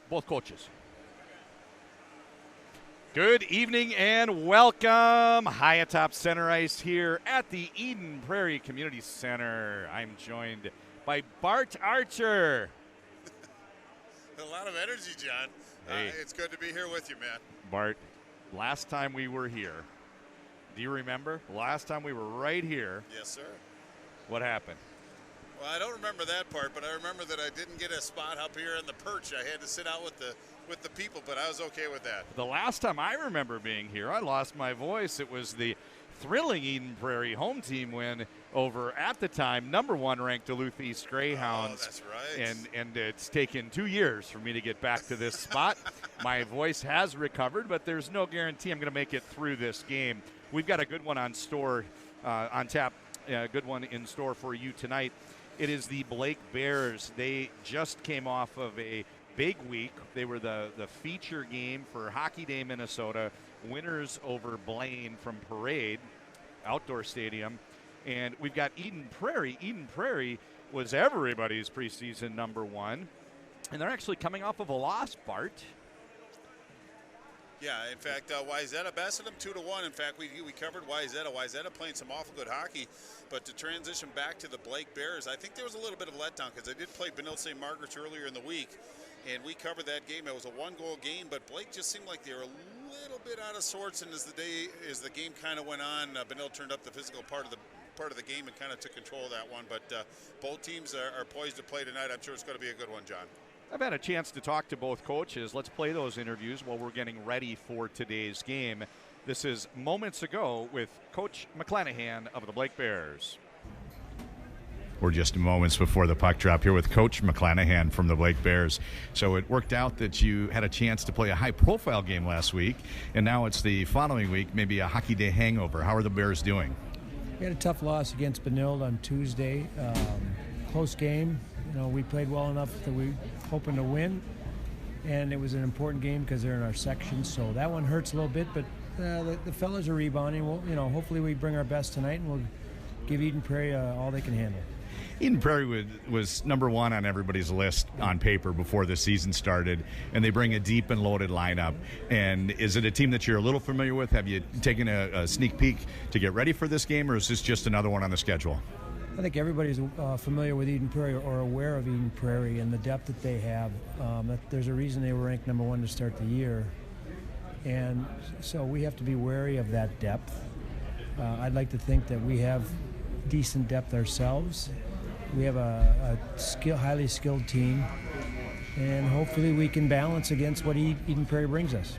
Both coaches. Good evening and welcome. High atop center ice here at the Eden Prairie Community Center. I'm joined by Bart Archer. A lot of energy, John. Hey. It's good to be here with you, man. Bart, last time we were here, do you remember? Last time we were right here. Yes, sir. What happened? Well, I don't remember that part, but I remember that I didn't get a spot up here on the perch. I had to sit out with the people, but I was okay with that. The last time I remember being here, I lost my voice. It was the thrilling Eden Prairie home team win over, at the time, #1 ranked Duluth East Greyhounds. Oh, that's right. And it's taken 2 years for me to get back to this spot. My voice has recovered, but there's no guarantee I'm going to make it through this game. We've got a good one on tap, a good one in store for you tonight. It is the Blake Bears. They just came off of a big week. They were the feature game for Hockey Day Minnesota, winners over Blaine from Parade Outdoor Stadium. And we've got Eden Prairie. Eden Prairie was everybody's preseason #1. And they're actually coming off of a loss, Bart. Yeah, in fact, Wayzata bested them 2-1. In fact, we covered Wayzata. Wayzata playing some awful good hockey. But to transition back to the Blake Bears, I think there was a little bit of letdown because they did play Benilde St. Margaret's earlier in the week. And we covered that game. It was a 1-goal game, but Blake just seemed like they were a little bit out of sorts. And as the game kind of went on, Benilde turned up the physical part of the game and kind of took control of that one. But both teams are poised to play tonight. I'm sure it's going to be a good one, John. I've had a chance to talk to both coaches. Let's play those interviews while we're getting ready for today's game. This is Moments Ago with Coach McClanahan of the Blake Bears. We're just moments before the puck drop here with Coach McClanahan from the Blake Bears. So it worked out that you had a chance to play a high-profile game last week, and now it's the following week, maybe a Hockey Day hangover. How are the Bears doing? We had a tough loss against Benilde on Tuesday. Close game. You know, we played well enough that we hoping to win, and it was an important game because they're in our section. So that one hurts a little bit, but the fellas are rebounding. We'll, hopefully we bring our best tonight, and we'll give Eden Prairie all they can handle. Eden Prairie was #1 on everybody's list on paper before the season started, and they bring a deep and loaded lineup. And is it a team that you're a little familiar with? Have you taken a sneak peek to get ready for this game, or is this just another one on the schedule? I think everybody's familiar with Eden Prairie or aware of Eden Prairie and the depth that they have. There's a reason they were ranked #1 to start the year. And so we have to be wary of that depth. I'd like to think that we have decent depth ourselves. We have a highly skilled team, and hopefully we can balance against what Eden Prairie brings us.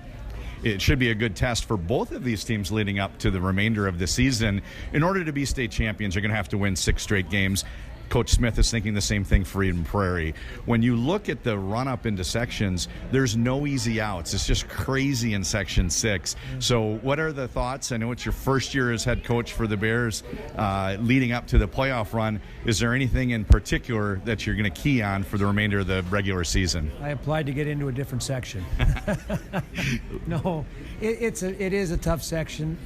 It should be a good test for both of these teams leading up to the remainder of the season. In order to be state champions, you're going to have to win 6 straight games. Coach Smith is thinking the same thing for Eden Prairie. When you look at the run-up into sections, there's no easy outs. It's just crazy in Section 6. So what are the thoughts? I know it's your first year as head coach for the Bears leading up to the playoff run. Is there anything in particular that you're going to key on for the remainder of the regular season? I applied to get into a different section. No, it is a tough section.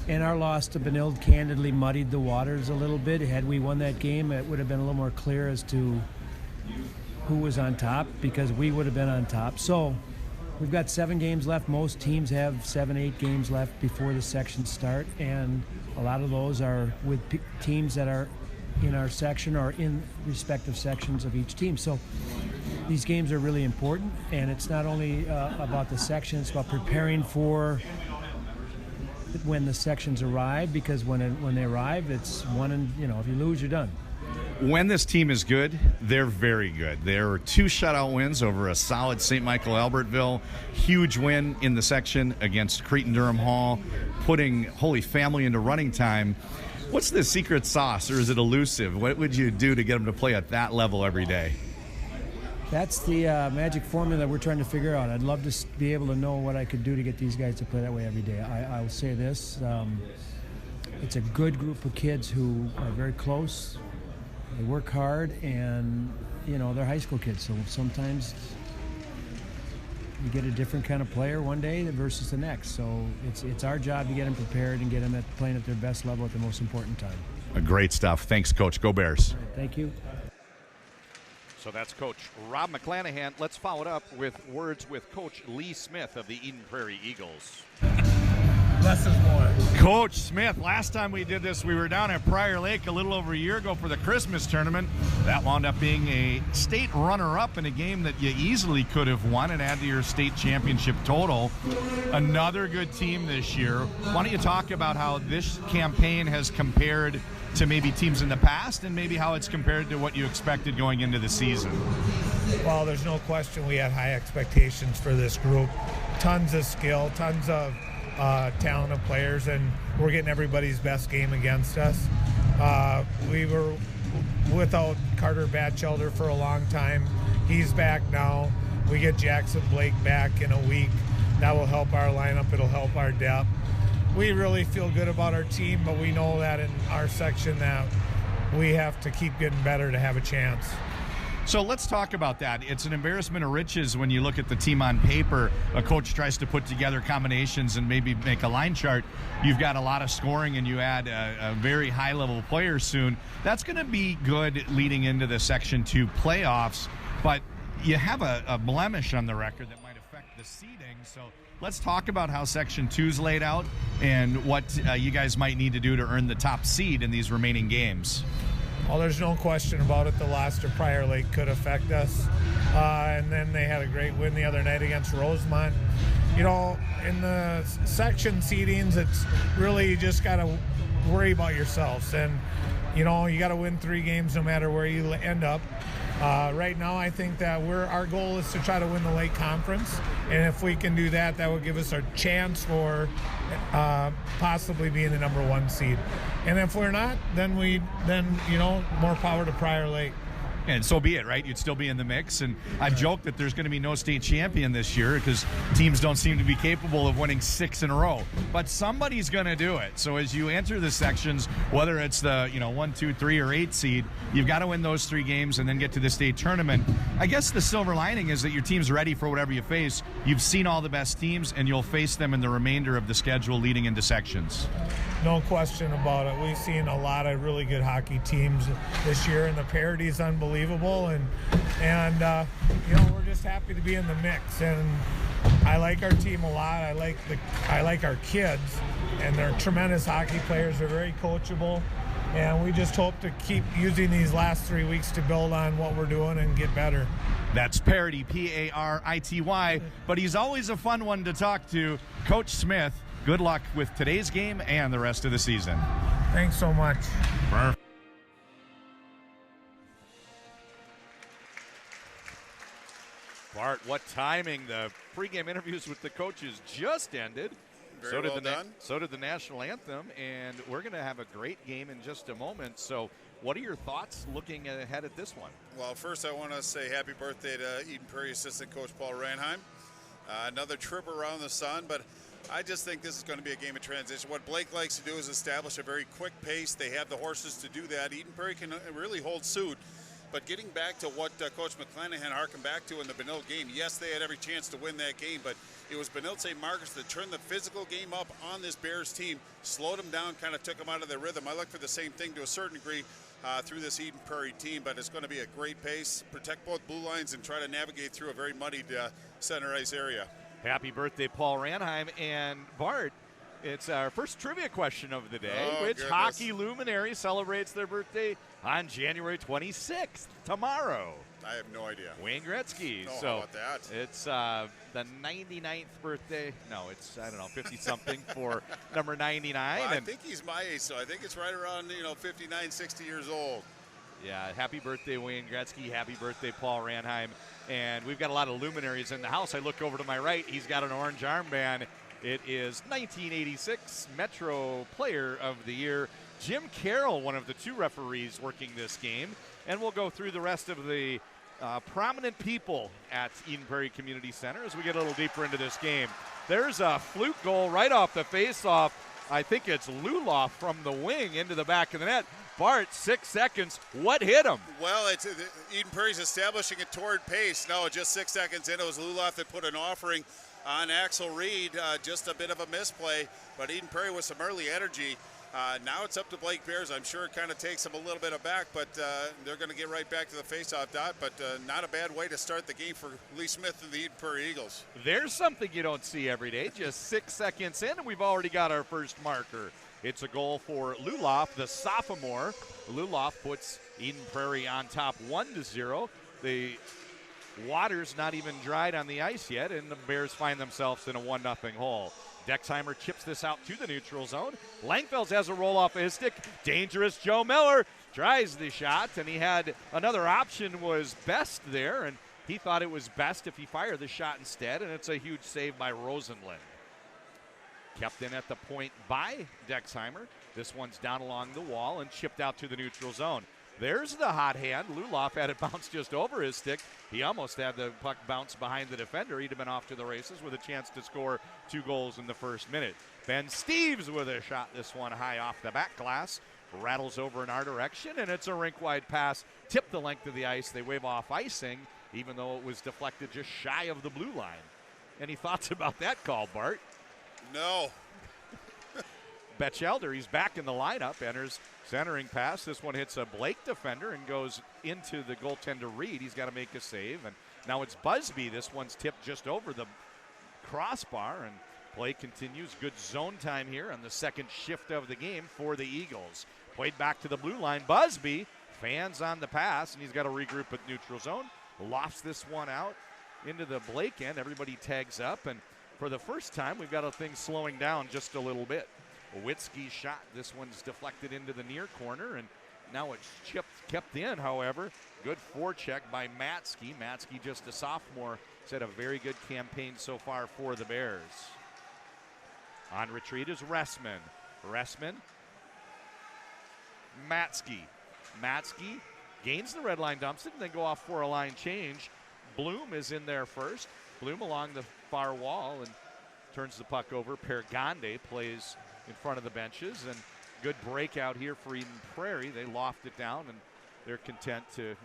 And our loss to Benilde candidly muddied the waters a little bit. Had we won that game, it would have been a little more clear as to who was on top, because we would have been on top. So we've got 7 games left. Most teams have 7, 8 games left before the sections start, and a lot of those are with teams that are in our section or in respective sections of each team. So these games are really important, and it's not only about the section, it's about preparing for when the sections arrive, because when they arrive, it's one, and if you lose, you're done. When this team is good, they're very good. There were 2 shutout wins over a solid St. Michael Albertville. Huge win in the section against Cretin-Durham Hall, putting Holy Family into running time. What's the secret sauce, or is it elusive? What would you do to get them to play at that level every day? That's the magic formula we're trying to figure out. I'd love to be able to know what I could do to get these guys to play that way every day. I will say this. It's a good group of kids who are very close. They work hard, and, they're high school kids. So sometimes you get a different kind of player one day versus the next. So it's our job to get them prepared and get them playing at their best level at the most important time. Great stuff. Thanks, Coach. Go Bears. Thank you. So that's Coach Rob McClanahan. Let's follow it up with words with Coach Lee Smith of the Eden Prairie Eagles. Less is more. Coach Smith, last time we did this, we were down at Prairie Lake a little over a year ago for the Christmas tournament. That wound up being a state runner-up in a game that you easily could have won and add to your state championship total. Another good team this year. Why don't you talk about how this campaign has compared to maybe teams in the past and maybe how it's compared to what you expected going into the season? Well, there's no question we had high expectations for this group. Tons of skill, tons of talented players, and we're getting everybody's best game against us. We were without Carter Batchelder for a long time. He's back now. We get Jackson Blake back in a week. That will help our lineup. It'll help our depth. We really feel good about our team, but we know that in our section that we have to keep getting better to have a chance. So let's talk about that. It's an embarrassment of riches when you look at the team on paper. A coach tries to put together combinations and maybe make a line chart. You've got a lot of scoring and you add a very high-level player soon. That's going to be good leading into the Section 2 playoffs, but you have a blemish on the record that might affect the seeding. So let's talk about how Section 2's laid out and what you guys might need to do to earn the top seed in these remaining games. Well, there's no question about it. The loss to Prairie Lake could affect us. And then they had a great win the other night against Rosemont. You know, in the section seedings, it's really you just got to worry about yourselves. And, you know, you got to win 3 games no matter where you end up. Right now, I think that our goal is to try to win the Lake Conference. And if we can do that, that will give us a chance for possibly being the number 1 seed. And if we're not, then you know, more power to Prairie Lake. And so be it, right? You'd still be in the mix. And I've joked that there's going to be no state champion this year because teams don't seem to be capable of winning 6 in a row. But somebody's going to do it. So as you enter the sections, whether it's the 1, 2, 3, or 8 seed, you've got to win those 3 games and then get to the state tournament. I guess the silver lining is that your team's ready for whatever you face. You've seen all the best teams, and you'll face them in the remainder of the schedule leading into sections. No question about it. We've seen a lot of really good hockey teams this year, and the parity is unbelievable. And you know, we're just happy to be in the mix. And I like our team a lot. I like our kids, and they're tremendous hockey players. They're very coachable, and we just hope to keep using these last 3 weeks to build on what we're doing and get better. That's Parity, Parity, but he's always a fun one to talk to. Coach Smith, good luck with today's game and the rest of the season. Thanks so much. Perfect. Bart, what timing. The pregame interviews with the coaches just ended. Very well done. So did the national anthem, and we're going to have a great game in just a moment. So what are your thoughts looking ahead at this one? Well, first I want to say happy birthday to Eden Prairie assistant coach Paul Ranheim. Another trip around the sun, but I just think this is going to be a game of transition. What Blake likes to do is establish a very quick pace. They have the horses to do that. Eden Prairie can really hold suit. But getting back to what Coach McClanahan harkened back to in the Benilde game, yes, they had every chance to win that game, but it was Benilde St. Margaret's that turned the physical game up on this Bears team, slowed them down, kind of took them out of their rhythm. I look for the same thing to a certain degree through this Eden Prairie team, but it's going to be a great pace, protect both blue lines, and try to navigate through a very muddied center ice area. Happy birthday, Paul Ranheim. And Bart, it's our first trivia question of the day. Which goodness. hockey luminary celebrates their birthday on January 26th, tomorrow? I have no idea. Wayne Gretzky. Oh, So how about that? it's the 99th birthday. No, it's, 50-something for number 99. Well, I and think he's my age, so I think it's right around 59, 60 years old. yeah, happy birthday, Wayne Gretzky. Happy birthday, Paul Ranheim. And we've got a lot of luminaries in the house. I look over to my right. He's got an orange armband. It is 1986 Metro Player of the Year, Jim Carroll, one of the 2 referees working this game. And we'll go through the rest of the prominent people at Eden Prairie Community Center as we get a little deeper into this game. There's a fluke goal right off the faceoff. I think it's Luloff from the wing into the back of the net. Bart, 6 seconds. What hit him? Well, it's Eden Prairie's establishing a toward pace. No, just 6 seconds in, it was Luloff that put an offering on Axel Reed. Just a bit of a misplay, but Eden Prairie with some early energy. Now it's up to Blake Bears. I'm sure it kind of takes them a little bit aback, but they're going to get right back to the faceoff dot. But not a bad way to start the game for Lee Smith and the Eden Prairie Eagles. There's something you don't see every day. Just 6 seconds in, and we've already got our first marker. It's a goal for Luloff, the sophomore. Luloff puts Eden Prairie on top 1-0. The water's not even dried on the ice yet, and the Bears find themselves in a 1-0 hole. Dexheimer chips this out to the neutral zone. Langfels has a roll off of his stick. Dangerous Joe Miller tries the shot, and he had another option was Best there, and he thought it was best if he fired the shot instead, and it's a huge save by Rosenlund. Kept in at the point by Dexheimer. This one's down along the wall and chipped out to the neutral zone. There's the hot hand. Luloff had it bounce just over his stick. He almost had the puck bounce behind the defender. He'd have been off to the races with a chance to score 2 goals in the first minute. Ben Steeves with a shot, this one high off the back glass. Rattles over in our direction, and it's a rink-wide pass. Tipped the length of the ice. They wave off icing, even though it was deflected just shy of the blue line. Any thoughts about that call, Bart? No. Betchelder, he's back in the lineup, enters centering pass. This one hits a Blake defender and goes into the goaltender Reed. He's got to make a save, and now it's Busby. This one's tipped just over the crossbar, and play continues. Good zone time here on the second shift of the game for the Eagles. Played back to the blue line. Busby, fans on the pass, and he's got to regroup at neutral zone. Lofts this one out into the Blake end. Everybody tags up, and for the first time, we've got things slowing down just a little bit. Witzke's shot. This one's deflected into the near corner, and now it's kept in, however. Good forecheck by Matsky. Matsky, just a sophomore, has had a very good campaign so far for the Bears. On retreat is Ressman. Matsky. Matsky gains the red line, dumps it, and then go off for a line change. Bloom is in there first. Bloom along the far wall and turns the puck over. Pergande plays in front of the benches, and good breakout here for Eden Prairie. They loft it down, and they're content to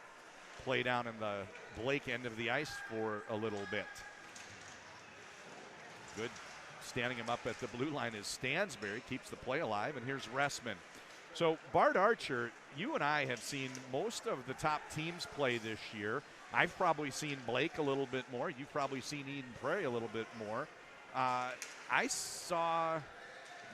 play down in the Blake end of the ice for a little bit. Good standing him up at the blue line is Stansberry, keeps the play alive, and here's Ressman. So Bart Archer, you and I have seen most of the top teams play this year. I've probably seen Blake a little bit more. You've probably seen Eden Prairie a little bit more. I saw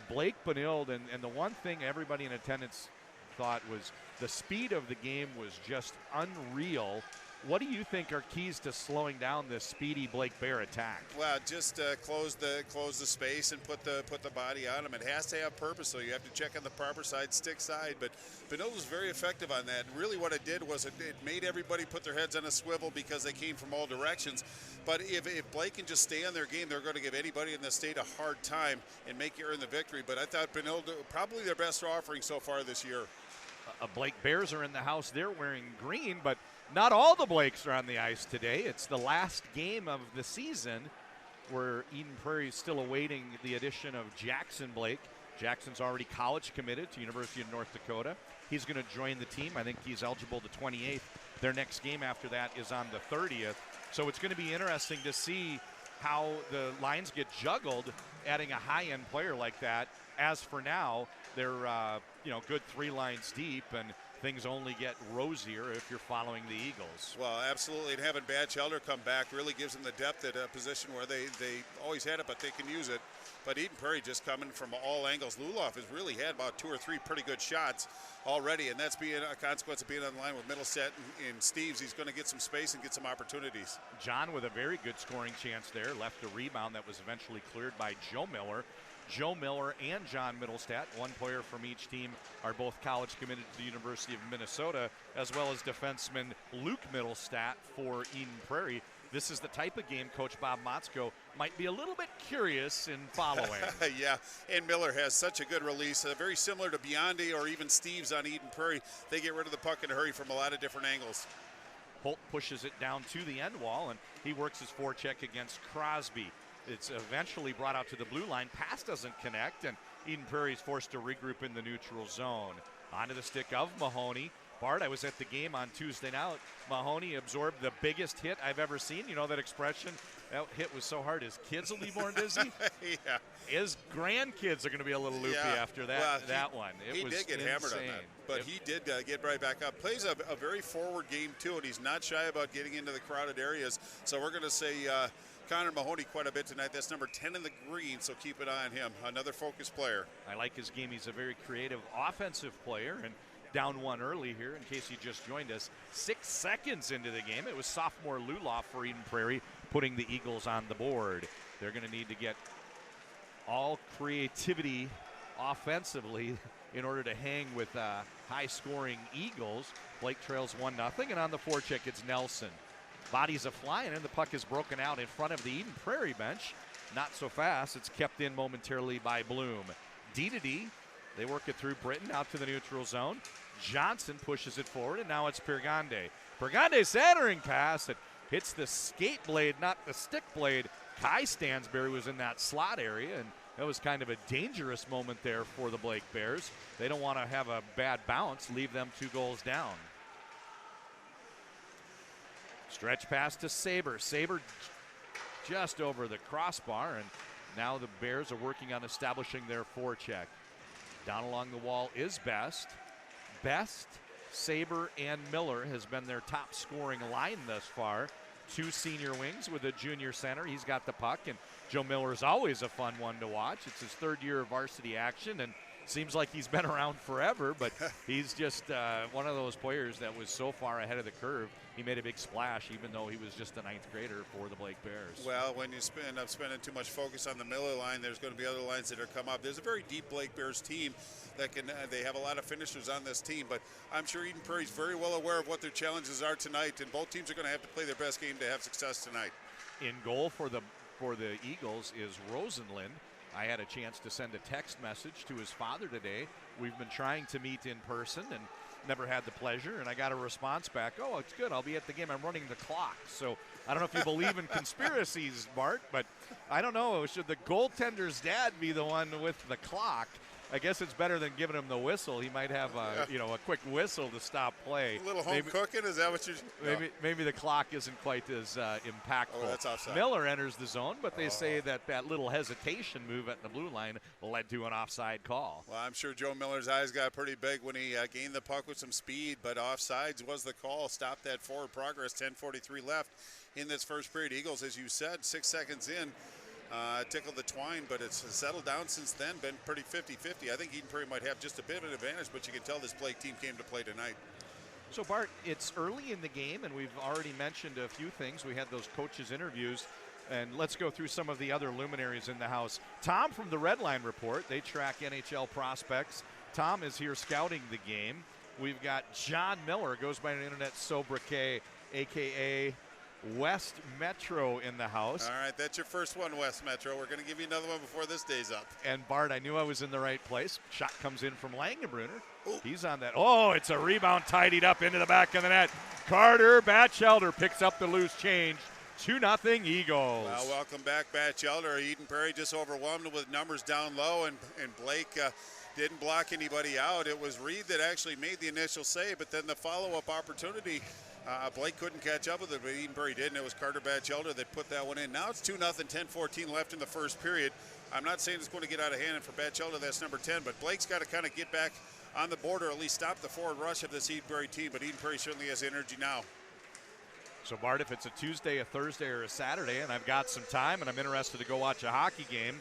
Blake Benilde, and the one thing everybody in attendance thought was the speed of the game was just unreal. What do you think are keys to slowing down this speedy Blake Bear attack? Well, just close the space and put the body on him. It has to have purpose, so you have to check on the proper side, stick side. But Benilde was very effective on that. And really, what it did was it made everybody put their heads on a swivel because they came from all directions. But if Blake can just stay on their game, they're going to give anybody in the state a hard time and make you earn the victory. But I thought Benilde probably their best offering so far this year. Blake Bears are in the house. They're wearing green, but not all the Blakes are on the ice today. It's the last game of the season where Eden Prairie is still awaiting the addition of Jackson Blake. Jackson's already college committed to University of North Dakota. He's going to join the team. I think he's eligible to 28th. Their next game after that is on the 30th. So it's going to be interesting to see how the lines get juggled, adding a high-end player like that. As for now, they're good 3 lines deep, and things only get rosier if you're following the Eagles. Well, absolutely, and having Batchelder come back really gives them the depth at a position where they always had it, but they can use it. But Eden Prairie just coming from all angles. Luloff has really had about 2 or 3 pretty good shots already, and that's being a consequence of being on the line with Middlestat and Steeves. He's going to get some space and get some opportunities. John with a very good scoring chance there. Left a rebound that was eventually cleared by Joe Miller. Joe Miller and John Middlestat, one player from each team, are both college committed to the University of Minnesota, as well as defenseman Luke Middlestat for Eden Prairie. This is the type of game Coach Bob Motzko might be a little bit curious in following. Yeah, and Miller has such a good release, very similar to Biondi or even Steeves on Eden Prairie. They get rid of the puck in a hurry from a lot of different angles. Holt pushes it down to the end wall, and he works his forecheck against Crosby. It's eventually brought out to the blue line. Pass doesn't connect, and Eden Prairie is forced to regroup in the neutral zone. Onto the stick of Mahoney. Bart, I was at the game on Tuesday night. Mahoney absorbed the biggest hit I've ever seen. You know that expression? That hit was so hard, his kids will be more dizzy. Yeah. His grandkids are going to be a little loopy after that, Well, one. He did get hammered on that, but he did get right back up. Plays a very forward game, too, and he's not shy about getting into the crowded areas. So we're going to say Connor Mahoney quite a bit tonight. That's number 10 in the green, so keep an eye on him. Another focused player. I like his game. He's a very creative offensive player, and down one early here, in case you just joined us. 6 seconds into the game, it was sophomore Luloff for Eden Prairie putting the Eagles on the board. They're going to need to get all creativity offensively in order to hang with high-scoring Eagles. Blake trails 1-0, and on the forecheck, it's Nelson. Bodies are flying, and the puck is broken out in front of the Eden Prairie bench. Not so fast. It's kept in momentarily by Bloom. D-to-D. They work it through Britton out to the neutral zone. Johnson pushes it forward, and now it's Pergande. Pergande's centering pass. It hits the skate blade, not the stick blade. Kai Stansberry was in that slot area, and that was kind of a dangerous moment there for the Blake Bears. They don't want to have a bad bounce, leave them 2 goals down. Stretch pass to Saber. Saber just over the crossbar, and now the Bears are working on establishing their forecheck. Down along the wall is Best. Best, Saber, and Miller has been their top scoring line thus far. 2 senior wings with a junior center. He's got the puck, and Joe Miller is always a fun one to watch. It's his 3rd year of varsity action, and seems like he's been around forever, but he's just one of those players that was so far ahead of the curve. He made a big splash, even though he was just a 9th grader for the Blake Bears. Well, when you end up spending too much focus on the Miller line, there's going to be other lines that are come up. There's a very deep Blake Bears team that can. They have a lot of finishers on this team, but I'm sure Eden Prairie's very well aware of what their challenges are tonight, and both teams are going to have to play their best game to have success tonight. In goal for the Eagles is Rosenlund. I had a chance to send a text message to his father today. We've been trying to meet in person and never had the pleasure, and I got a response back, oh, it's good, I'll be at the game, I'm running the clock. So I don't know if you believe in conspiracies, Bart, but I don't know, should the goaltender's dad be the one with the clock? I guess it's better than giving him the whistle. He might have a quick whistle to stop play. A little home cooking, is that what you're? Maybe the clock isn't quite as impactful. Oh, that's offside. Miller enters the zone, but they say that little hesitation move at the blue line led to an offside call. Well, I'm sure Joe Miller's eyes got pretty big when he gained the puck with some speed, but offsides was the call. Stop that forward progress. 10:43 left in this first period. Eagles, as you said, 6 seconds in. Tickled the twine, but it's settled down since then, been pretty 50-50. I think Eden Prairie might have just a bit of an advantage, but you can tell this Blake team came to play tonight. So, Bart, it's early in the game, and we've already mentioned a few things. We had those coaches' interviews, and let's go through some of the other luminaries in the house. Tom from the Red Line Report, they track NHL prospects. Tom is here scouting the game. We've got John Miller, goes by an internet sobriquet, a.k.a. West Metro in the house. All right, that's your first one, West Metro. We're going to give you another one before this day's up. And Bart, I knew I was in the right place. Shot comes in from Langenbrunner. Ooh. He's on that. Oh, it's a rebound tidied up into the back of the net. Carter Batchelder picks up the loose change. 2-0 Eagles. Well, welcome back, Batchelder. Eden Prairie just overwhelmed with numbers down low, and Blake didn't block anybody out. It was Reed that actually made the initial save, but then the follow-up opportunity, Blake couldn't catch up with it, but Eden Prairie did, and it was Carter Batchelder that put that one in. Now it's 2-0, 10:14 left in the first period. I'm not saying it's going to get out of hand, and for Batchelder, that's number 10, but Blake's got to kind of get back on the board or at least stop the forward rush of this Eden Prairie team, but Eden Prairie certainly has energy now. So, Bart, if it's a Tuesday, a Thursday, or a Saturday, and I've got some time and I'm interested to go watch a hockey game,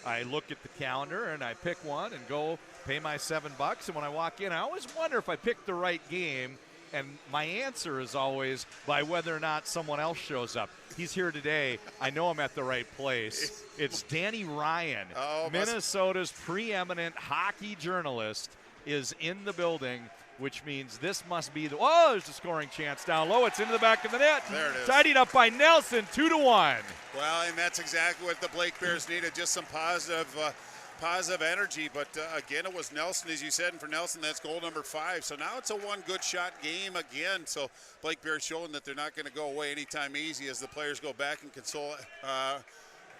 I look at the calendar and I pick one and go pay my $7. And when I walk in, I always wonder if I picked the right game. And my answer is always by whether or not someone else shows up. He's here today. I know I'm at the right place. It's Danny Ryan, Minnesota's preeminent hockey journalist, is in the building, which means this must be there's a scoring chance down low. It's into the back of the net. There it is. Tidied up by Nelson, 2-1. Well, and that's exactly what the Blake Bears needed, just some positive energy, but again, it was Nelson, as you said, and for Nelson, that's goal number 5. So now it's a one good shot game again. So Blake Bears showing that they're not going to go away anytime easy as the players go back and console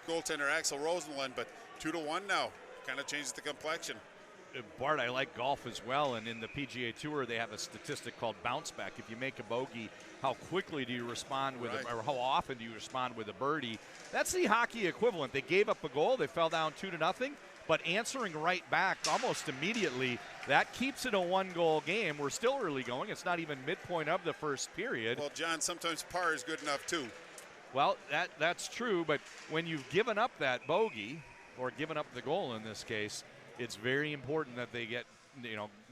goaltender Axel Rosenlund. But 2-1 now, kind of changes the complexion. Bart, I like golf as well, and in the PGA Tour, they have a statistic called bounce back. If you make a bogey, how quickly do you respond with, or how often do you respond with a birdie? That's the hockey equivalent. They gave up a goal, they fell down 2-0, but answering right back almost immediately, that keeps it a one-goal game. We're still early going. It's not even midpoint of the first period. Well, John, sometimes par is good enough too. Well, that's true, but when you've given up that bogey, or given up the goal in this case, it's very important that they get,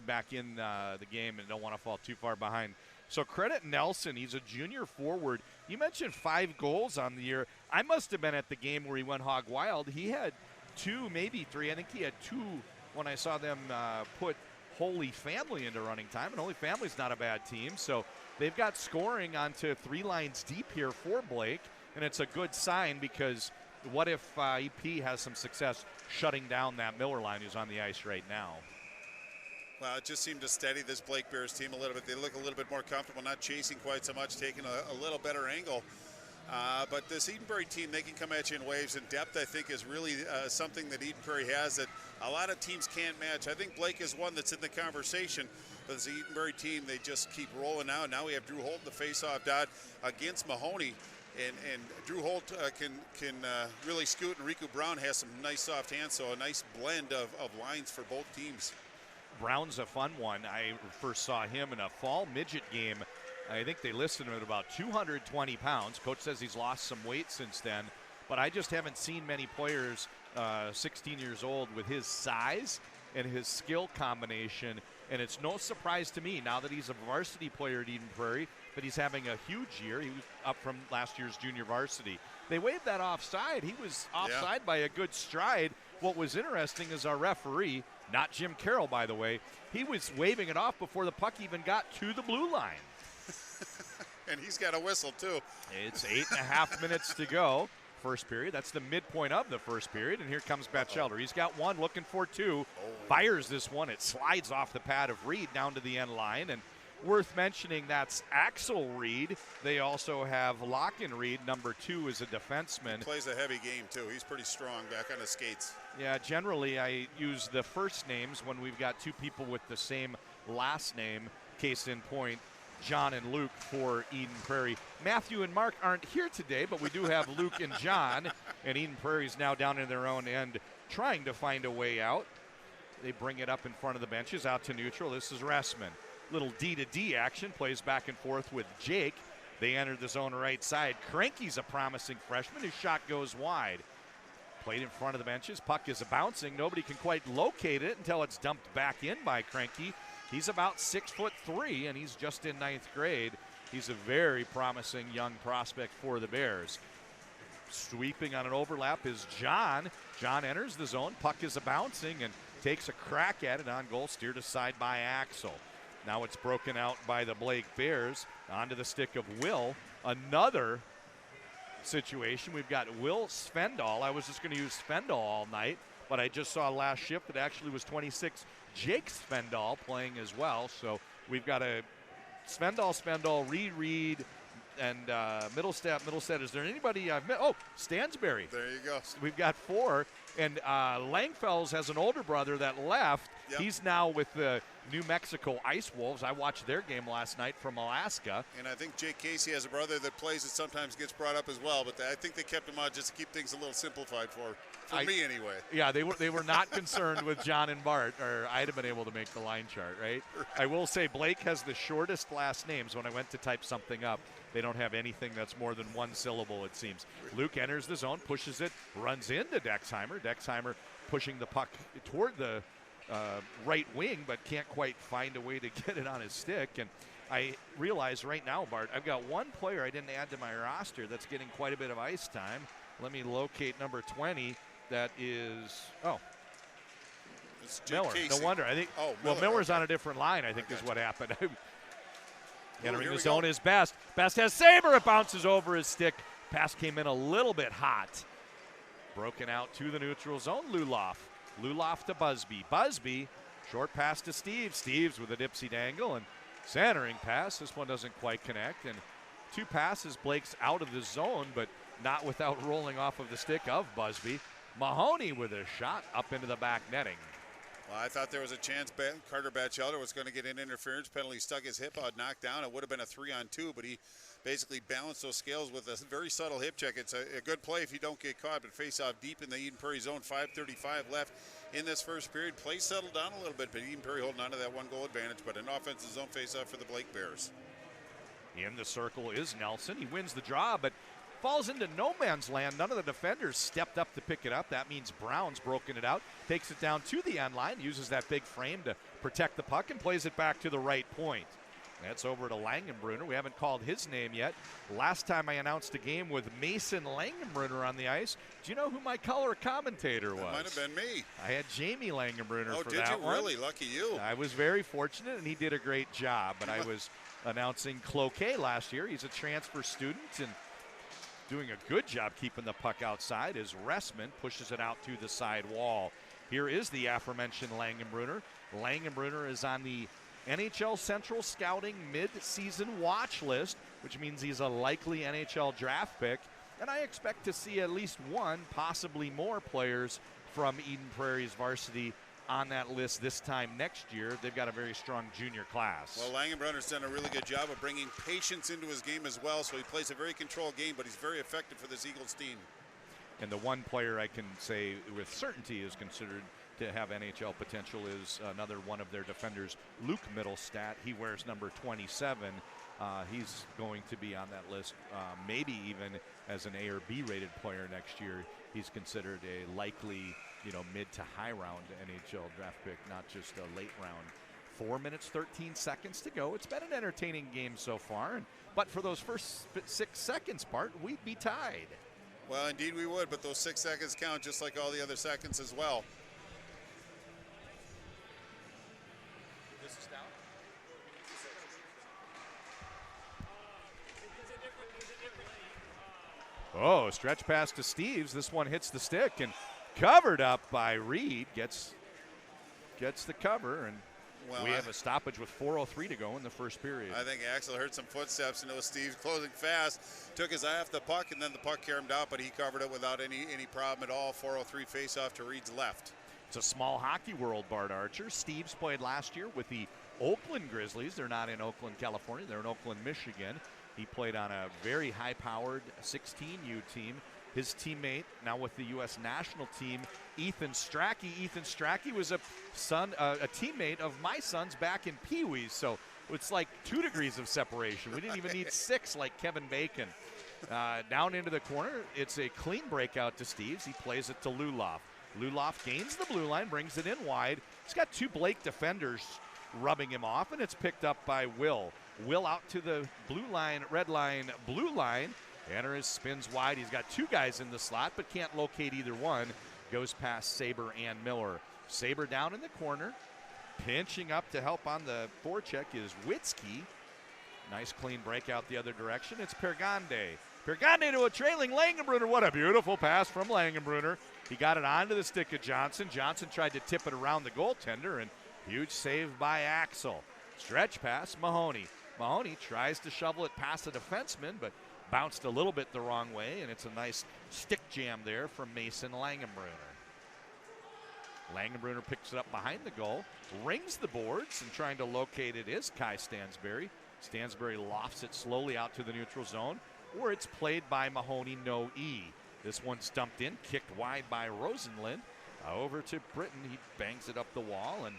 back in the game and don't want to fall too far behind. So credit Nelson. He's a junior forward. You mentioned 5 goals on the year. I must have been at the game where he went hog wild. He had 2, maybe 3. I think he had 2 when I saw them put Holy Family into running time, and Holy Family's not a bad team. So they've got scoring onto 3 lines deep here for Blake, and it's a good sign because what if EP has some success shutting down that Miller line who's on the ice right now? Well, it just seemed to steady this Blake Bears team a little bit. They look a little bit more comfortable, not chasing quite so much, taking a little better angle. But this Eden Prairie team, they can come at you in waves, and depth, I think, is really something that Eden Prairie has that a lot of teams can't match. I think Blake is one that's in the conversation. But this Eden Prairie team, they just keep rolling out. Now we have Drew Holt in the face-off dot against Mahoney. And Drew Holt can really scoot, and Riku Brown has some nice soft hands, so a nice blend of lines for both teams. Brown's a fun one. I first saw him in a fall midget game. I think they listed him at about 220 pounds. Coach says he's lost some weight since then, but I just haven't seen many players 16 years old with his size and his skill combination, and it's no surprise to me now that he's a varsity player at Eden Prairie that he's having a huge year. He was up from last year's junior varsity. They waved that offside. He was offside by a good stride. What was interesting is our referee, not Jim Carroll, by the way, he was waving it off before the puck even got to the blue line. And he's got a whistle, too. It's 8.5 minutes to go. First period. That's the midpoint of the first period. And here comes Batchelder. He's got 1, looking for 2. Fires this one. It slides off the pad of Reed down to the end line. And worth mentioning, that's Axel Reed. They also have Locken Reed, number 2, is a defenseman. He plays a heavy game, too. He's pretty strong back on the skates. Yeah, generally I use the first names when we've got 2 people with the same last name. Case in point, John and Luke for Eden Prairie. Matthew and Mark aren't here today, but we do have Luke and John, and Eden Prairie's now down in their own end trying to find a way out. They bring it up in front of the benches, out to neutral. This is Ressman. Little D-to-D action, plays back and forth with Jake. They enter the zone right side. Cranky's a promising freshman. His shot goes wide. Played in front of the benches. Puck is bouncing. Nobody can quite locate it until it's dumped back in by Cranky. He's about 6'3", and he's just in 9th grade. He's a very promising young prospect for the Bears. Sweeping on an overlap is John. John enters the zone. Puck is bouncing and takes a crack at it on goal, steered aside by Axel. Now it's broken out by the Blake Bears. Onto the stick of Will. Another situation. We've got Will Svendal. I was just going to use Svendal all night, but I just saw last shift that actually was 26. Jake Svendal playing as well. So we've got a Svendal, Reed, and Middlestead. Is there anybody I've met? Oh, Stansberry. There you go. We've got 4. And Langfells has an older brother that left. Yep. He's now with the New Mexico Ice Wolves. I watched their game last night from Alaska. And I think Jake Casey has a brother that plays that sometimes gets brought up as well. But I think they kept him on just to keep things a little simplified for me anyway. Yeah, they were not concerned with John and Bart, or I'd have been able to make the line chart, right? I will say Blake has the shortest last names. When I went to type something up, they don't have anything that's more than 1 syllable, it seems. Luke enters the zone, pushes it, runs into Dexheimer. Dexheimer pushing the puck toward the right wing, but can't quite find a way to get it on his stick. And I realize right now, Bart, I've got 1 player I didn't add to my roster that's getting quite a bit of ice time. Let me locate number 20. That is, Miller. Casey. No wonder. I think. Oh, well, Miller. Miller's on a different line, I think, is what happened. Entering the zone zone is Best. Best has Saber. It bounces over his stick. Pass came in a little bit hot. Broken out to the neutral zone. Luloff to Busby. Busby, short pass to Steve. Steve's with a dipsy dangle and centering pass. This one doesn't quite connect. And 2 passes. Blake's out of the zone, but not without rolling off of the stick of Busby. Mahoney with a shot up into the back netting. Well, I thought there was a chance Carter Batchelder was going to get an interference penalty, stuck his hip out, knocked down. It would have been a 3-on-2, but he basically balanced those scales with a very subtle hip check. It's a good play if you don't get caught, but face off deep in the Eden Prairie zone, 5:35 left in this first period. Play settled down a little bit, but Eden Prairie holding on to that 1-goal advantage, but an offensive zone face off for the Blake Bears. In the circle is Nelson. He wins the draw, but falls into no man's land. None of the defenders stepped up to pick it up. That means Brown's broken it out, takes it down to the end line, uses that big frame to protect the puck, and plays it back to the right point. That's over to Langenbrunner. We haven't called his name yet. Last time I announced a game with Mason Langenbrunner on the ice, do you know who my color commentator was? That might have been me. I had Jamie Langenbrunner for that one. Oh, did you really? Lucky you. I was very fortunate, and he did a great job. But I was announcing Cloquet last year. He's a transfer student and doing a good job keeping the puck outside as Ressman pushes it out to the side wall. Here is the aforementioned Langenbrunner. Langenbrunner is on the NHL Central Scouting mid-season watch list, which means he's a likely NHL draft pick. And I expect to see at least one, possibly more players from Eden Prairie's varsity on that list this time next year. They've got a very strong junior class. Well, Langenbrunner's done a really good job of bringing patience into his game as well, so he plays a very controlled game, but he's very effective for this Eagles team. And the one player I can say with certainty is considered to have NHL potential is another one of their defenders, Luke Middlestat. He wears number 27. He's going to be on that list, maybe even as an A or B rated player next year. He's considered a likely, mid to high round NHL draft pick, not just a late round. 4 minutes, 13 seconds to go. It's been an entertaining game so far, but for those first 6 seconds, Bart, we'd be tied. Well, indeed we would, but those 6 seconds count just like all the other seconds as well. Oh, stretch pass to Steves. This one hits the stick and covered up by Reed. Gets the cover, and we have a stoppage with 4:03 to go in the first period. I think Axel heard some footsteps and it was Steves closing fast. Took his eye off the puck, and then the puck carried him out, but he covered it without any problem at all. 4:03 face-off to Reed's left. It's a small hockey world, Bart Archer. Steves played last year with the Oakland Grizzlies. They're not in Oakland, California. They're in Oakland, Michigan. He played on a very high-powered 16U team. His teammate, now with the U.S. national team, Ethan Strachey. Ethan Strachey was a teammate of my son's back in Pee Wee's, so it's like 2 degrees of separation. We didn't even need 6 like Kevin Bacon. Down into the corner, it's a clean breakout to Steves. He plays it to Luloff. Luloff gains the blue line, brings it in wide. He's got 2 Blake defenders rubbing him off, and it's picked up by Will. Will out to the blue line, red line, blue line. Anderis spins wide. He's got 2 guys in the slot, but can't locate either one. Goes past Saber and Miller. Saber down in the corner. Pinching up to help on the forecheck is Witzke. Nice clean breakout the other direction. It's Pergande. Pergande to a trailing Langenbrunner. What a beautiful pass from Langenbrunner. He got it onto the stick of Johnson. Johnson tried to tip it around the goaltender, and huge save by Axel. Stretch pass, Mahoney. Mahoney tries to shovel it past the defenseman, but bounced a little bit the wrong way, and it's a nice stick jam there from Mason Langenbrunner. Langenbrunner picks it up behind the goal, rings the boards, and trying to locate it is Kai Stansberry. Stansberry lofts it slowly out to the neutral zone, where it's played by Mahoney, no E. This one's dumped in, kicked wide by Rosenlund. Over to Britton, he bangs it up the wall, and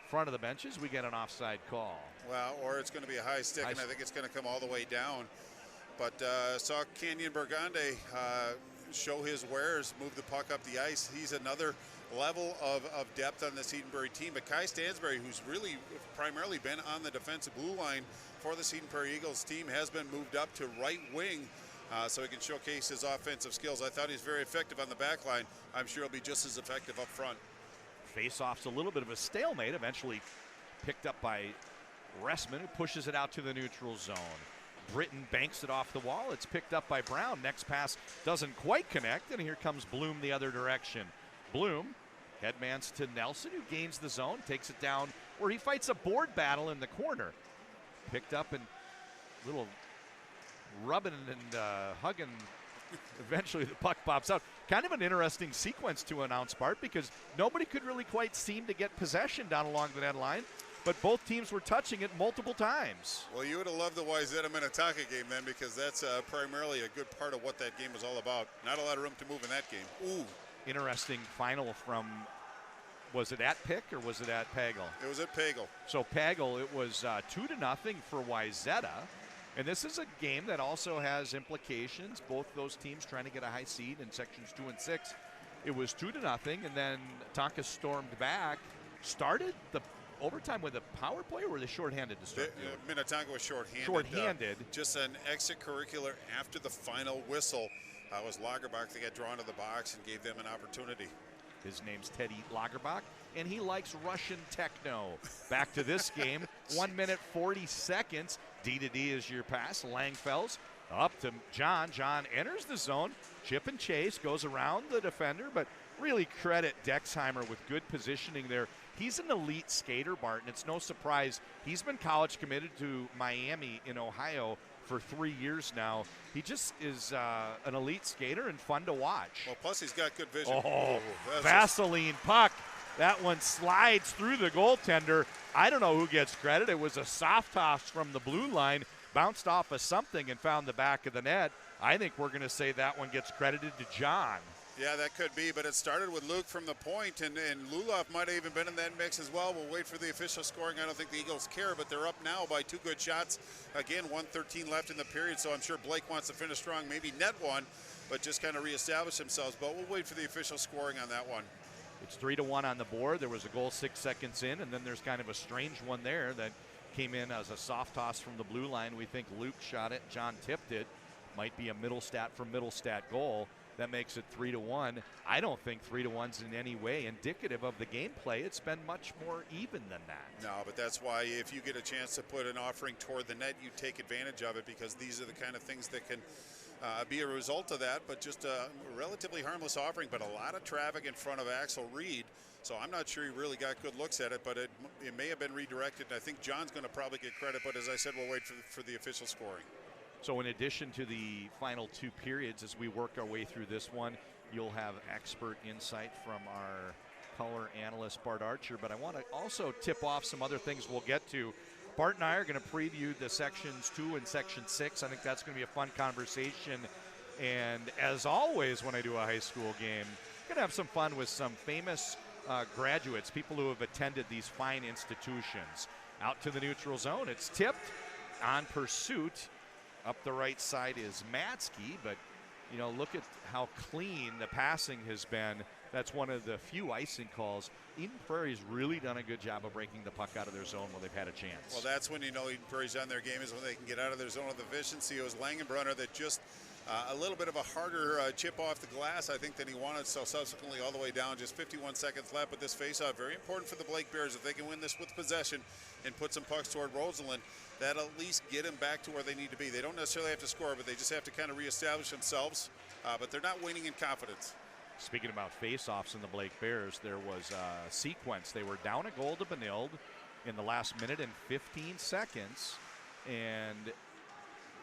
front of the benches, we get an offside call. Well, or it's going to be a high stick, and I think it's going to come all the way down. But saw Kenyon Bergande show his wares, move the puck up the ice. He's another level of depth on this Eden Prairie team. But Kai Stansberry, who's really primarily been on the defensive blue line for the Eden Prairie Eagles team, has been moved up to right wing so he can showcase his offensive skills. I thought he was very effective on the back line. I'm sure he'll be just as effective up front. Face-off's a little bit of a stalemate, eventually picked up by Ressman, who pushes it out to the neutral zone. Britton banks it off the wall. It's picked up by Brown. Next pass doesn't quite connect, and here comes Bloom the other direction. Bloom headmans to Nelson, who gains the zone, takes it down where he fights a board battle in the corner. Picked up and little rubbing and hugging Eventually the puck pops out. Kind of an interesting sequence to announce, Bart, because nobody could really quite seem to get possession down along the net line, but both teams were touching it multiple times. Well, you would have loved the Wayzata Minnetonka game then, because that's primarily a good part of what that game was all about. Not a lot of room to move in that game. Ooh. Interesting final from, was it at Pick or was it at Pagel? It was at Pagel. So Pagel, it was 2-0 for Wayzata. And this is a game that also has implications. Both those teams trying to get a high seed in sections 2 and 6. It was 2-0, and then Tonka stormed back. Started the overtime with a power play, or were they shorthanded to start? Minnetonka was shorthanded. Shorthanded. Just an extracurricular after the final whistle. Was Lagerbach that got drawn to the box and gave them an opportunity. His name's Teddy Lagerbach, and he likes Russian techno. Back to this game, 1 minute 40 seconds. D-to-D is your pass. Langfels up to John. John enters the zone. Chip and chase, goes around the defender, but really credit Dexheimer with good positioning there. He's an elite skater, Barton. It's no surprise. He's been college committed to Miami in Ohio for 3 years now. He just is an elite skater and fun to watch. Well, plus he's got good vision. Oh, Vaseline puck. That one slides through the goaltender. I don't know who gets credit. It was a soft toss from the blue line, bounced off of something and found the back of the net. I think we're going to say that one gets credited to John. Yeah, that could be, but it started with Luke from the point, and Lulov might have even been in that mix as well. We'll wait for the official scoring. I don't think the Eagles care, but they're up now by 2 good shots. Again, 1:13 left in the period, so I'm sure Blake wants to finish strong, maybe net one, but just kind of reestablish themselves. But we'll wait for the official scoring on that one. It's 3-1 on the board. There was a goal 6 seconds in, and then there's kind of a strange one there that came in as a soft toss from the blue line. We think Luke shot it. John tipped it. Might be a Middlestat from Middlestat goal. That makes it 3-1. I don't think 3-1's in any way indicative of the gameplay. It's been much more even than that. No, but that's why if you get a chance to put an offering toward the net, you take advantage of it, because these are the kind of things that can be a result of that. But just a relatively harmless offering, but a lot of traffic in front of Axel Reed. So I'm not sure he really got good looks at it, but it may have been redirected. And I think John's going to probably get credit, but as I said, we'll wait for the official scoring. So in addition to the final 2 periods, as we work our way through this one, you'll have expert insight from our color analyst, Bart Archer. But I want to also tip off some other things we'll get to. Bart and I are going to preview the sections 2 and section 6. I think that's going to be a fun conversation. And as always, when I do a high school game, I'm going to have some fun with some famous graduates, people who have attended these fine institutions. Out to the neutral zone, it's tipped on pursuit. Up the right side is Matsky, but, you know, look at how clean the passing has been. That's one of the few icing calls. Eden Prairie's really done a good job of breaking the puck out of their zone when they've had a chance. Well, that's when you know Eden Prairie's on their game, is when they can get out of their zone of efficiency. It was Langenbrunner that just a little bit of a harder chip off the glass, I think, than he wanted. So subsequently all the way down, just 51 seconds left. But this faceoff, very important for the Blake Bears. If they can win this with possession and put some pucks toward Rosalind, that'll at least get them back to where they need to be. They don't necessarily have to score, but they just have to kind of reestablish themselves. But they're not winning in confidence. Speaking about faceoffs in the Blake Bears, there was a sequence. They were down a goal to Benilde in the last minute and 15 seconds, and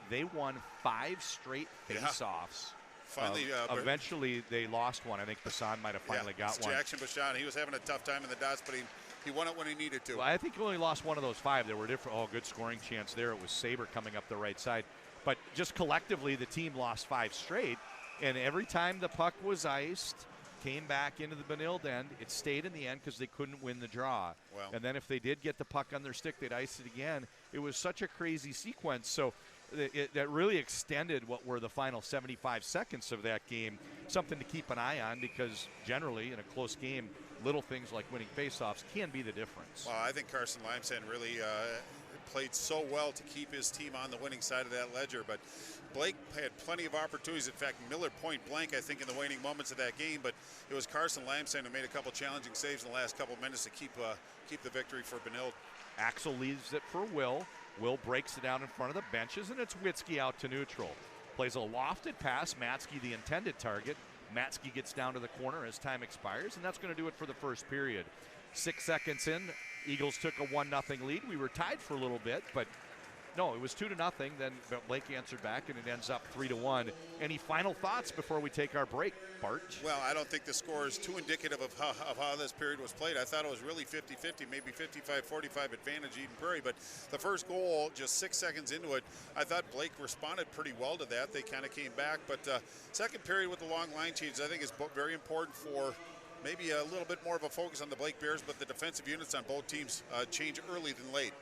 they won 5 straight faceoffs. Finally, eventually they lost one. I think Bassan might have finally got one. Jackson Bashan, he was having a tough time in the dots, but he won it when he needed to. Well, I think he only lost one of those 5. There were different. Oh, good scoring chance there. It was Saber coming up the right side. But just collectively, the team lost 5 straight. And every time the puck was iced, came back into the Benilde end, it stayed in the end because they couldn't win the draw. Well. And then if they did get the puck on their stick, they'd ice it again. It was such a crazy sequence. So that really extended what were the final 75 seconds of that game. Something to keep an eye on, because generally in a close game, little things like winning faceoffs can be the difference. Well, I think Carson Limesand really played so well to keep his team on the winning side of that ledger. But Blake had plenty of opportunities. In fact, Miller point blank, I think, in the waning moments of that game. But it was Carson Limesand who made a couple challenging saves in the last couple minutes to keep the victory for Benilde. Axel leaves it for Will. Will breaks it down in front of the benches, and it's Witzke out to neutral. Plays a lofted pass. Matsky the intended target. Matsky gets down to the corner as time expires, and that's going to do it for the first period. 6 seconds in, Eagles took a 1-0 lead. We were tied for a little bit, but No, it was 2-0. Then Blake answered back, and it ends up 3-1. Any final thoughts before we take our break, Bart? Well, I don't think the score is too indicative of how this period was played. I thought it was really 50-50, maybe 55-45 advantage Eden Prairie. But the first goal, just 6 seconds into it, I thought Blake responded pretty well to that. They kind of came back. But second period with the long line changes, I think is very important for maybe a little bit more of a focus on the Blake Bears, but the defensive units on both teams change early than late.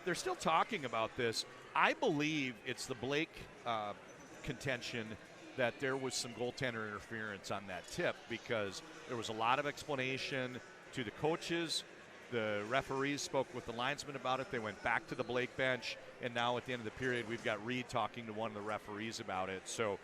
They're still talking about this. I believe it's the Blake contention that there was some goaltender interference on that tip, because there was a lot of explanation to the coaches. The referees spoke with the linesmen about it. They went back to the Blake bench, and now at the end of the period, we've got Reed talking to one of the referees about it. So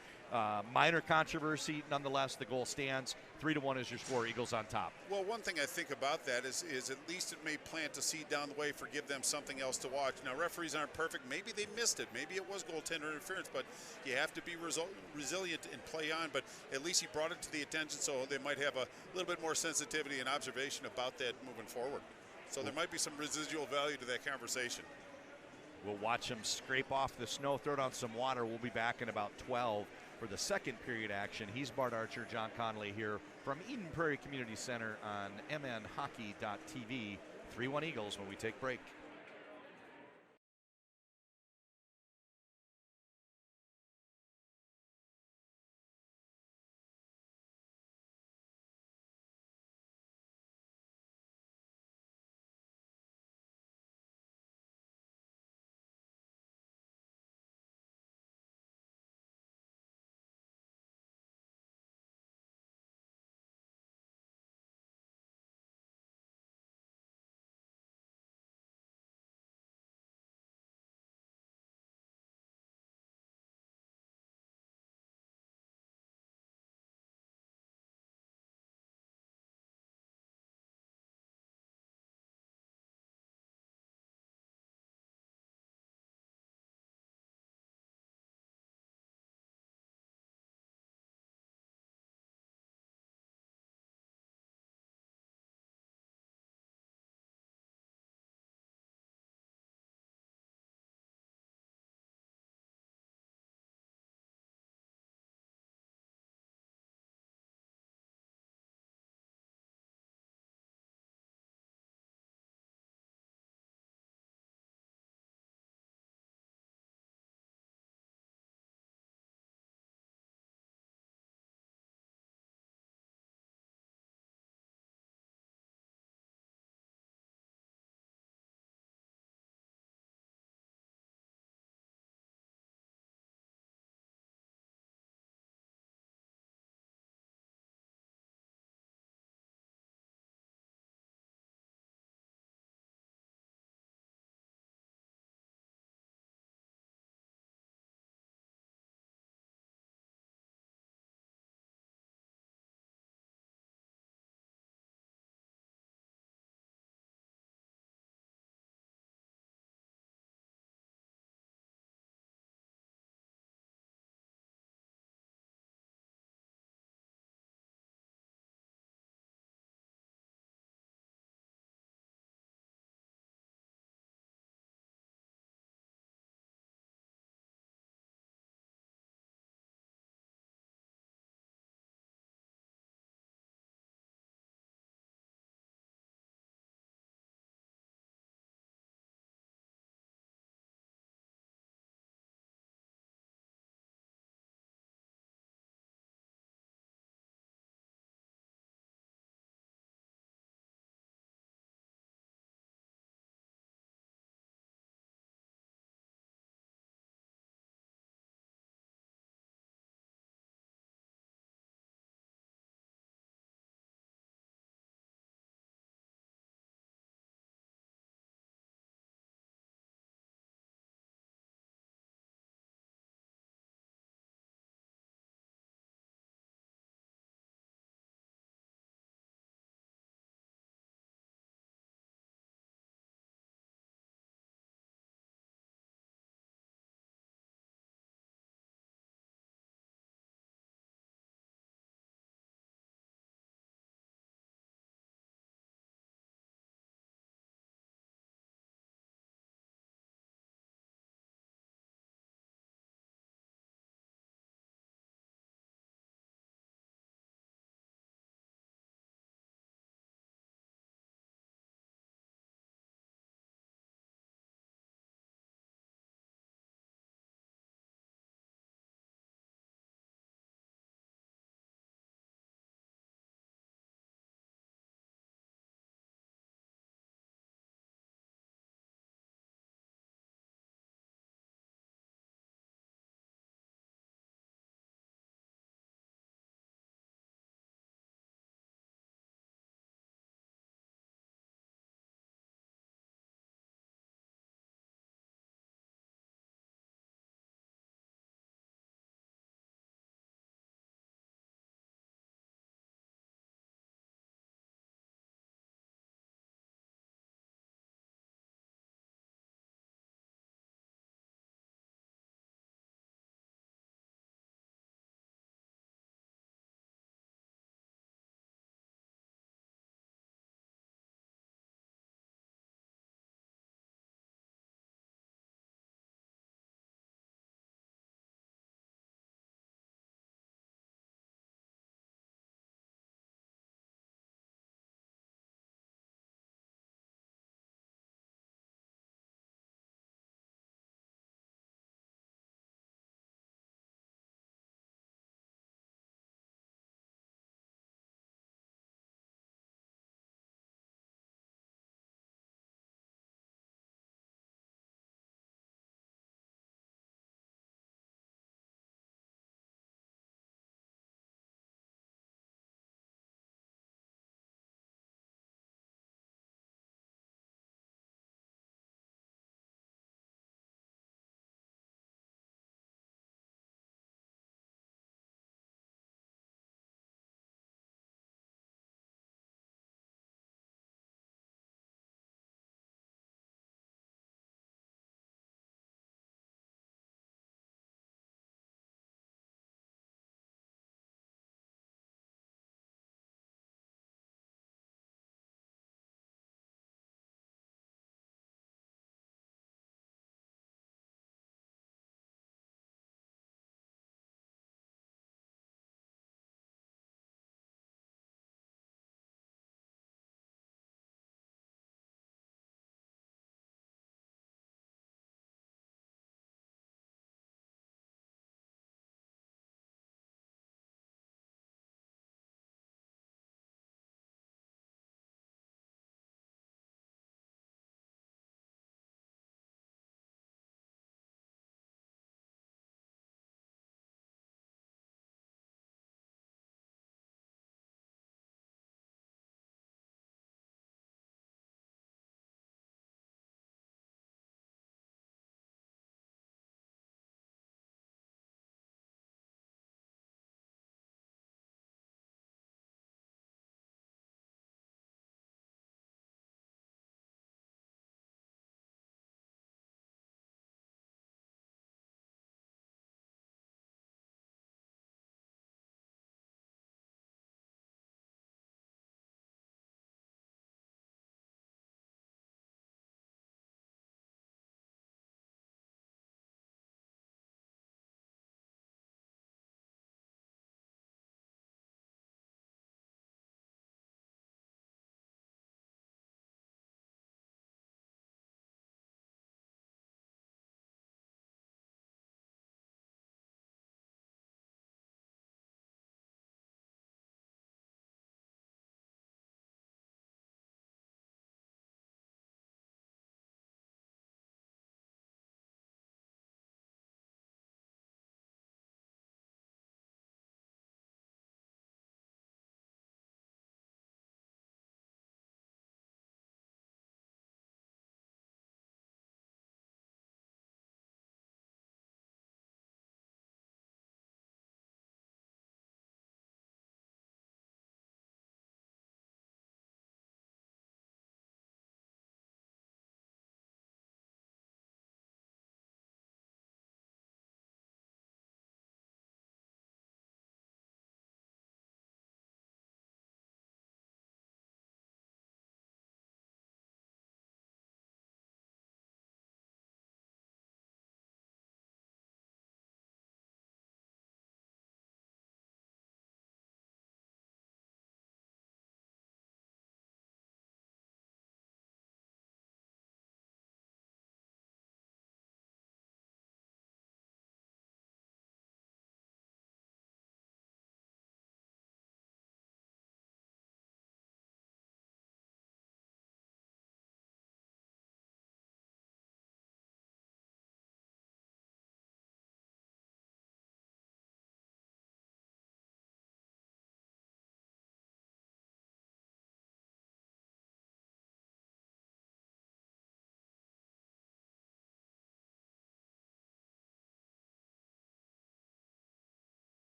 minor controversy. Nonetheless, the goal stands. 3-1 is your score. Eagles on top. Well, one thing I think about that is at least it may plant a seed down the way for give them something else to watch. Now, referees aren't perfect. Maybe they missed it. Maybe it was goaltender interference, but you have to be resilient and play on. But at least he brought it to the attention, so they might have a little bit more sensitivity and observation about that moving forward. So there might be some residual value to that conversation. We'll watch him scrape off the snow, throw down some water. We'll be back in about 12 for the second period action. He's Bart Archer, John Connolly here from Eden Prairie Community Center on mnhockey.tv. 3-1 Eagles when we take break.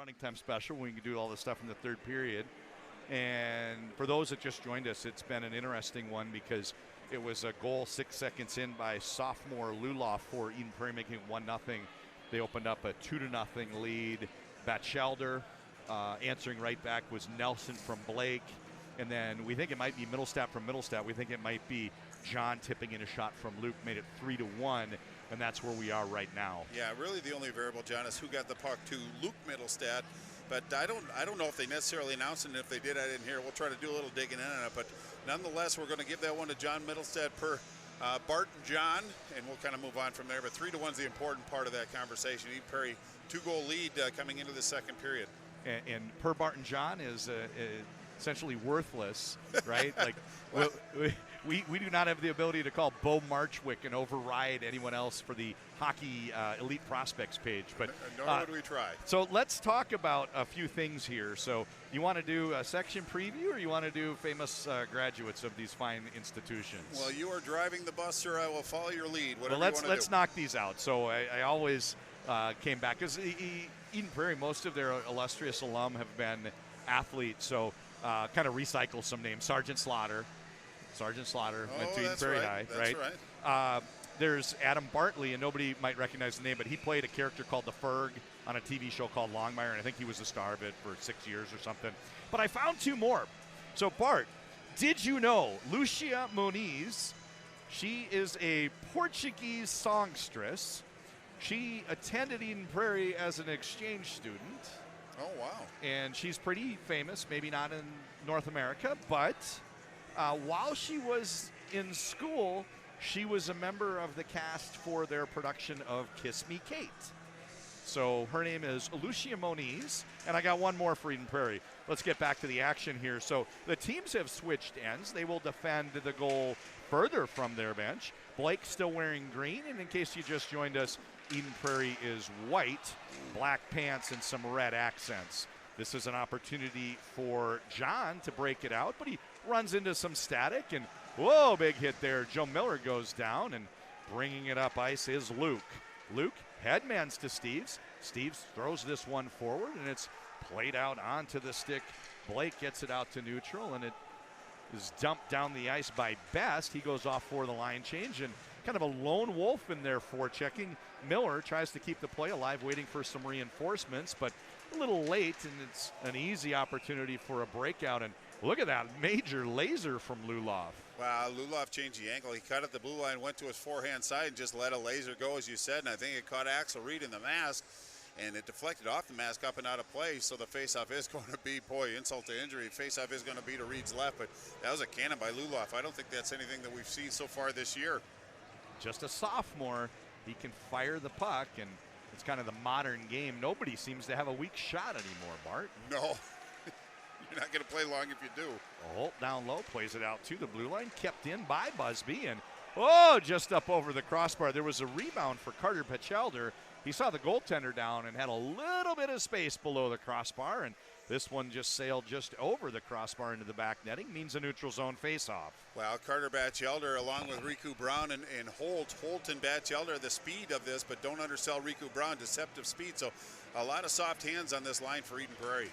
running time special. We can do all this stuff in the third period. And for those that just joined us, it's been an interesting one because it was a goal 6 seconds in by sophomore Luloff for Eden Prairie, making it 1-0. They opened up a 2-0 lead. Batchelder answering right back was Nelson from Blake. And then we think it might be Middlestat from Middlestat. We think it might be John tipping in a shot from Luke, made it 3-1, and that's where we are right now. Yeah, really the only variable, John, is who got the puck to Luke Middlestat. But I don't know if they necessarily announced it, and if they did, I didn't hear. We'll try to do a little digging in on it. But nonetheless, we're going to give that one to John Middlestat per Bart and John, and we'll kind of move on from there. But 3-1 is the important part of that conversation. Eden Prairie, 2-goal lead coming into the second period. And per Bart and John is essentially worthless, right? Like we do not have the ability to call Bo Marchwick and override anyone else for the hockey elite prospects page. But nor would we try. So let's talk about a few things here. So you want to do a section preview, or you want to do famous graduates of these fine institutions? Well, you are driving the bus, sir. I will follow your lead. Whatever Well, you want let's to do. knock these out. So I always came back because Eden Prairie, most of their illustrious alum have been athletes. So kind of recycle some names. Sergeant Slaughter went to Eden Prairie High, That's right. There's Adam Bartley, and nobody might recognize the name, but he played a character called the Ferg on a TV show called Longmire, and I think he was the star of it for 6 years or something. But I found two more. So, Bart, did you know Lucia Moniz, she is a Portuguese songstress. She attended Eden Prairie as an exchange student. Oh, wow. And she's pretty famous, maybe not in North America, but while she was in school, she was a member of the cast for their production of Kiss Me Kate. So her name is Lucia Moniz, and I got one more for Eden Prairie. Let's get back to the action here. So the teams have switched ends. They will defend the goal further from their bench. Blake's still wearing green, and in case you just joined us, Eden Prairie is white, black pants, and some red accents. This is an opportunity for John to break it out, but he runs into some static, and whoa, big hit there. Joe Miller goes down, and bringing it up ice is Luke. Luke headmans to Steves. Steves throws this one forward, and it's played out onto the stick. Blake gets it out to neutral, and it is dumped down the ice by Best. He goes off for the line change, and kind of a lone wolf in there for checking. Miller tries to keep the play alive, waiting for some reinforcements, but a little late, and it's an easy opportunity for a breakout. And look at that major laser from Luloff. Wow, Luloff changed the angle. He cut at the blue line, went to his forehand side, and just let a laser go, as you said. And I think it caught Axel Reed in the mask, and it deflected off the mask up and out of play. So the faceoff is going to be, boy, insult to injury. Faceoff is going to be to Reed's left, but that was a cannon by Luloff. I don't think that's anything that we've seen so far this year. Just a sophomore, he can fire the puck, and it's kind of the modern game. Nobody seems to have a weak shot anymore, Bart. No. You're not going to play long if you do. Holt down low, plays it out to the blue line, kept in by Busby, and just up over the crossbar. There was a rebound for Carter Pechelder. He saw the goaltender down and had a little bit of space below the crossbar, and this one just sailed just over the crossbar into the back netting, means a neutral zone faceoff. Well, Carter Batchelder along with Riku Brown and Holt. Holt and Batchelder, the speed of this, but don't undersell Riku Brown, deceptive speed. So a lot of soft hands on this line for Eden Prairie.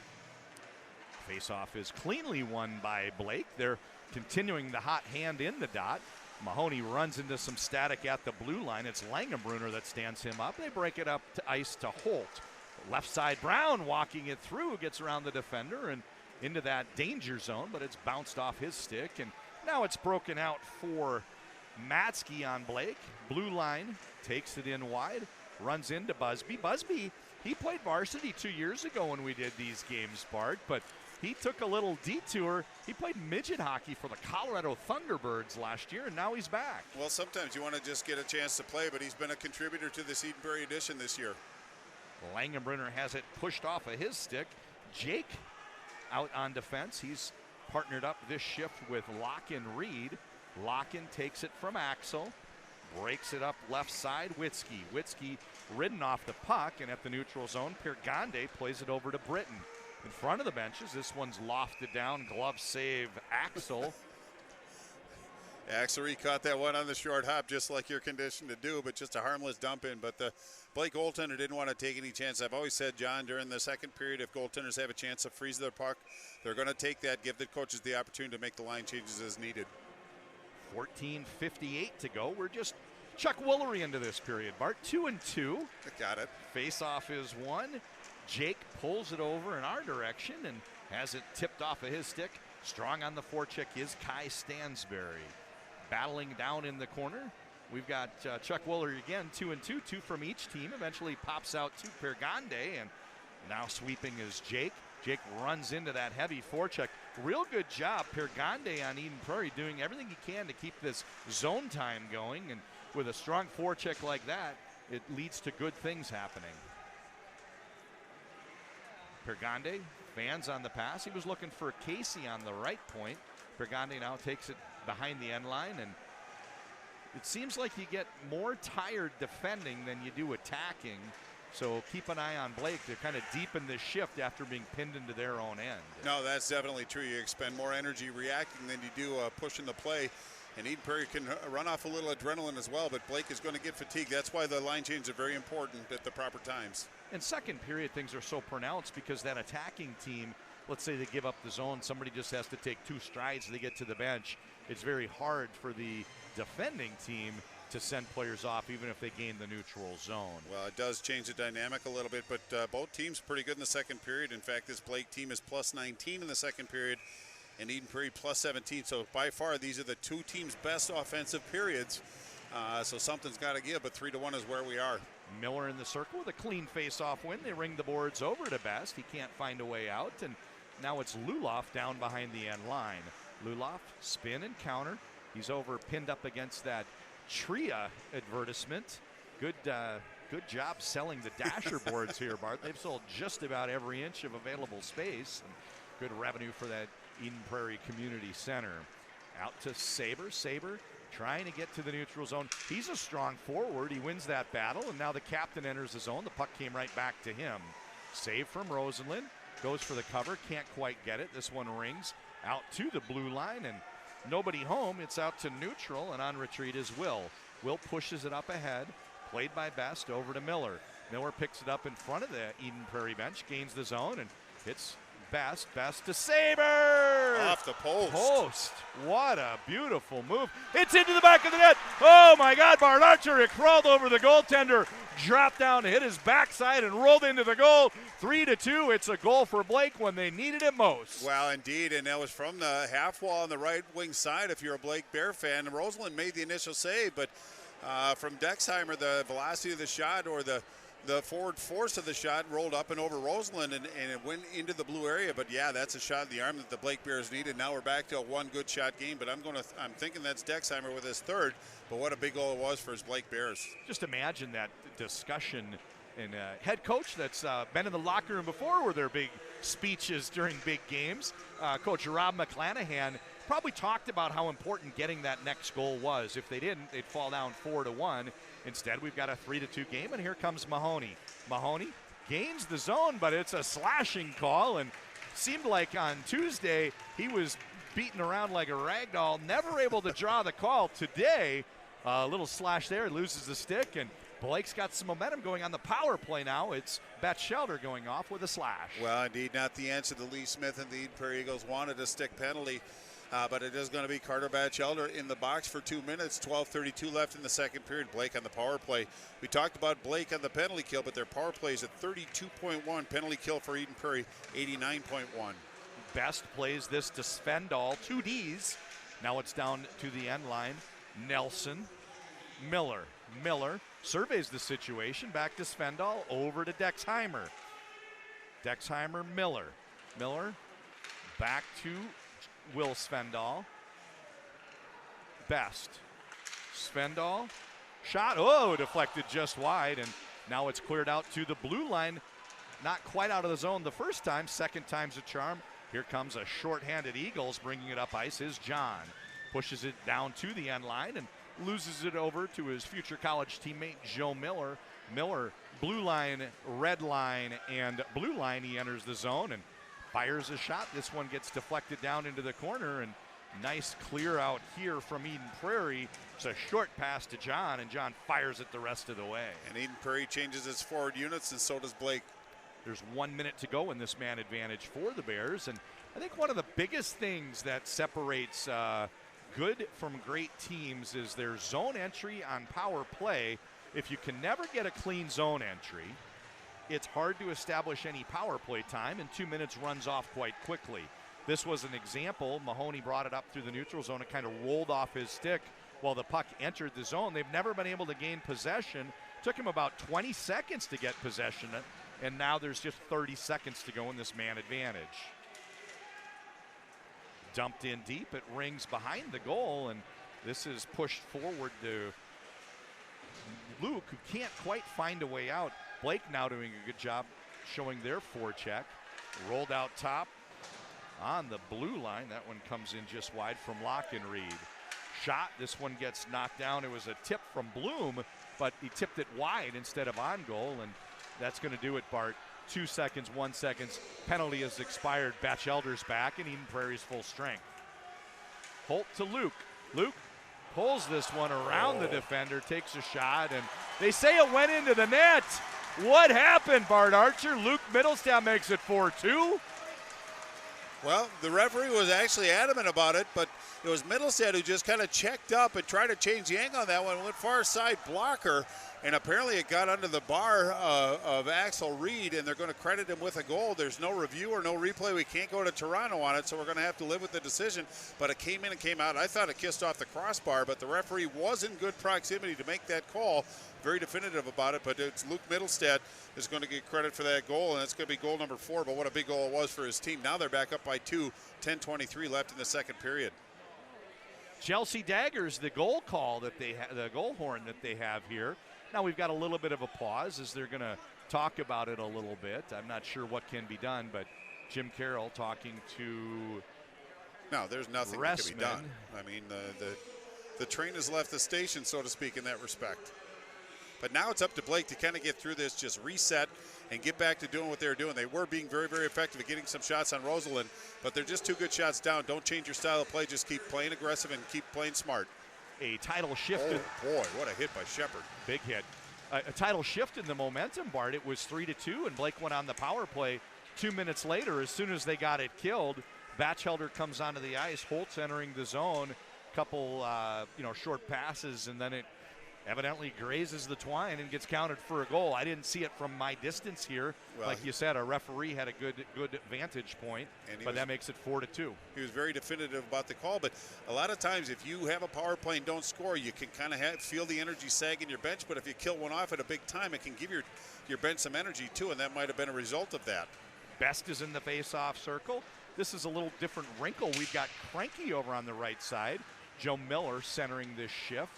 Faceoff is cleanly won by Blake. They're continuing the hot hand in the dot. Mahoney runs into some static at the blue line. It's Langenbrunner that stands him up. They break it up to ice to Holt. Left side, Brown walking it through, gets around the defender and into that danger zone, but it's bounced off his stick. And now it's broken out for Matsky on Blake. Blue line takes it in wide, runs into Busby. Busby, he played varsity 2 years ago when we did these games, Bart, but he took a little detour. He played midget hockey for the Colorado Thunderbirds last year, and now he's back. Well, sometimes you want to just get a chance to play, but he's been a contributor to the Eden Prairie edition this year. Langenbrunner has it pushed off of his stick. Jake out on defense. He's partnered up this shift with Locken Reed. Locken takes it from Axel, breaks it up left side. Witzke ridden off the puck, and at the neutral zone, Pirgande plays it over to Britton. In front of the benches, this one's lofted down, glove save Axel. Axery caught that one on the short hop just like you're conditioned to do, but just a harmless dump in. But the Blake goaltender didn't want to take any chance. I've always said, John, during the second period, if goaltenders have a chance to freeze their puck, they're going to take that, give the coaches the opportunity to make the line changes as needed. 14:58 to go. We're just Chuck Woolery into this period. Bart 2-2. Got it. Face-off is won. Jake pulls it over in our direction and has it tipped off of his stick. Strong on the forecheck is Kai Stansberry. Battling down in the corner. We've got Chuck Woolery again, 2-2, 2 from each team. Eventually pops out to Pregame, and now sweeping is Jake. Jake runs into that heavy forecheck. Real good job, Pregame on Eden Prairie, doing everything he can to keep this zone time going, and with a strong forecheck like that, it leads to good things happening. Pregame fans on the pass. He was looking for Casey on the right point. Pregame now takes it behind the end line, and it seems like you get more tired defending than you do attacking. So keep an eye on Blake to kind of deepen this shift after being pinned into their own end. No, that's definitely true. You expend more energy reacting than you do pushing the play. And Eden Prairie can run off a little adrenaline as well, but Blake is going to get fatigued. That's why the line changes are very important at the proper times. In second period, things are so pronounced because that attacking team, let's say they give up the zone, somebody just has to take 2 strides to get to the bench. It's very hard for the defending team to send players off even if they gain the neutral zone. Well, it does change the dynamic a little bit, but both teams pretty good in the second period. In fact, this Blake team is plus 19 in the second period, and Eden Prairie plus 17. So by far, these are the 2 teams' best offensive periods. So something's got to give, but 3-1 is where we are. Miller in the circle with a clean face-off win. They ring the boards over to Best. He can't find a way out, and now it's Luloff down behind the end line. Luloff, spin and counter. He's over pinned up against that Tria advertisement. Good job selling the Dasher boards here, Bart. They've sold just about every inch of available space. And good revenue for that Eden Prairie Community Center. Out to Saber. Saber trying to get to the neutral zone. He's a strong forward. He wins that battle, and now the captain enters the zone. The puck came right back to him. Save from Rosenlund. Goes for the cover. Can't quite get it. This one rings out to the blue line, and nobody home. It's out to neutral, and on retreat is Will. Will pushes it up ahead. Played by Best over to Miller. Miller picks it up in front of the Eden Prairie bench, gains the zone, and hits Best. Best to Saber! Off the Post. What a beautiful move. It's into the back of the net. Oh, my God, Bart Archer. It crawled over the goaltender, dropped down to hit his backside, and rolled into the goal. 3-2. It's a goal for Blake when they needed it most. Well, indeed, and that was from the half wall on the right wing side if you're a Blake Bear fan. Roseland made the initial save, but from Dexheimer, the velocity of the shot or the forward force of the shot rolled up and over Roseland, and it went into the blue area. But yeah, that's a shot in the arm that the Blake Bears needed. Now we're back to a 1 good shot game, but I'm thinking that's Dexheimer with his 3rd. But what a big goal it was for his Blake Bears. Just imagine that discussion. And head coach that's been in the locker room before where there are big speeches during big games. Coach Rob McClanahan probably talked about how important getting that next goal was. If they didn't, they'd fall down 4-1. Instead, we've got a 3-2 game, and here comes Mahoney. Mahoney gains the zone, but it's a slashing call, and seemed like on Tuesday he was beaten around like a rag doll, never able to draw the call. Today, a little slash there, loses the stick, and Blake's got some momentum going on the power play now. It's Batchelder going off with a slash. Well, indeed, not the answer the Lee Smith and the Eden Prairie Eagles wanted, a stick penalty. But it is going to be Carter Batchelder in the box for 2 minutes. 12:32 left in the second period. Blake on the power play. We talked about Blake on the penalty kill, but their power play is at 32.1. Penalty kill for Eden Prairie, 89.1. Best plays this to Svendal, 2 Ds. Now it's down to the end line. Nelson, Miller. Miller surveys the situation. Back to Svendal, over to Dexheimer. Dexheimer, Miller. Miller back to Will Svendal. Best. Svendal. Shot. Oh, deflected just wide. And now it's cleared out to the blue line. Not quite out of the zone the first time. Second time's a charm. Here comes a shorthanded Eagles. Bringing it up ice is John. Pushes it down to the end line and loses it over to his future college teammate, Joe Miller. Miller, blue line, red line, and blue line. He enters the zone and fires a shot. This one gets deflected down into the corner, and Nice clear out here from Eden Prairie. It's a short pass to John, and John fires it the rest of the way. And Eden Prairie changes its forward units, and so does Blake. There's 1 minute to go in this man advantage for the Bears. And I think one of the biggest things that separates good from great teams is their zone entry on power play. If you can never get a clean zone entry, it's hard to establish any power play time, and 2 minutes runs off quite quickly. This was an example. Mahoney brought it up through the neutral zone. It kind of rolled off his stick while the puck entered the zone. They've never been able to gain possession. Took him about 20 seconds to get possession, and now there's just 30 seconds to go in this man advantage. Dumped in deep. It rings behind the goal, and this is pushed forward to Luke, who can't quite find a way out. Blake now doing a good job showing their forecheck. Rolled out top on the blue line. That one comes in just wide from Lockenreed. Shot. This one gets knocked down. It was a tip from Bloom, but he tipped it wide instead of on goal, and that's going to do it, Bart. 2 seconds, 1 second. Penalty has expired. Batchelder's back, and Eden Prairie's full strength. Holt to Luke. Luke pulls this one around the defender, takes a shot, and they say it went into the net. What happened, Bart Archer? Luke Middlestat makes it 4-2. Well, the referee was actually adamant about it, but it was Middlestat who just kind of checked up and tried to change the angle on that one. Went far side blocker, and apparently it got under the bar of Axel Reed, and they're going to credit him with a goal. There's no review or no replay. We can't go to Toronto on it, so we're going to have to live with the decision. But it came in and came out. I thought it kissed off the crossbar, but the referee was in good proximity to make that call. Very definitive about it, but it's Luke Middlestat is going to get credit for that goal, and it's going to be goal number 4, but what a big goal it was for his team. Now they're back up by 2, 10:23 left in the second period. Chelsea Daggers, the goal call that they the goal horn that they have here. Now we've got a little bit of a pause as they're going to talk about it a little bit. I'm not sure what can be done, but Jim Carroll talking to No, there's nothing that can be done. I mean, the train has left the station, so to speak, in that respect. But now it's up to Blake to kind of get through this, just reset and get back to doing what they were doing. They were being very, very effective at getting some shots on Rosalind, but they're just 2 good shots down. Don't change your style of play. Just keep playing aggressive and keep playing smart. A tidal shift. Oh, boy, what a hit by Shepard. Big hit. A tidal shift in the momentum, Bart. It was 3-2, and Blake went on the power play 2 minutes later. As soon as they got it killed, Batchelder comes onto the ice. Holt's entering the zone. Couple, short passes, and then it evidently grazes the twine and gets counted for a goal. I didn't see it from my distance here. Well, like you said, our referee had a good vantage point, but that makes it 4-2. He was very definitive about the call, but a lot of times if you have a power play and don't score, you can kind of feel the energy sag in your bench, but if you kill one off at a big time, it can give your bench some energy too, and that might have been a result of that. Best is in the face-off circle. This is a little different wrinkle. We've got Cranky over on the right side. Joe Miller centering this shift.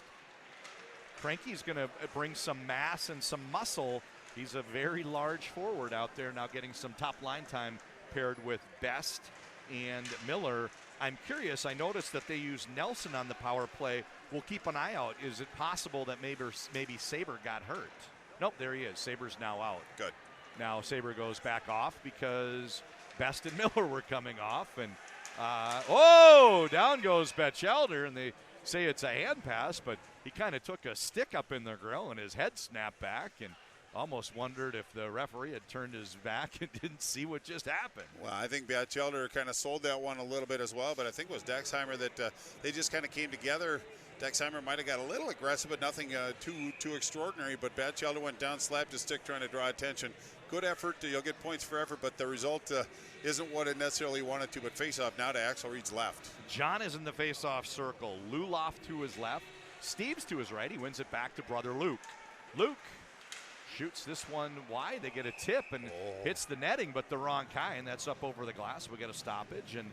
Cranky's going to bring some mass and some muscle. He's a very large forward out there now, getting some top line time paired with Best and Miller. I'm curious, I noticed that they use Nelson on the power play. We'll keep an eye out. Is it possible that maybe Saber got hurt? Nope, there he is. Saber's now out. Good. Now Saber goes back off because Best and Miller were coming off. And, down goes Batchelder, and they say it's a hand pass, but he kind of took a stick up in the grill and his head snapped back, and almost wondered if the referee had turned his back and didn't see what just happened. Well, I think Batchelder kind of sold that one a little bit as well, but I think it was Dexheimer that they just kind of came together. Dexheimer might have got a little aggressive, but nothing too extraordinary, but Batchelder went down, slapped his stick, trying to draw attention. Good effort. You'll get points for effort, but the result isn't what it necessarily wanted to, but face-off now to Axel Reed's left. John is in the face-off circle. Luloff to his left. Steve's to his right. He wins it back to brother Luke. Luke shoots this one wide. They get a tip and hits the netting, but the wrong kind. That's up over the glass. We get a stoppage, and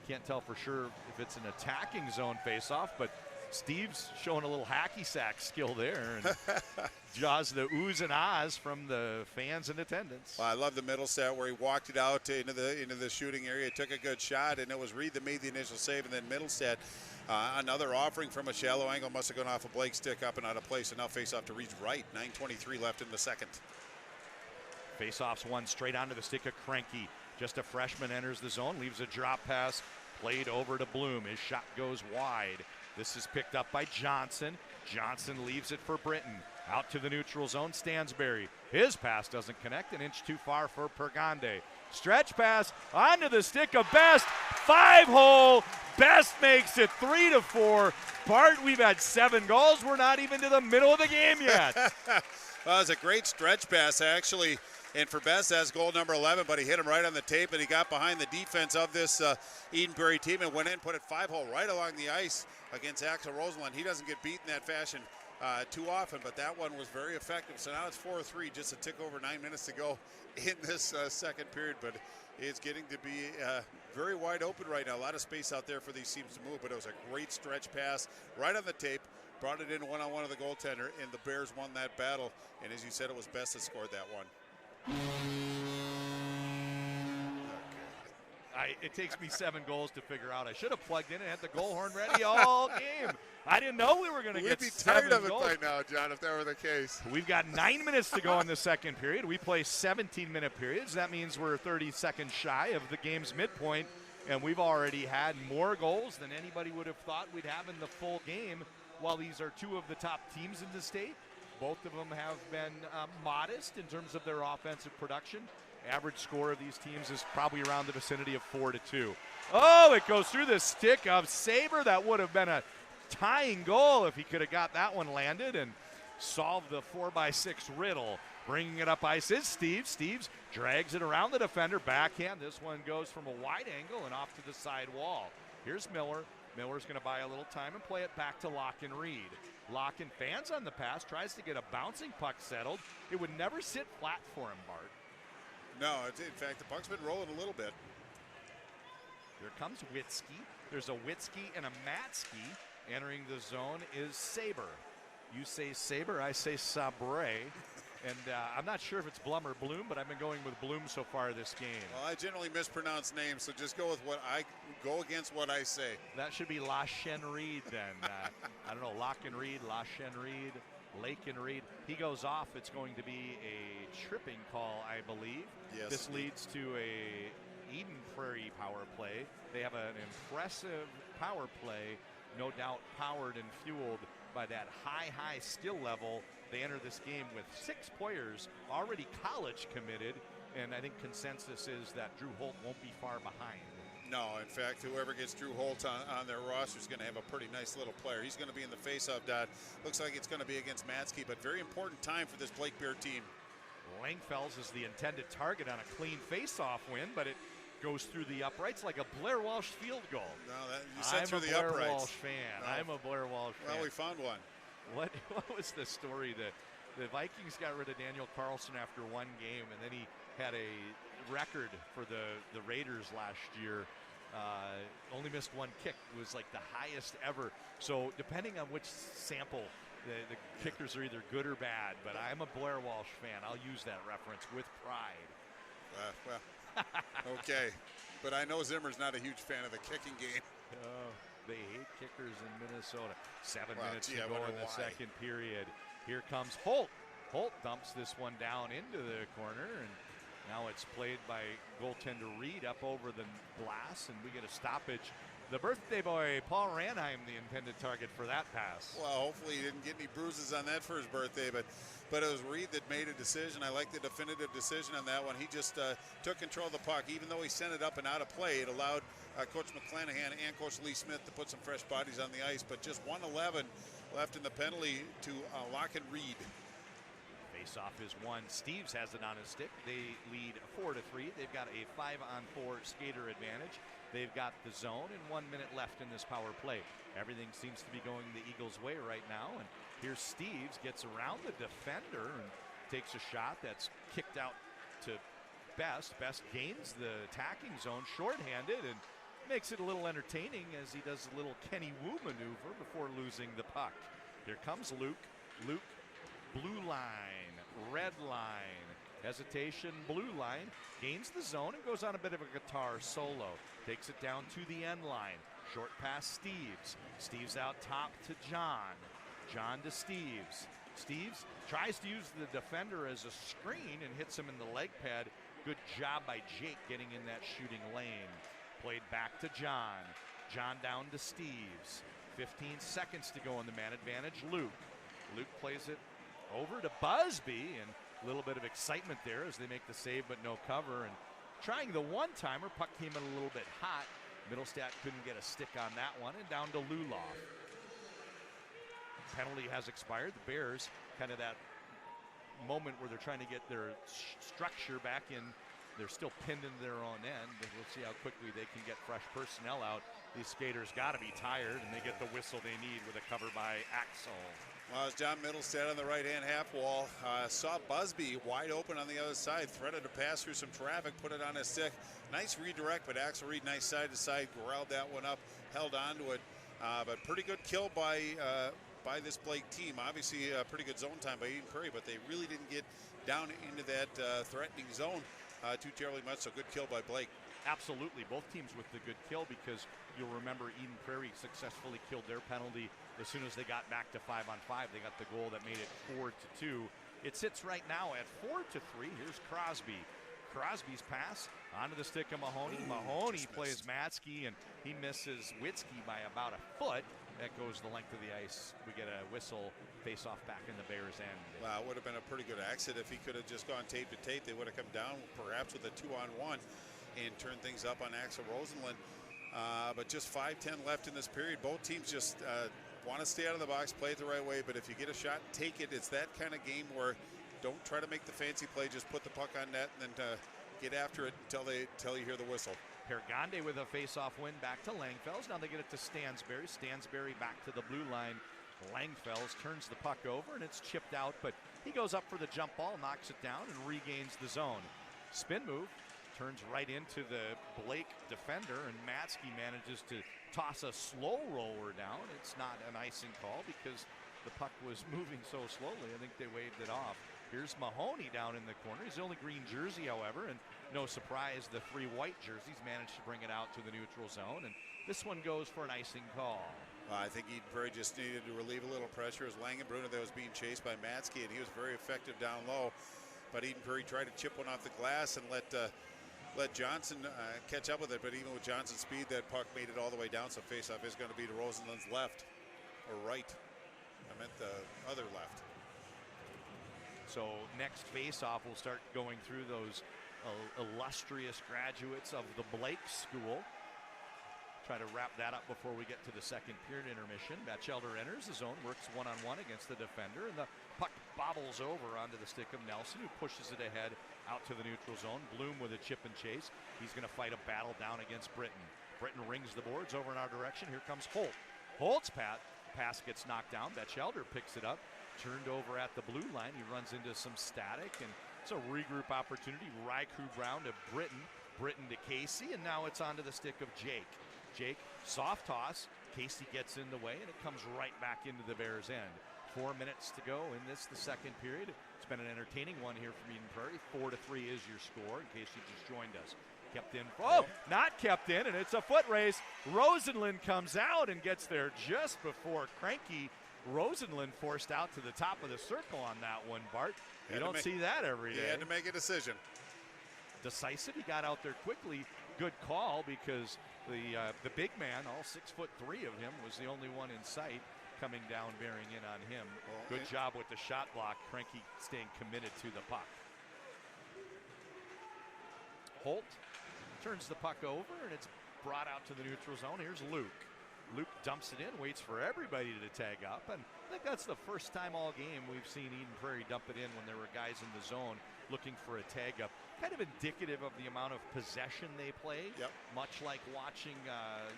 can't tell for sure if it's an attacking zone face-off, but Steve's showing a little hacky sack skill there, and draws the oohs and ahs from the fans in attendance. Well, I love the Middlestat where he walked it out into the shooting area, took a good shot, and it was Reed that made the initial save, and then Middlestat, another offering from a shallow angle, must have gone off a Blake stick up and out of place, and now face off to Reed's right. 9:23 left in the second. Face-offs one straight onto the stick of Cranky. Just a freshman enters the zone, leaves a drop pass Played over to Bloom. His shot goes wide. This is picked up by Johnson. Johnson leaves it for Britton. Out to the neutral zone, Stansberry. His pass doesn't connect, an inch too far for Pregame. Stretch pass onto the stick of Best. 5-hole. Best makes it 3-4. Bart, we've had 7 goals. We're not even to the middle of the game yet. Well, it was a great stretch pass, actually. And for Best, that's goal number 11, but he hit him right on the tape, and he got behind the defense of this Eden Prairie team and went in and put it 5-hole right along the ice against Axel Rosenlund. He doesn't get beat in that fashion too often, but that one was very effective. So now it's 4-3, just a tick over 9 minutes to go in this second period, but it's getting to be very wide open right now. A lot of space out there for these teams to move, but it was a great stretch pass right on the tape. Brought it in one-on-one of the goaltender, and the Bears won that battle. And as you said, it was Best that scored that one. It takes me 7 goals to figure out. I should have plugged in and had the goal horn ready all game. I didn't know we were going to get 7 We'd be tired of it goals. by now, John, if that were the case. We've got 9 minutes to go in the second period. We play 17-minute periods. That means we're 30 seconds shy of the game's midpoint, and we've already had more goals than anybody would have thought we'd have in the full game. While these are 2 of the top teams in the state, both of them have been modest in terms of their offensive production. Average score of these teams is probably around the vicinity of 4-2. Oh, it goes through the stick of Saber. That would have been a tying goal if he could have got that one landed and solved the 4x6 riddle. Bringing it up ice is Steves. Steves drags it around the defender. Backhand. This one goes from a wide angle and off to the side wall. Here's Miller. Miller's going to buy a little time and play it back to Locken Reed. Locken fans on the pass, tries to get a bouncing puck settled. It would never sit flat for him, Bart. No, in fact, the puck's been rolling a little bit. Here comes Witzke. There's a Witzke and a Matsky. Entering the zone is Saber. You say Saber, I say Sabre. And I'm not sure if it's Blum or Bloom, but I've been going with Bloom so far this game. Well, I generally mispronounce names, so just go with against what I say. That should be Lachen Reed then. I don't know, Locken Reed, Lachen Reed, Laken Reed. He goes off. It's going to be a tripping call, I believe. Yes. This leads to a Eden Prairie power play. They have an impressive power play, no doubt powered and fueled by that high skill level. They enter this game with 6 players already college committed, and I think consensus is that Drew Holt won't be far behind. No, in fact, whoever gets Drew Holt on their roster is going to have a pretty nice little player. He's going to be in the face-off dot. Looks like it's going to be against Matsky, but very important time for this Blake Bear team. Langfels is the intended target on a clean face-off win, but it goes through the uprights like a Blair Walsh field goal. No, you said through the uprights. I'm a Blair Walsh fan. No. I'm a Blair Walsh fan. Well, we found one. What was the story that the Vikings got rid of Daniel Carlson after one game, and then he had a record for the Raiders last year. Only missed 1 kick. It was like the highest ever. So depending on which sample, the kickers are either good or bad. But I'm a Blair Walsh fan. I'll use that reference with pride. Okay. But I know Zimmer's not a huge fan of the kicking game. Oh, they hate kickers in Minnesota. 7 minutes to go in the second period. Here comes Holt. Holt dumps this one down into the corner, and now it's played by goaltender Reed up over the glass, and we get a stoppage. The birthday boy, Paul Ranheim, the intended target for that pass. Well, hopefully he didn't get any bruises on that for his birthday, but it was Reed that made a decision. I like the definitive decision on that one. He just took control of the puck. Even though he sent it up and out of play, it allowed Coach McClanahan and Coach Lee Smith to put some fresh bodies on the ice, but just 1:11 left in the penalty to Locken Reed. Face-off is won. Steves has it on his stick. They lead 4-3. They've got a 5-on-4 skater advantage. They've got the zone and 1 minute left in this power play. Everything seems to be going the Eagles' way right now. And here's Steves, gets around the defender and takes a shot that's kicked out to Best. Best gains the attacking zone shorthanded and makes it a little entertaining as he does a little Kenny Wu maneuver before losing the puck. Here comes Luke. Luke, blue line, red line, hesitation, blue line, gains the zone and goes on a bit of a guitar solo. Takes it down to the end line. Short pass Steves. Steves out top to John. John to Steves. Steves tries to use the defender as a screen and hits him in the leg pad. Good job by Jake getting in that shooting lane. Played back to John. John down to Steves. 15 seconds to go in the man advantage. Luke plays it over to Busby, and a little bit of excitement there as they make the save but no cover. And trying the one-timer, puck came in a little bit hot. Middlestat couldn't get a stick on that one, and down to Luloff. Penalty has expired. The Bears, kind of that moment where they're trying to get their structure back in. They're still pinned into their own end, but we'll see how quickly they can get fresh personnel out. These skaters got to be tired, and they get the whistle they need with a cover by Axel. Well, as John Middlestat on the right-hand half wall, saw Busby wide open on the other side, threaded to pass through some traffic, put it on his stick. Nice redirect, but Axel Reed, nice side-to-side, growled that one up, held on to it. But pretty good kill by this Blake team. Obviously, pretty good zone time by Eden Prairie, but they really didn't get down into that threatening zone too terribly much, so good kill by Blake. Absolutely, both teams with the good kill, because you'll remember Eden Prairie successfully killed their penalty as soon as they got back to 5-on-5. They got the goal that made it 4-2. It sits right now at 4-3. Here's Crosby. Crosby's pass onto the stick of Mahoney. Mahoney plays Matsky, and he misses Witzke by about a foot. That goes the length of the ice. We get a whistle, face off back in the Bears' end. Wow, it would have been a pretty good exit if he could have just gone tape to tape. They would have come down perhaps with a 2-on-1 and turned things up on Axel Rosenlund. But just 5:10 left in this period. Both teams just want to stay out of the box, play it the right way, but if you get a shot, take it. It's that kind of game where don't try to make the fancy play, just put the puck on net and then get after it until you hear the whistle. Pergande with a face-off win back to Langfells. Now they get it to Stansberry. Stansberry back to the blue line. Langfells turns the puck over, and it's chipped out, but he goes up for the jump ball, knocks it down, and regains the zone. Spin move, turns right into the Blake defender, and Matsky manages to toss a slow roller down. It's not an icing call because the puck was moving so slowly. I think they waved it off. Here's Mahoney down in the corner. He's the only green jersey, however, and no surprise, the 3 white jerseys managed to bring it out to the neutral zone, and this one goes for an icing call. I think Eden Prairie just needed to relieve a little pressure. It was Langenbrunner that was being chased by Matsky, and he was very effective down low. But Eden Prairie tried to chip one off the glass and let Johnson catch up with it. But even with Johnson's speed, that puck made it all the way down, so faceoff is going to be to Rosenlund's left, or right. I meant the other left. So next faceoff, we'll start going through those illustrious graduates of the Blake School. Try to wrap that up before we get to the second period intermission. Batchelder enters the zone, works one-on-one against the defender, and the puck bobbles over onto the stick of Nelson, who pushes it ahead out to the neutral zone. Bloom with a chip and chase. He's going to fight a battle down against Britton. Britton rings the boards over in our direction. Here comes Holt. Holt's pass gets knocked down. Batchelder picks it up. Turned over at the blue line. He runs into some static, and it's a regroup opportunity. Ryku Brown to Britton. Britton to Casey, and now it's onto the stick of Jake. Jake, soft toss. Casey gets in the way, and it comes right back into the Bears' end. 4 minutes to go in the second period. It's been an entertaining one here from Eden Prairie. 4-3 is your score, in case you just joined us. Kept in. Oh, not kept in, and it's a foot race. Rosenlund comes out and gets there just before Cranky. Rosenlund forced out to the top of the circle on that one, Bart. You don't see that every day. He had to make a decision. Decisive. He got out there quickly. Good call, because the big man, all 6'3" of him, was the only one in sight coming down, bearing in on him. Good job with the shot block. Cranky staying committed to the puck. Holt turns the puck over, and it's brought out to the neutral zone. Here's Luke. Luke dumps it in, waits for everybody to tag up, and I think that's the first time all game we've seen Eden Prairie dump it in when there were guys in the zone looking for a tag up. Kind of indicative of the amount of possession they play. Yep. Much like watching,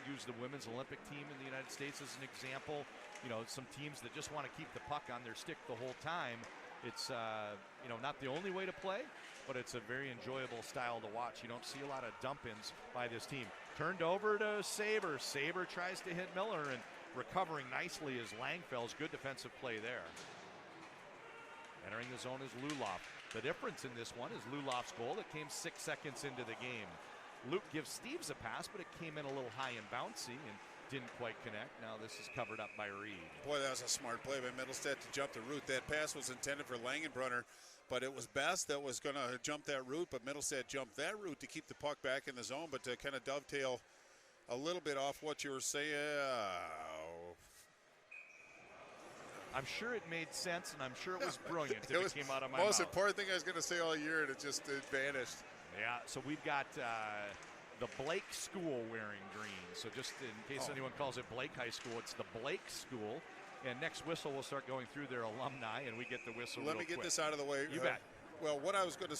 use the women's Olympic team in the United States as an example. You know, some teams that just want to keep the puck on their stick the whole time. It's, not the only way to play, but it's a very enjoyable style to watch. You don't see a lot of dump-ins by this team. Turned over to Saber. Saber tries to hit Miller, and recovering nicely is Langfells. Good defensive play there. Entering the zone is Luloff. The difference in this one is Luloff's goal that came 6 seconds into the game. Luke gives Steves a pass, but it came in a little high and bouncy and didn't quite connect. Now this is covered up by Reed. Boy, that was a smart play by Middlestat to jump the route. That pass was intended for Langenbrunner, but it was Best that was going to jump that route, but Middlestat jumped that route to keep the puck back in the zone, but to kind of dovetail a little bit off what you were saying. I'm sure it made sense, and I'm sure it was brilliant if it came out of my most mouth. important thing I was going to say all year, and it vanished. Yeah, so we've got the Blake School wearing green. So just in case anyone calls it Blake High School, it's the Blake School. And next whistle, we'll start going through their alumni, and we get the whistle Let me real get quick. this out of the way. You bet. Well, what I was going to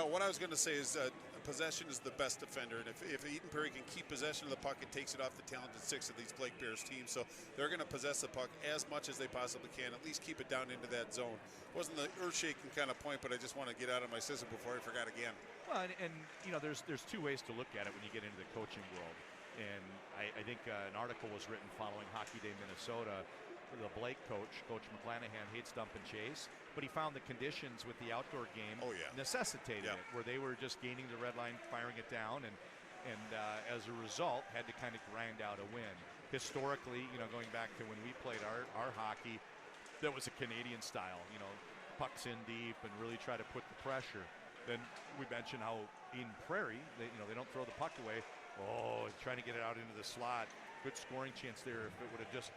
what I was going to say is possession is the best defender, and if Eden Prairie can keep possession of the puck, it takes it off the talented 6 of these Blake Bears teams. So they're going to possess the puck as much as they possibly can, at least keep it down into that zone. Wasn't the earth-shaking kind of point, but I just want to get out of my system before I forgot again. Well, and you know, there's two ways to look at it when you get into the coaching world. And I think an article was written following Hockey Day Minnesota. The Blake coach, Coach McClanahan, hates dump and chase, but he found the conditions with the outdoor game necessitated it, where they were just gaining the red line, firing it down, and as a result, had to kind of grind out a win. Historically, you know, going back to when we played our hockey, that was a Canadian style, you know, pucks in deep and really try to put the pressure. Then we mentioned how in Prairie, they don't throw the puck away. Oh, trying to get it out into the slot. Good scoring chance there. If it would have just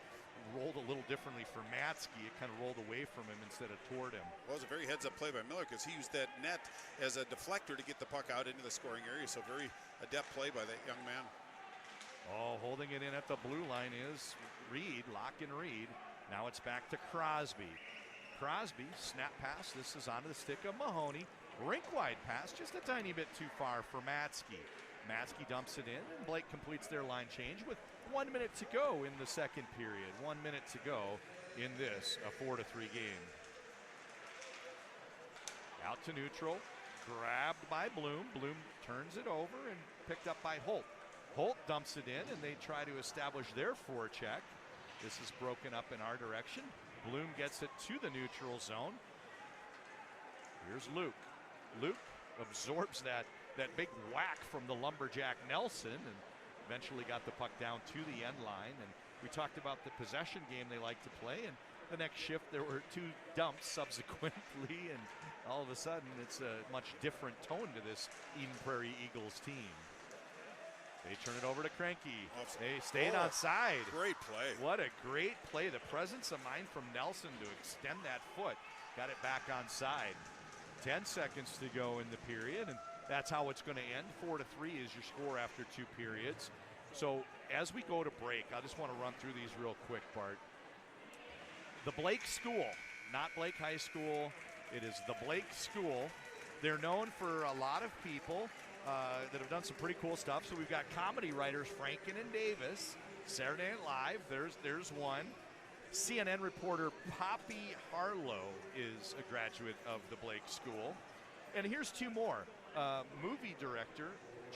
rolled a little differently for Matsky, it kind of rolled away from him instead of toward him. Well, it was a very heads-up play by Miller because he used that net as a deflector to get the puck out into the scoring area. So very adept play by that young man. Oh, holding it in at the blue line is Reed, Lock and Reed. Now it's back to Crosby. Crosby, snap pass. This is onto the stick of Mahoney. Rink-wide pass, just a tiny bit too far for Matsky. Matsky dumps it in, and Blake completes their line change with 1 minute to go in the second period. 1 minute to go in this, a 4-3 game. Out to neutral, grabbed by Bloom. Bloom turns it over and picked up by Holt. Holt dumps it in, and they try to establish their forecheck. This is broken up in our direction. Bloom gets it to the neutral zone. Here's Luke. Luke absorbs that big whack from the lumberjack Nelson and eventually got the puck down to the end line. And we talked about the possession game they like to play, and the next shift there were 2 dumps subsequently, and all of a sudden it's a much different tone to this Eden Prairie Eagles team. They turn it over to Cranky. They stayed onside. Great play. What a great play. The presence of mind from Nelson to extend that foot. Got it back onside. 10 seconds to go in the period, and that's how it's going to end. 4-3 is your score after 2 periods. So as we go to break, I just want to run through these real quick, Bart. The Blake School, not Blake High School. It is the Blake School. They're known for a lot of people that have done some pretty cool stuff. So we've got comedy writers Franken and Davis. Saturday Night Live, there's one. CNN reporter Poppy Harlow is a graduate of the Blake School. And here's 2 more. Movie director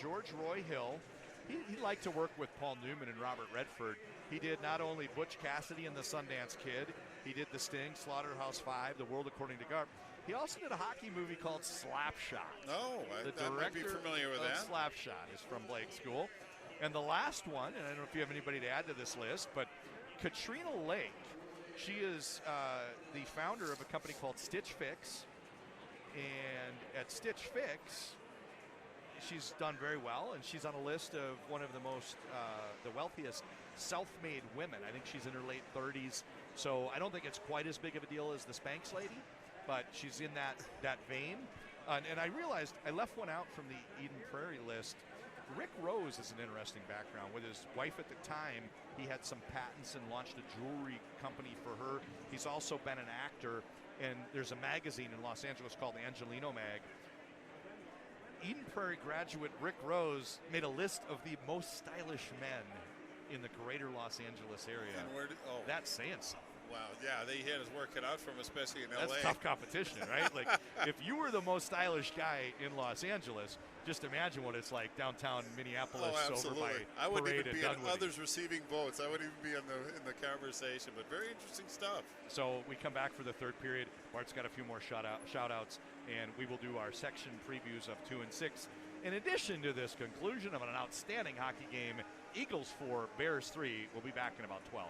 George Roy Hill. He liked to work with Paul Newman and Robert Redford. He did not only Butch Cassidy and the Sundance Kid, he did The Sting, Slaughterhouse-Five, The World According to Garp. He also did a hockey movie called Slapshot. Oh, I might be familiar with that. Slapshot is from Blake School. And the last one, and I don't know if you have anybody to add to this list, but Katrina Lake. She is the founder of a company called Stitch Fix. And at Stitch Fix, she's done very well, and she's on a list of one of the wealthiest self-made women. I think she's in her late 30s, so I don't think it's quite as big of a deal as the Spanx lady, but she's in that vein. And I realized I left one out from the Eden Prairie list. Rick Rose is an interesting background. With his wife at the time, he had some patents and launched a jewelry company for her. He's also been an actor, and there's a magazine in Los Angeles called Angelino Mag. Eden Prairie graduate Rick Rose made a list of the most stylish men in the greater Los Angeles area. And that's saying something. Wow, yeah, he had his work cut out from him, especially in L.A. That's tough competition, right? Like, if you were the most stylish guy in Los Angeles, just imagine what it's like downtown Minneapolis over by I wouldn't Parade even be and on Dunwoody. others receiving votes. I wouldn't even be in the conversation, but very interesting stuff. So we come back for the third period. Bart's got a few more shout-outs, and we will do our section previews of 2 and 6. In addition to this conclusion of an outstanding hockey game, Eagles 4, Bears 3. We'll be back in about 12.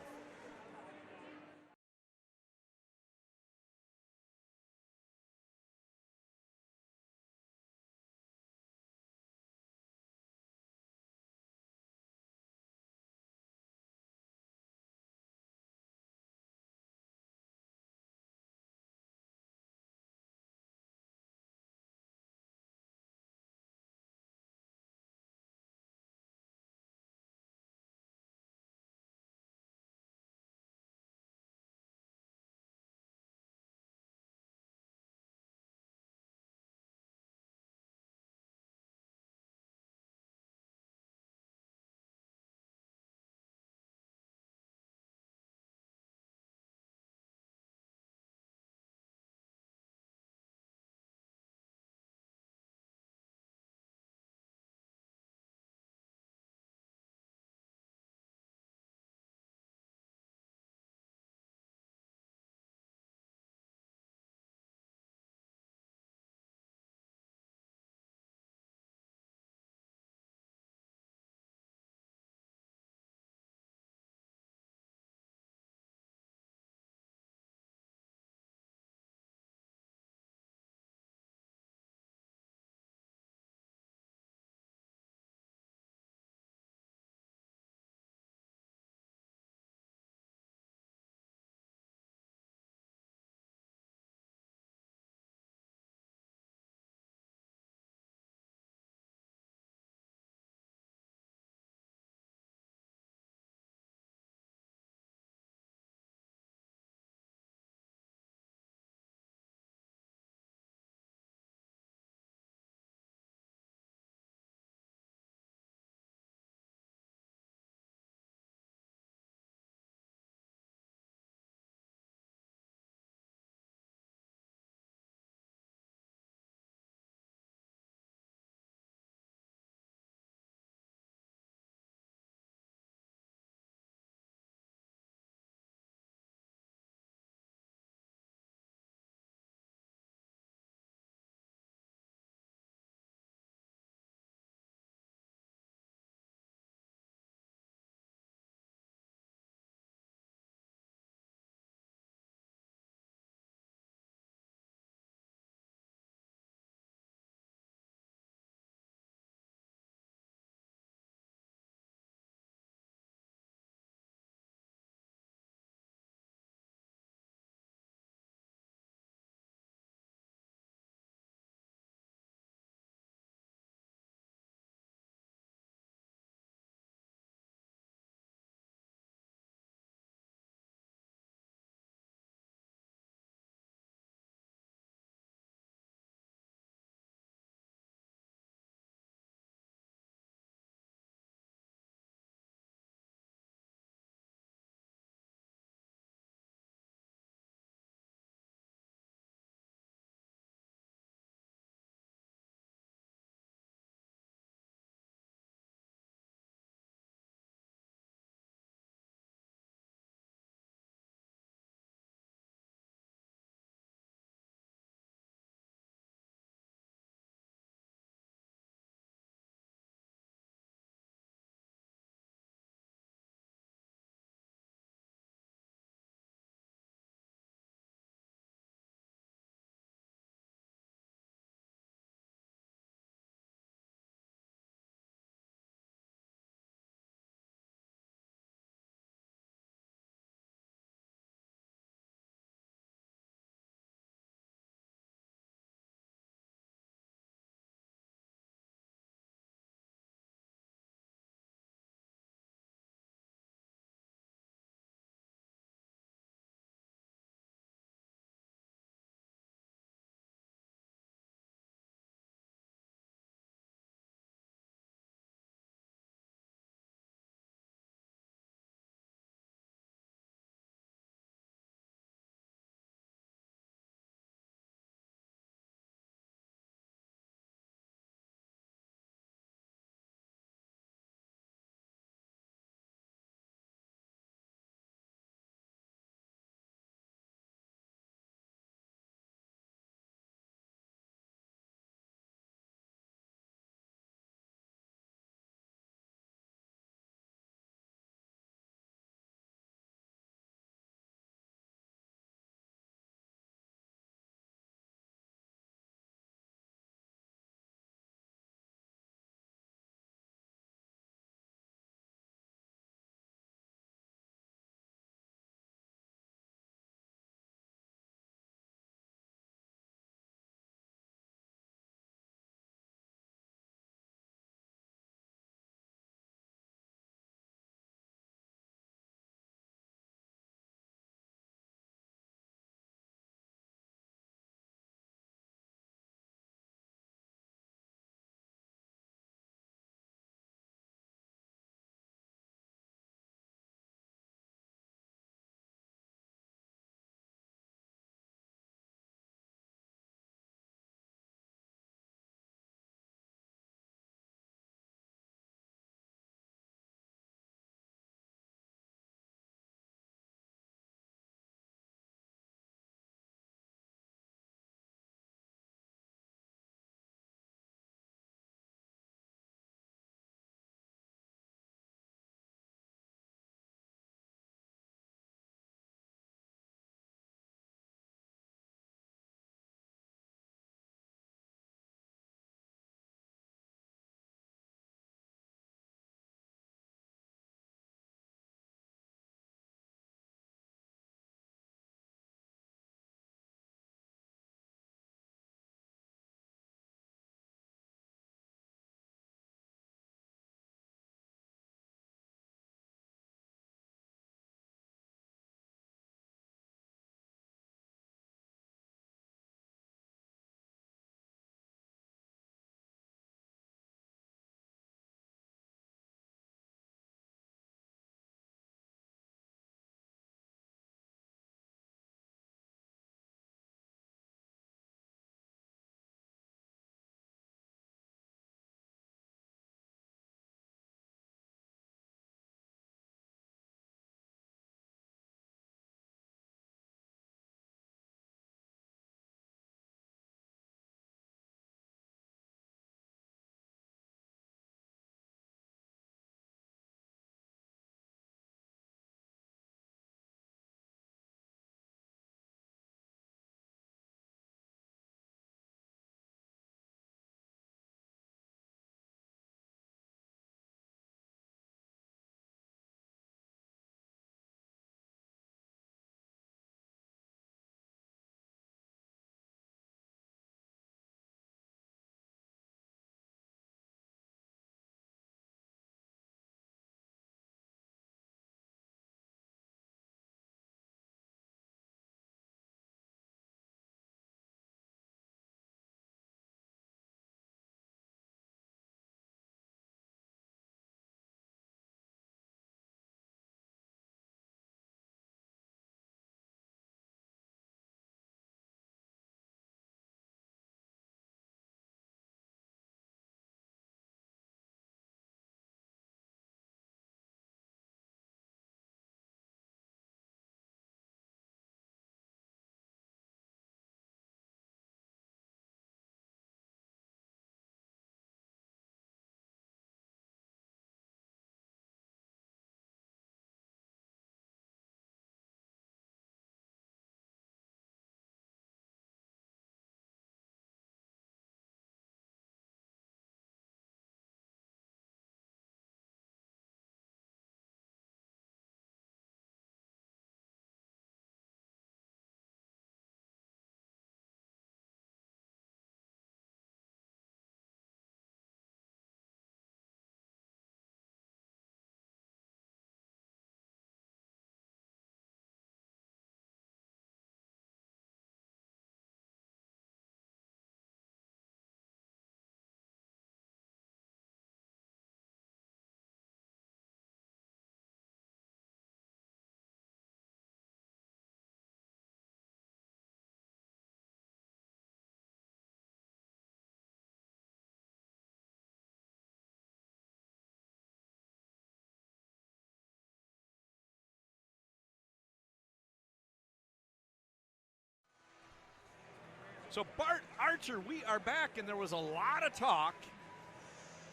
So Bart Archer, we are back, and there was a lot of talk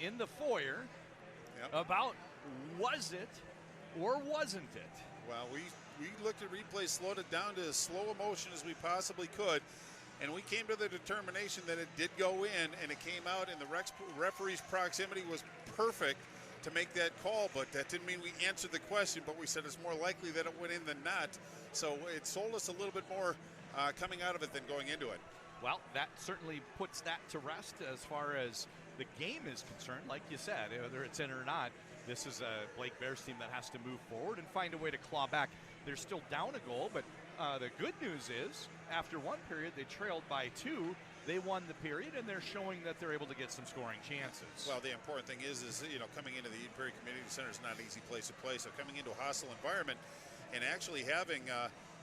in the foyer about was it or wasn't it? Well, we looked at replay, slowed it down to as slow a motion as we possibly could, and we came to the determination that it did go in, and it came out, and the referee's proximity was perfect to make that call, but that didn't mean we answered the question, but we said it's more likely that it went in than not. So it sold us a little bit more coming out of it than going into it. Well, that certainly puts that to rest as far as the game is concerned. Like you said, whether it's in or not, this is a Blake Bears team that has to move forward and find a way to claw back. They're still down a goal, but the good news is after one period, they trailed by 2. They won the period, and they're showing that they're able to get some scoring chances. Well, the important thing is coming into the Eden Prairie Community Center is not an easy place to play. So coming into a hostile environment and actually having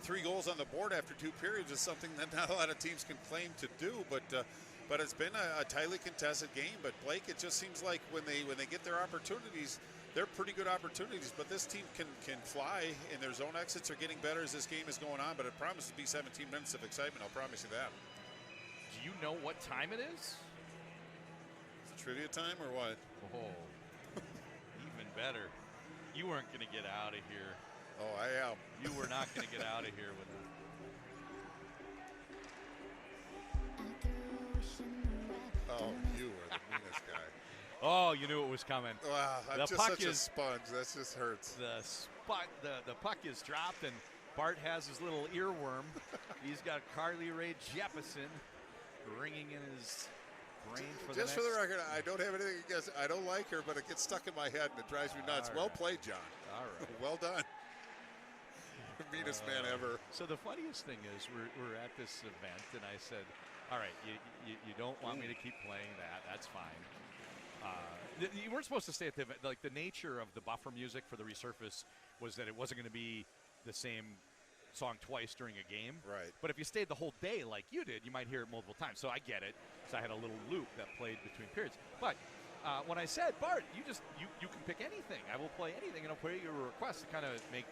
3 goals on the board after 2 periods is something that not a lot of teams can claim to do. But it's been a tightly contested game. But Blake, it just seems like when they get their opportunities, they're pretty good opportunities. But this team can fly, and their zone exits are getting better as this game is going on. But it promises to be 17 minutes of excitement. I'll promise you that. Do you know what time it is? Is it trivia time or what? Oh, even better. You weren't going to get out of here. Oh, I am. You were not going to get out of here with it. Oh, you were the meanest guy. Oh, you knew it was coming. Wow, I'm just such a sponge. That just hurts. The puck is dropped, and Bart has his little earworm. He's got Carly Rae Jepsen ringing in his brain for just for the record, I don't have anything against. I don't like her, but it gets stuck in my head and it drives me nuts. Well played, John. All right. Well done. Meanest man ever. So the funniest thing is we're at this event, and I said, all right, you don't want me to keep playing that. That's fine. You weren't supposed to stay at the event. Like, the nature of the buffer music for the resurface was that it wasn't going to be the same song twice during a game. Right. But if you stayed the whole day like you did, you might hear it multiple times. So I get it. So I had a little loop that played between periods. But when I said, Bart, you can pick anything. I will play anything, and I'll play your request to kind of make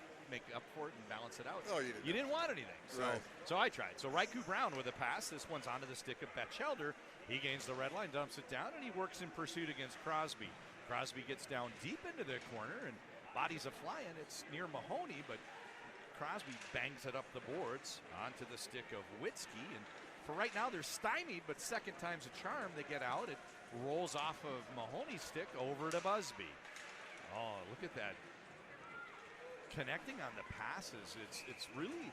up for it and balance it out. Oh, you didn't want anything. So I tried. So Raiku Brown with a pass. This one's onto the stick of Batchelder. He gains the red line, dumps it down, and he works in pursuit against Crosby. Crosby gets down deep into the corner, and bodies are flying. It's near Mahoney, but Crosby bangs it up the boards onto the stick of Witzke. And for right now, they're stymied, but second time's a charm. They get out. It rolls off of Mahoney's stick over to Busby. Oh, look at that. Connecting on the passes. It's really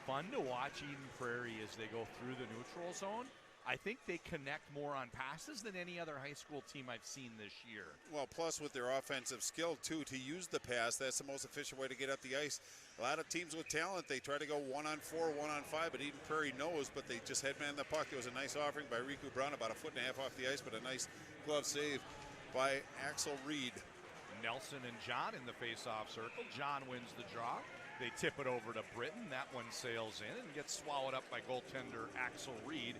fun to watch Eden Prairie as they go through the neutral zone. I think they connect more on passes than any other high school team I've seen this year. Well, plus with their offensive skill, too, to use the pass, that's the most efficient way to get up the ice. A lot of teams with talent, they try to go 1-on-4, 1-on-5, but Eden Prairie knows, but they just headman the puck. It was a nice offering by Riku Brown, about 1.5 feet off the ice, but a nice glove save by Axel Reed. Nelson and John in the face-off circle. John wins the draw. They tip it over to Britton. That one sails in and gets swallowed up by goaltender Axel Reed.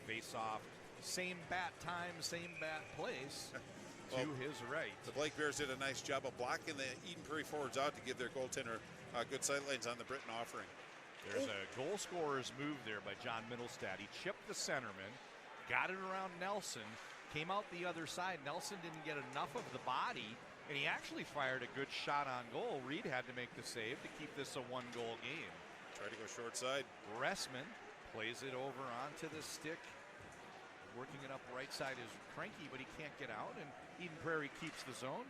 Face-off, same bat time, same bat place to his right. The Blake Bears did a nice job of blocking the Eden Prairie forwards out to give their goaltender good sightlines on the Britton offering. There's a goal scorer's move there by John Middlestad. He chipped the centerman, got it around Nelson, came out the other side. Nelson didn't get enough of the body, and he actually fired a good shot on goal. Reed had to make the save to keep this a one-goal game. Tried to go short side. Ressman plays it over onto the stick. Working it up right side is Cranky, but he can't get out, and Eden Prairie keeps the zone.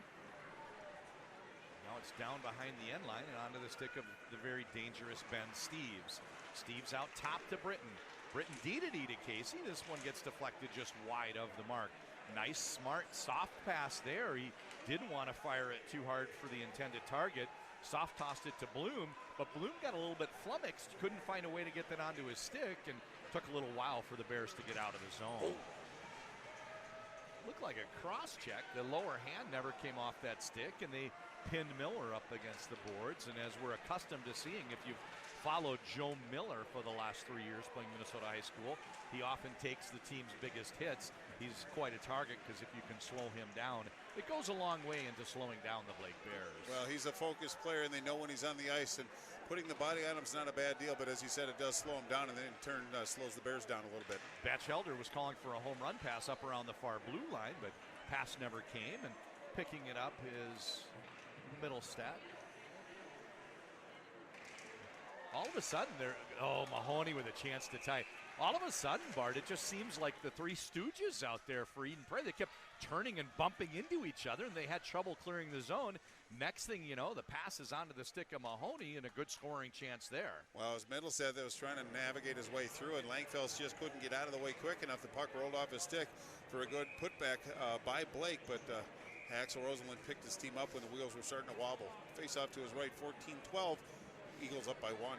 Now it's down behind the end line and onto the stick of the very dangerous Ben Steeves. Steeves out top to Britton. Britton D to Casey. This one gets deflected just wide of the mark. Nice, smart, soft pass there. He didn't want to fire it too hard for the intended target. Soft tossed it to Bloom, but Bloom got a little bit flummoxed. Couldn't find a way to get that onto his stick, and took a little while for the Bears to get out of the zone. Looked like a cross check. The lower hand never came off that stick, and they pinned Miller up against the boards. And as we're accustomed to seeing, if you've followed Joe Miller for the last 3 years playing Minnesota high school, he often takes the team's biggest hits. He's quite a target because if you can slow him down, it goes a long way into slowing down the Blake Bears. Well, he's a focused player, and they know when he's on the ice, and putting the body on him is not a bad deal, but as you said, it does slow him down, and then in turn slows the Bears down a little bit. Batchelder was calling for a home run pass up around the far blue line, but pass never came, and picking it up is Middlestat. All of a sudden, Mahoney with a chance to tie. All of a sudden, Bart, it just seems like the Three Stooges out there for Eden Prairie. They kept turning and bumping into each other, and they had trouble clearing the zone. Next thing you know, the pass is onto the stick of Mahoney, and a good scoring chance there. Well, as Middlestat that was trying to navigate his way through, and Langfels just couldn't get out of the way quick enough. The puck rolled off his stick for a good putback by Blake, but Axel Rosenlund picked his team up when the wheels were starting to wobble. Face off to his right, 14-12. Eagles up by 1.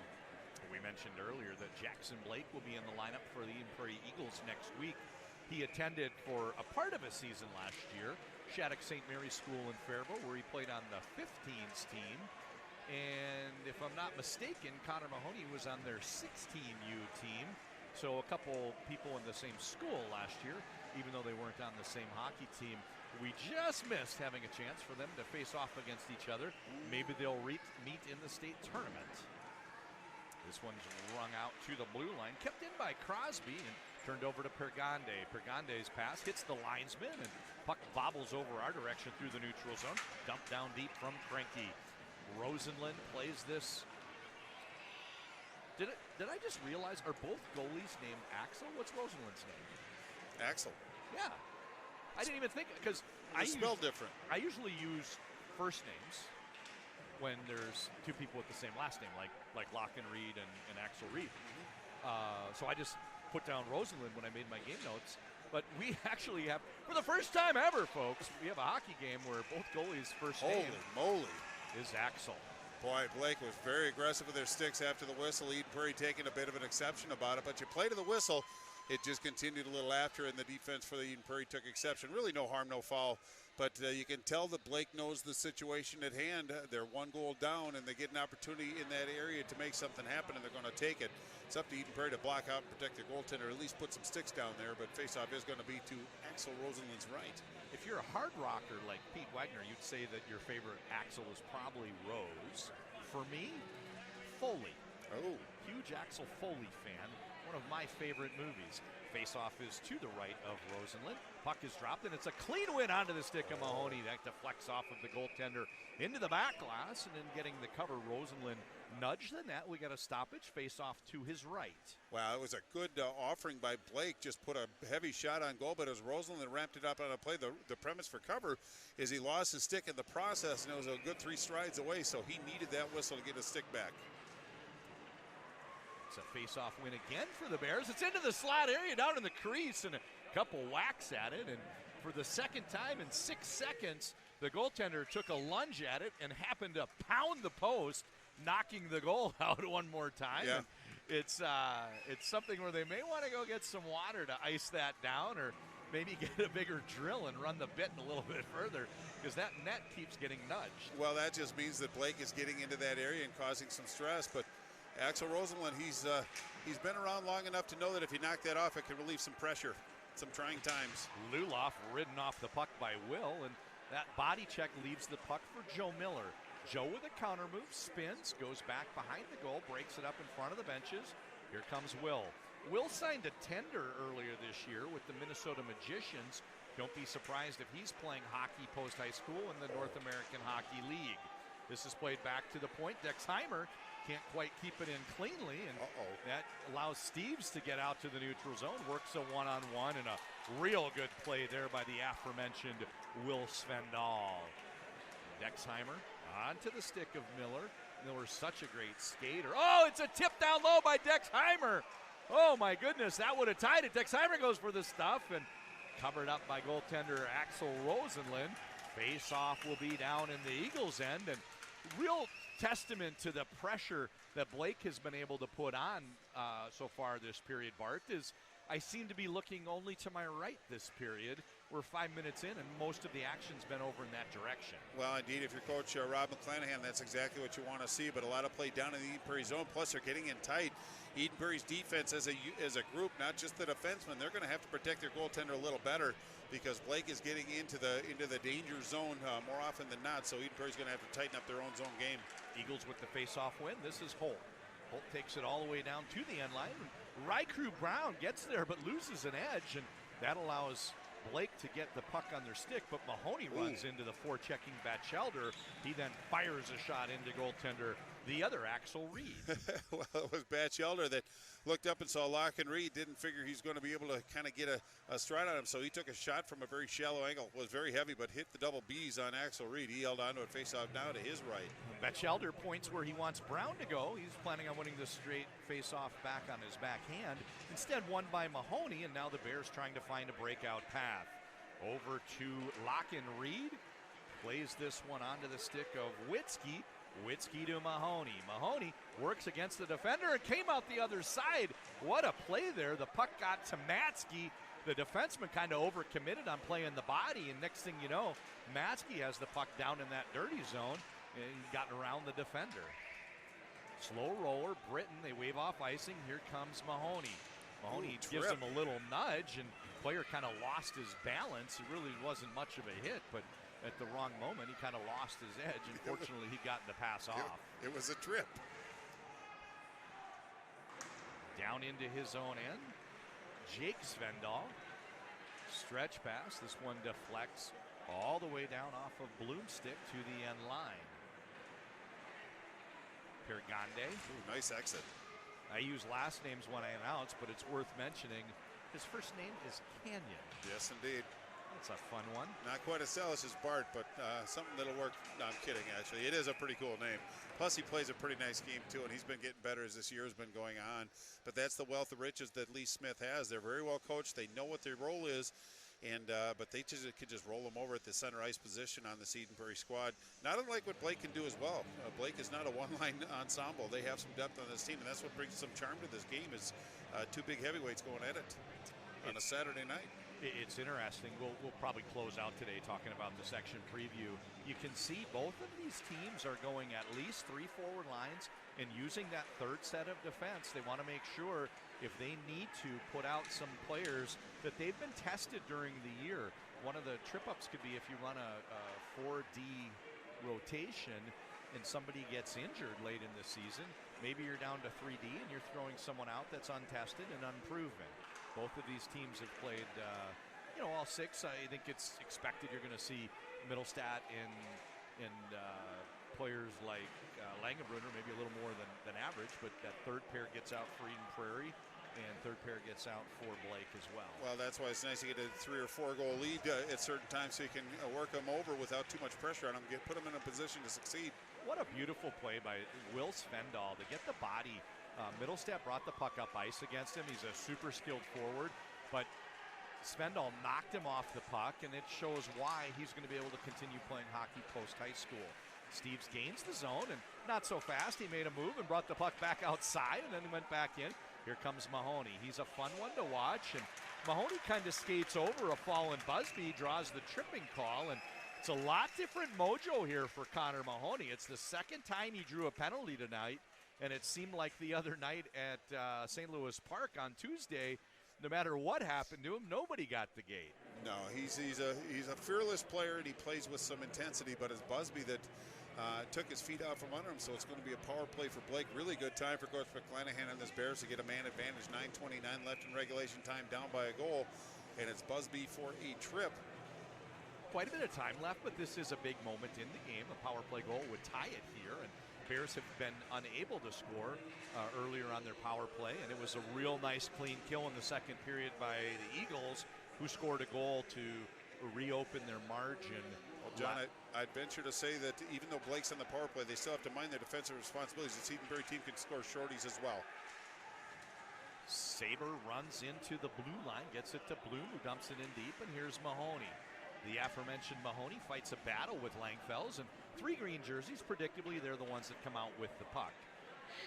We mentioned earlier that Jackson Blake will be in the lineup for the Eden Prairie Eagles next week. He attended for a part of a season last year, Shattuck St. Mary's School in Faribault, where he played on the 15s team. And if I'm not mistaken, Connor Mahoney was on their 16U team. So a couple people in the same school last year, even though they weren't on the same hockey team. We just missed having a chance for them to face off against each other. Maybe they'll meet in the state tournament. This one's rung out to the blue line, kept in by Crosby and turned over to Pergande. Pergande's pass hits the linesman, and puck bobbles over our direction through the neutral zone. Dumped down deep from Cranky. Rosenlund plays this. Did I just realize, are both goalies named Axel? What's Rosenlund's name? Axel. Yeah. I didn't even think, because It's spelled different. I usually use first names when there's two people with the same last name, like Locken Reed and Axel Reed. So I just put down Rosenlund when I made my game notes. But we actually have, for the first time ever, folks, we have a hockey game where both goalies' first name is Axel. Boy, Blake was very aggressive with their sticks after the whistle. Eden Prairie taking a bit of an exception about it, but you play to the whistle. It just continued a little after, and the defense for the Eden Prairie took exception. Really no harm, no foul. But you can tell that Blake knows the situation at hand. They're 1 goal down, and they get an opportunity in that area to make something happen, and they're going to take it. It's up to Eden Prairie to block out and protect their goaltender, at least put some sticks down there. But faceoff is going to be to Axel Rosenlund's right. If you're a hard rocker like Pete Wagner, you'd say that your favorite Axel is probably Rose. For me, Foley. Oh. Huge Axel Foley fan. One of my favorite movies. Face-off is to the right of Rosenlund. Puck is dropped, and it's a clean win onto the stick of Mahoney. That deflects off of the goaltender into the back glass, and then getting the cover, Rosenlund nudged the net. We got a stoppage. Face-off to his right. Wow, it was a good offering by Blake. Just put a heavy shot on goal, but as Rosenlund ramped it up on a play, the premise for cover is he lost his stick in the process, and it was a good 3 strides away, so he needed that whistle to get his stick back. It's a face-off win again for the Bears. It's into the slot area down in the crease, and a couple whacks at it. And for the second time in 6 seconds, the goaltender took a lunge at it and happened to pound the post, knocking the goal out one more time. Yeah. It's something where they may want to go get some water to ice that down, or maybe get a bigger drill and run the bit a little bit further, because that net keeps getting nudged. Well, that just means that Blake is getting into that area and causing some stress, but Axel Rosenlund, he's been around long enough to know that if you knock that off, it can relieve some pressure, some trying times. Luloff ridden off the puck by Will, and that body check leaves the puck for Joe Miller. Joe with a counter move, spins, goes back behind the goal, breaks it up in front of the benches. Here comes Will. Will signed a tender earlier this year with the Minnesota Magicians. Don't be surprised if he's playing hockey post-high school in the North American Hockey League. This is played back to the point. Dexheimer can't quite keep it in cleanly, and that allows Steves to get out to the neutral zone, works a one-on-one, and a real good play there by the aforementioned Will Svendal. Dexheimer onto the stick of Miller. Miller's such a great skater. Oh, it's a tip down low by Dexheimer. Oh, my goodness, that would have tied it. Dexheimer goes for the stuff, and covered up by goaltender Axel Rosenlund. Face-off will be down in the Eagles' end, and real testament to the pressure that Blake has been able to put on so far this period, Bart, is I seem to be looking only to my right this period. We're 5 minutes in, and most of the action's been over in that direction. Well, indeed, if you're Coach Rob McClanahan, that's exactly what you want to see, but a lot of play down in the Eden Prairie zone, plus they're getting in tight. Eden Prairie's defense as a group, not just the defensemen, they're going to have to protect their goaltender a little better because Blake is getting into the danger zone more often than not, so Eden Prairie's going to have to tighten up their own zone game. Eagles with the face-off win. This is Holt. Holt takes it all the way down to the end line. Rycrew Brown gets there but loses an edge, and that allows Blake to get the puck on their stick, but Mahoney runs into the forechecking Batchelder. He then fires a shot into goaltender, the other Axel Reed. Well, it was Batchelder that looked up and saw Locken Reed, didn't figure he's going to be able to kind of get a stride on him, so he took a shot from a very shallow angle. Was very heavy, but hit the double B's on Axel Reed. He held on to it face-off now to his right. Batchelder points where he wants Brown to go. He's planning on winning the straight face-off back on his backhand. Instead, won by Mahoney, and now the Bears trying to find a breakout path. Over to Locken Reed. Plays this one onto the stick of Witzke. Witzke to Mahoney. Mahoney works against the defender and came out the other side. What a play there. The puck got to Matzke. The defenseman kind of overcommitted on playing the body, and next thing you know, Matzke has the puck down in that dirty zone and got around the defender. Slow roller, Britton, they wave off icing. Here comes Mahoney. Mahoney gives him a little nudge, and player kind of lost his balance. It really wasn't much of a hit, but at the wrong moment, he kind of lost his edge. Unfortunately, he got the pass off. It was a trip. Down into his own end. Jake Svendal. Stretch pass. This one deflects all the way down off of Bloomstick to the end line. Pirgande. Nice exit. I use last names when I announce, but it's worth mentioning. His first name is Canyon. Yes, indeed. That's a fun one. Not quite as stylish as Bart, but something that'll work. No, I'm kidding, actually. It is a pretty cool name. Plus, he plays a pretty nice game, too, and he's been getting better as this year has been going on. But that's the wealth of riches that Lee Smith has. They're very well coached. They know what their role is. And but they could just roll them over at the center ice position on the Eden Prairie squad. Not unlike what Blake can do as well. Blake is not a one-line ensemble. They have some depth on this team, and that's what brings some charm to this game is two big heavyweights going at it on a Saturday night. It's interesting. We'll probably close out today talking about the section preview. You can see both of these teams are going at least 3 forward lines and using that third set of defense. They want to make sure if they need to put out some players that they've been tested during the year. One of the trip-ups could be if you run a 4D rotation and somebody gets injured late in the season, maybe you're down to 3D and you're throwing someone out that's untested and unproven. Both of these teams have played, all 6. I think it's expected you're going to see Middlestat and players like Langenbrunner, maybe a little more than average, but that third pair gets out for Eden Prairie, and third pair gets out for Blake as well. Well, that's why it's nice to get a 3 or 4 goal lead at certain times so you can work them over without too much pressure on them, put them in a position to succeed. What a beautiful play by Will Svendal to get the body. Middlestat brought the puck up ice against him. He's a super skilled forward, but Svendal knocked him off the puck, and it shows why he's going to be able to continue playing hockey post-high school. Steves gains the zone, and not so fast. He made a move and brought the puck back outside, and then he went back in. Here comes Mahoney. He's a fun one to watch, and Mahoney kind of skates over a fallen Busby, draws the tripping call, and it's a lot different mojo here for Connor Mahoney. It's the second time he drew a penalty tonight, and it seemed like the other night at St. Louis Park on Tuesday, no matter what happened to him, nobody got the gate. No, he's a fearless player, and he plays with some intensity, but it's Busby that took his feet out from under him, so it's going to be a power play for Blake. Really good time for Coach McClanahan and this Bears to get a man advantage. 9:29 left in regulation time, down by a goal, and it's Busby for a trip. Quite a bit of time left, but this is a big moment in the game. A power play goal would tie it here, and Bears have been unable to score earlier on their power play, and it was a real nice clean kill in the second period by the Eagles, who scored a goal to reopen their margin. Well, John, I'd venture to say that even though Blake's on the power play, they still have to mind their defensive responsibilities. The Eden Prairie team can score shorties as well. Saber runs into the blue line, gets it to Bloom, who dumps it in deep, and here's Mahoney. The aforementioned Mahoney fights a battle with Langfells, and 3 green jerseys, predictably, they're the ones that come out with the puck.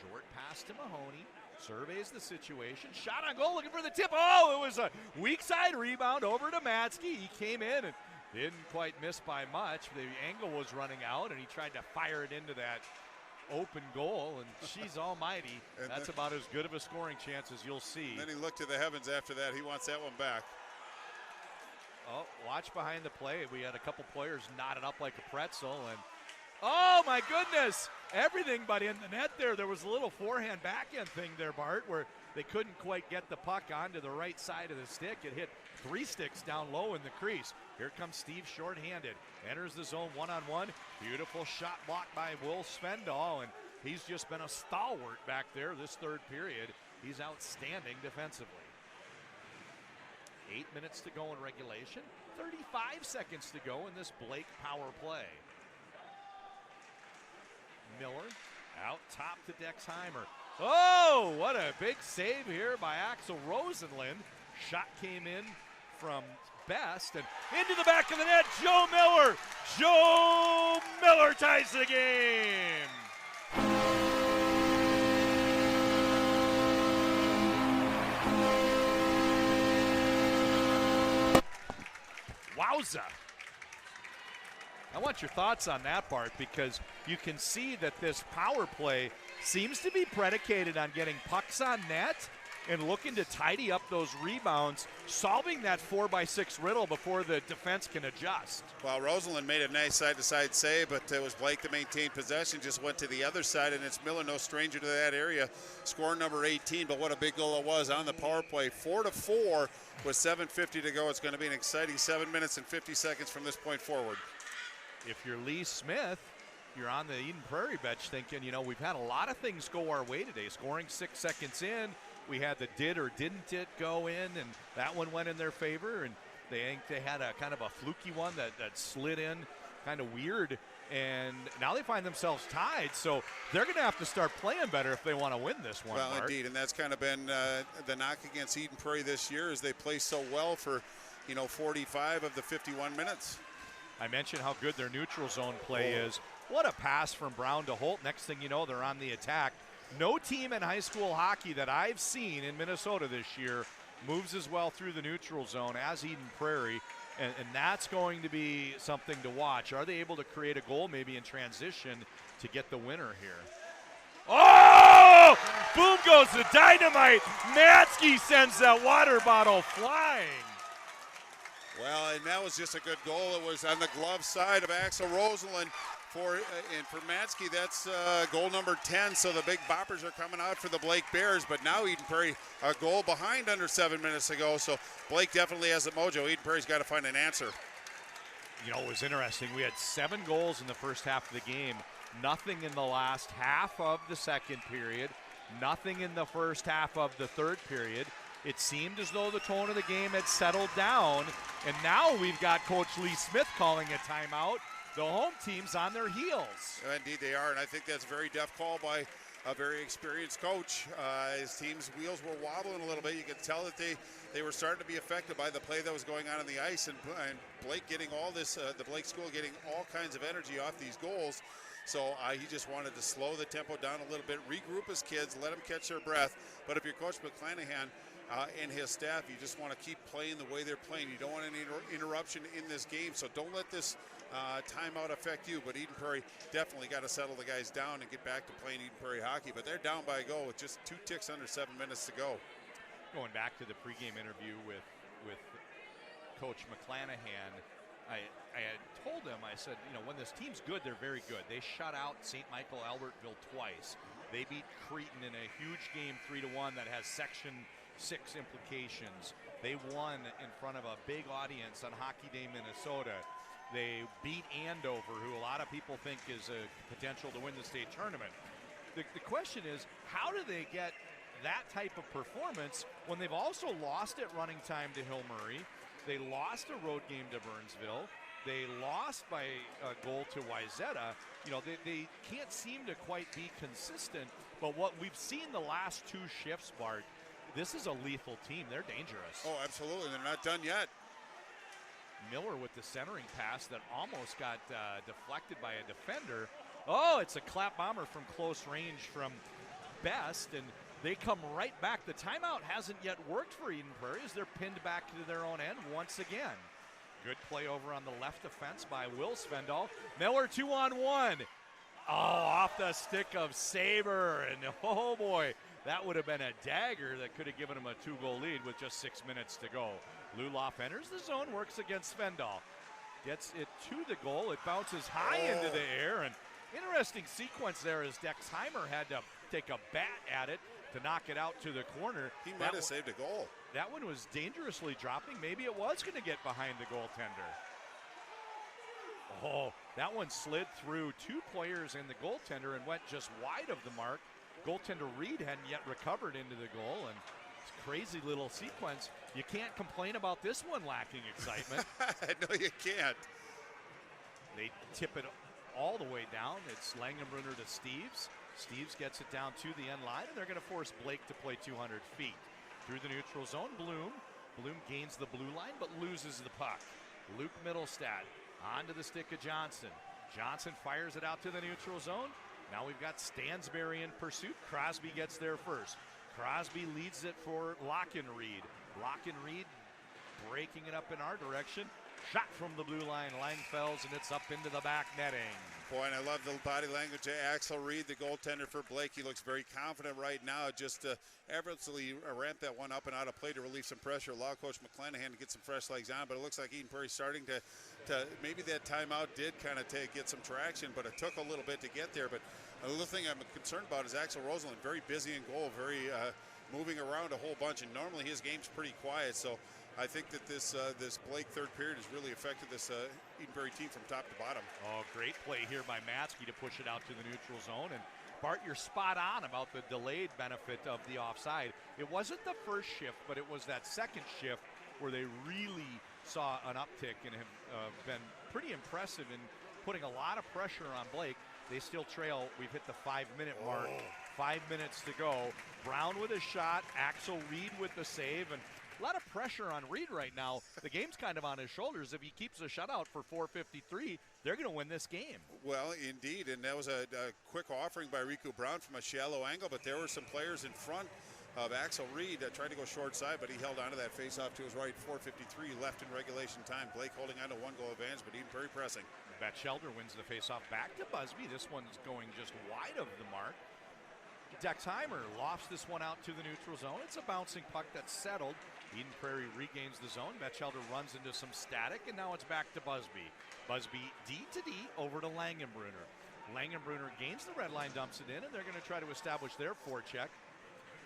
Short pass to Mahoney. surveys the situation. Shot on goal, looking for the tip. Oh, it was a weak side rebound over to Matzke. He came in and didn't quite miss by much. The angle was running out, and he tried to fire it into that open goal, and she's almighty. That's about as good of a scoring chance as you'll see. And then he looked to the heavens after that. He wants that one back. Oh, watch behind the play. We had a couple players knotted up like a pretzel, and oh my goodness, everything but in the net there. There was a little forehand backhand thing there, Bart, where they couldn't quite get the puck onto the right side of the stick. It hit 3 sticks down low in the crease. Here comes Steve shorthanded. Enters the zone one-on-one. Beautiful shot blocked by Will Svendahl, and he's just been a stalwart back there this third period. He's outstanding defensively. 8 minutes to go in regulation. 35 seconds to go in this Blake power play. Miller out top to Dexheimer. Oh, what a big save here by Axel Rosenlund. Shot came in from Best and into the back of the net. Joe Miller. Joe Miller ties the game. Wowza. I want your thoughts on that, Bart, because you can see that this power play seems to be predicated on getting pucks on net and looking to tidy up those rebounds, solving that 4x6 riddle before the defense can adjust. Well, Rosenlund made a nice side-to-side save, but it was Blake that maintained possession, just went to the other side, and it's Miller, no stranger to that area, score number 18, but what a big goal it was on the power play. 4-4 with 7:50 to go. It's going to be an exciting 7 minutes and 50 seconds from this point forward. If you're Lee Smith, you're on the Eden Prairie bench thinking, you know, we've had a lot of things go our way today. Scoring 6 seconds in, we had the did or didn't it go in, and that one went in their favor. And they had a kind of a fluky one that slid in kind of weird. And now they find themselves tied, so they're going to have to start playing better if they want to win this one. Well, Mark. Indeed, and that's kind of been the knock against Eden Prairie this year, is they play so well for, 45 of the 51 minutes. I mentioned how good their neutral zone play is. What a pass from Brown to Holt. Next thing you know, they're on the attack. No team in high school hockey that I've seen in Minnesota this year moves as well through the neutral zone as Eden Prairie, and that's going to be something to watch. Are they able to create a goal maybe in transition to get the winner here? Oh! Boom goes the dynamite. Matzke sends that water bottle flying. Well, and that was just a good goal. It was on the glove side of Axel Rosenlund. And for Matzke, that's goal number 10. So the big boppers are coming out for the Blake Bears. But now Eden Prairie a goal behind under 7 minutes to go. So Blake definitely has the mojo. Eden Prairie's got to find an answer. You know, it was interesting. We had 7 goals in the first half of the game. Nothing in the last half of the second period. Nothing in the first half of the third period. It seemed as though the tone of the game had settled down. And now we've got Coach Lee Smith calling a timeout. The home team's on their heels. Indeed they are, and I think that's a very deft call by a very experienced coach. His team's wheels were wobbling a little bit. You could tell that they were starting to be affected by the play that was going on the ice, and Blake getting all this, the Blake school getting all kinds of energy off these goals. So he just wanted to slow the tempo down a little bit, regroup his kids, let them catch their breath. But if you're Coach McClanahan and his staff, you just want to keep playing the way they're playing. You don't want any interruption in this game, so don't let this timeout affect you. But Eden Prairie definitely got to settle the guys down and get back to playing Eden Prairie hockey. But they're down by a goal with just 2 ticks under 7 minutes to go. Going back to the pregame interview with Coach McClanahan, I had told him, I said, you know, when this team's good, they're very good. They shut out St. Michael Albertville twice. They beat Cretin in a huge game 3-1 that has Section 6 implications. They won in front of a big audience on Hockey Day, Minnesota. They beat Andover, who a lot of people think is a potential to win the state tournament. The question is, how do they get that type of performance when they've also lost at running time to Hill Murray? They lost a road game to Burnsville. They lost by a goal to Wayzata. You know, they can't seem to quite be consistent. But what we've seen the last 2 shifts, Bart, this is a lethal team. They're dangerous. Oh, absolutely. They're not done yet. Miller with the centering pass that almost got deflected by a defender. Oh, it's a clap bomber from close range from Best, and They come right back. The timeout hasn't yet worked for Eden Prairie as they're pinned back to their own end once again. Good play over on the left defense by Will Svendal. Miller 2-on-1. Oh, off the stick of Saber. And oh boy, that would have been a dagger that could have given him a 2-goal lead with just 6 minutes to go. Luloff enters the zone, works against Svendal. Gets it to the goal. It bounces high into the air. And interesting sequence there as Dexheimer had to take a bat at it to knock it out to the corner. He might have saved a goal. That one was dangerously dropping. Maybe it was going to get behind the goaltender. Oh, that one slid through 2 players and the goaltender and went just wide of the mark. Goaltender Reed hadn't yet recovered into the goal, and it's a crazy little sequence. You can't complain about this one lacking excitement. No, you can't. They tip it all the way down. It's Langenbrunner to Steves. Steves gets it down to the end line, and they're going to force Blake to play 200 feet. Through the neutral zone, Bloom gains the blue line, but loses the puck. Luke Middlestad onto the stick of Johnson. Johnson fires it out to the neutral zone. Now we've got Stansberry in pursuit. Crosby gets there first. Crosby leads it for Lockenreed. Lockenreed breaking it up in our direction. Shot from the blue line, Langfells, and it's up into the back netting. Boy, and I love the body language of Axel Reed, the goaltender for Blake. He looks very confident right now. Just effortlessly ramp that one up and out of play to relieve some pressure. Allow Coach McClanahan to get some fresh legs on, but it looks like Eden Prairie starting to maybe that timeout did kind of get some traction, but it took a little bit to get there. But another thing I'm concerned about is Axel Rosenlund, very busy in goal, very moving around a whole bunch, and normally his game's pretty quiet. So I think that this Blake third period has really affected this Eden Prairie team from top to bottom. Oh, great play here by Matsky to push it out to the neutral zone. And Bart, you're spot on about the delayed benefit of the offside. It wasn't the first shift, but it was that second shift where they really saw an uptick and have been pretty impressive in putting a lot of pressure on Blake. They still trail. We've hit the 5-minute mark. 5 minutes to go. Brown with a shot. Axel Reed with the save. And a lot of pressure on Reed right now. The game's kind of on his shoulders. If he keeps a shutout for 4:53, they're going to win this game. Well, indeed, and that was a quick offering by Riku Brown from a shallow angle, but there were some players in front of Axel Reed tried to go short side, but he held on to that face-off to his right. 4:53 left in regulation time. Blake holding on to 1-goal advantage, but Eden Prairie pressing. Batchelder wins the face-off back to Busby. This one's going just wide of the mark. Dexheimer lofts this one out to the neutral zone. It's a bouncing puck that's settled. Eden Prairie regains the zone. Batchelder runs into some static, and now it's back to Busby. Busby D to D over to Langenbrunner. Langenbrunner gains the red line, dumps it in, and they're going to try to establish their forecheck.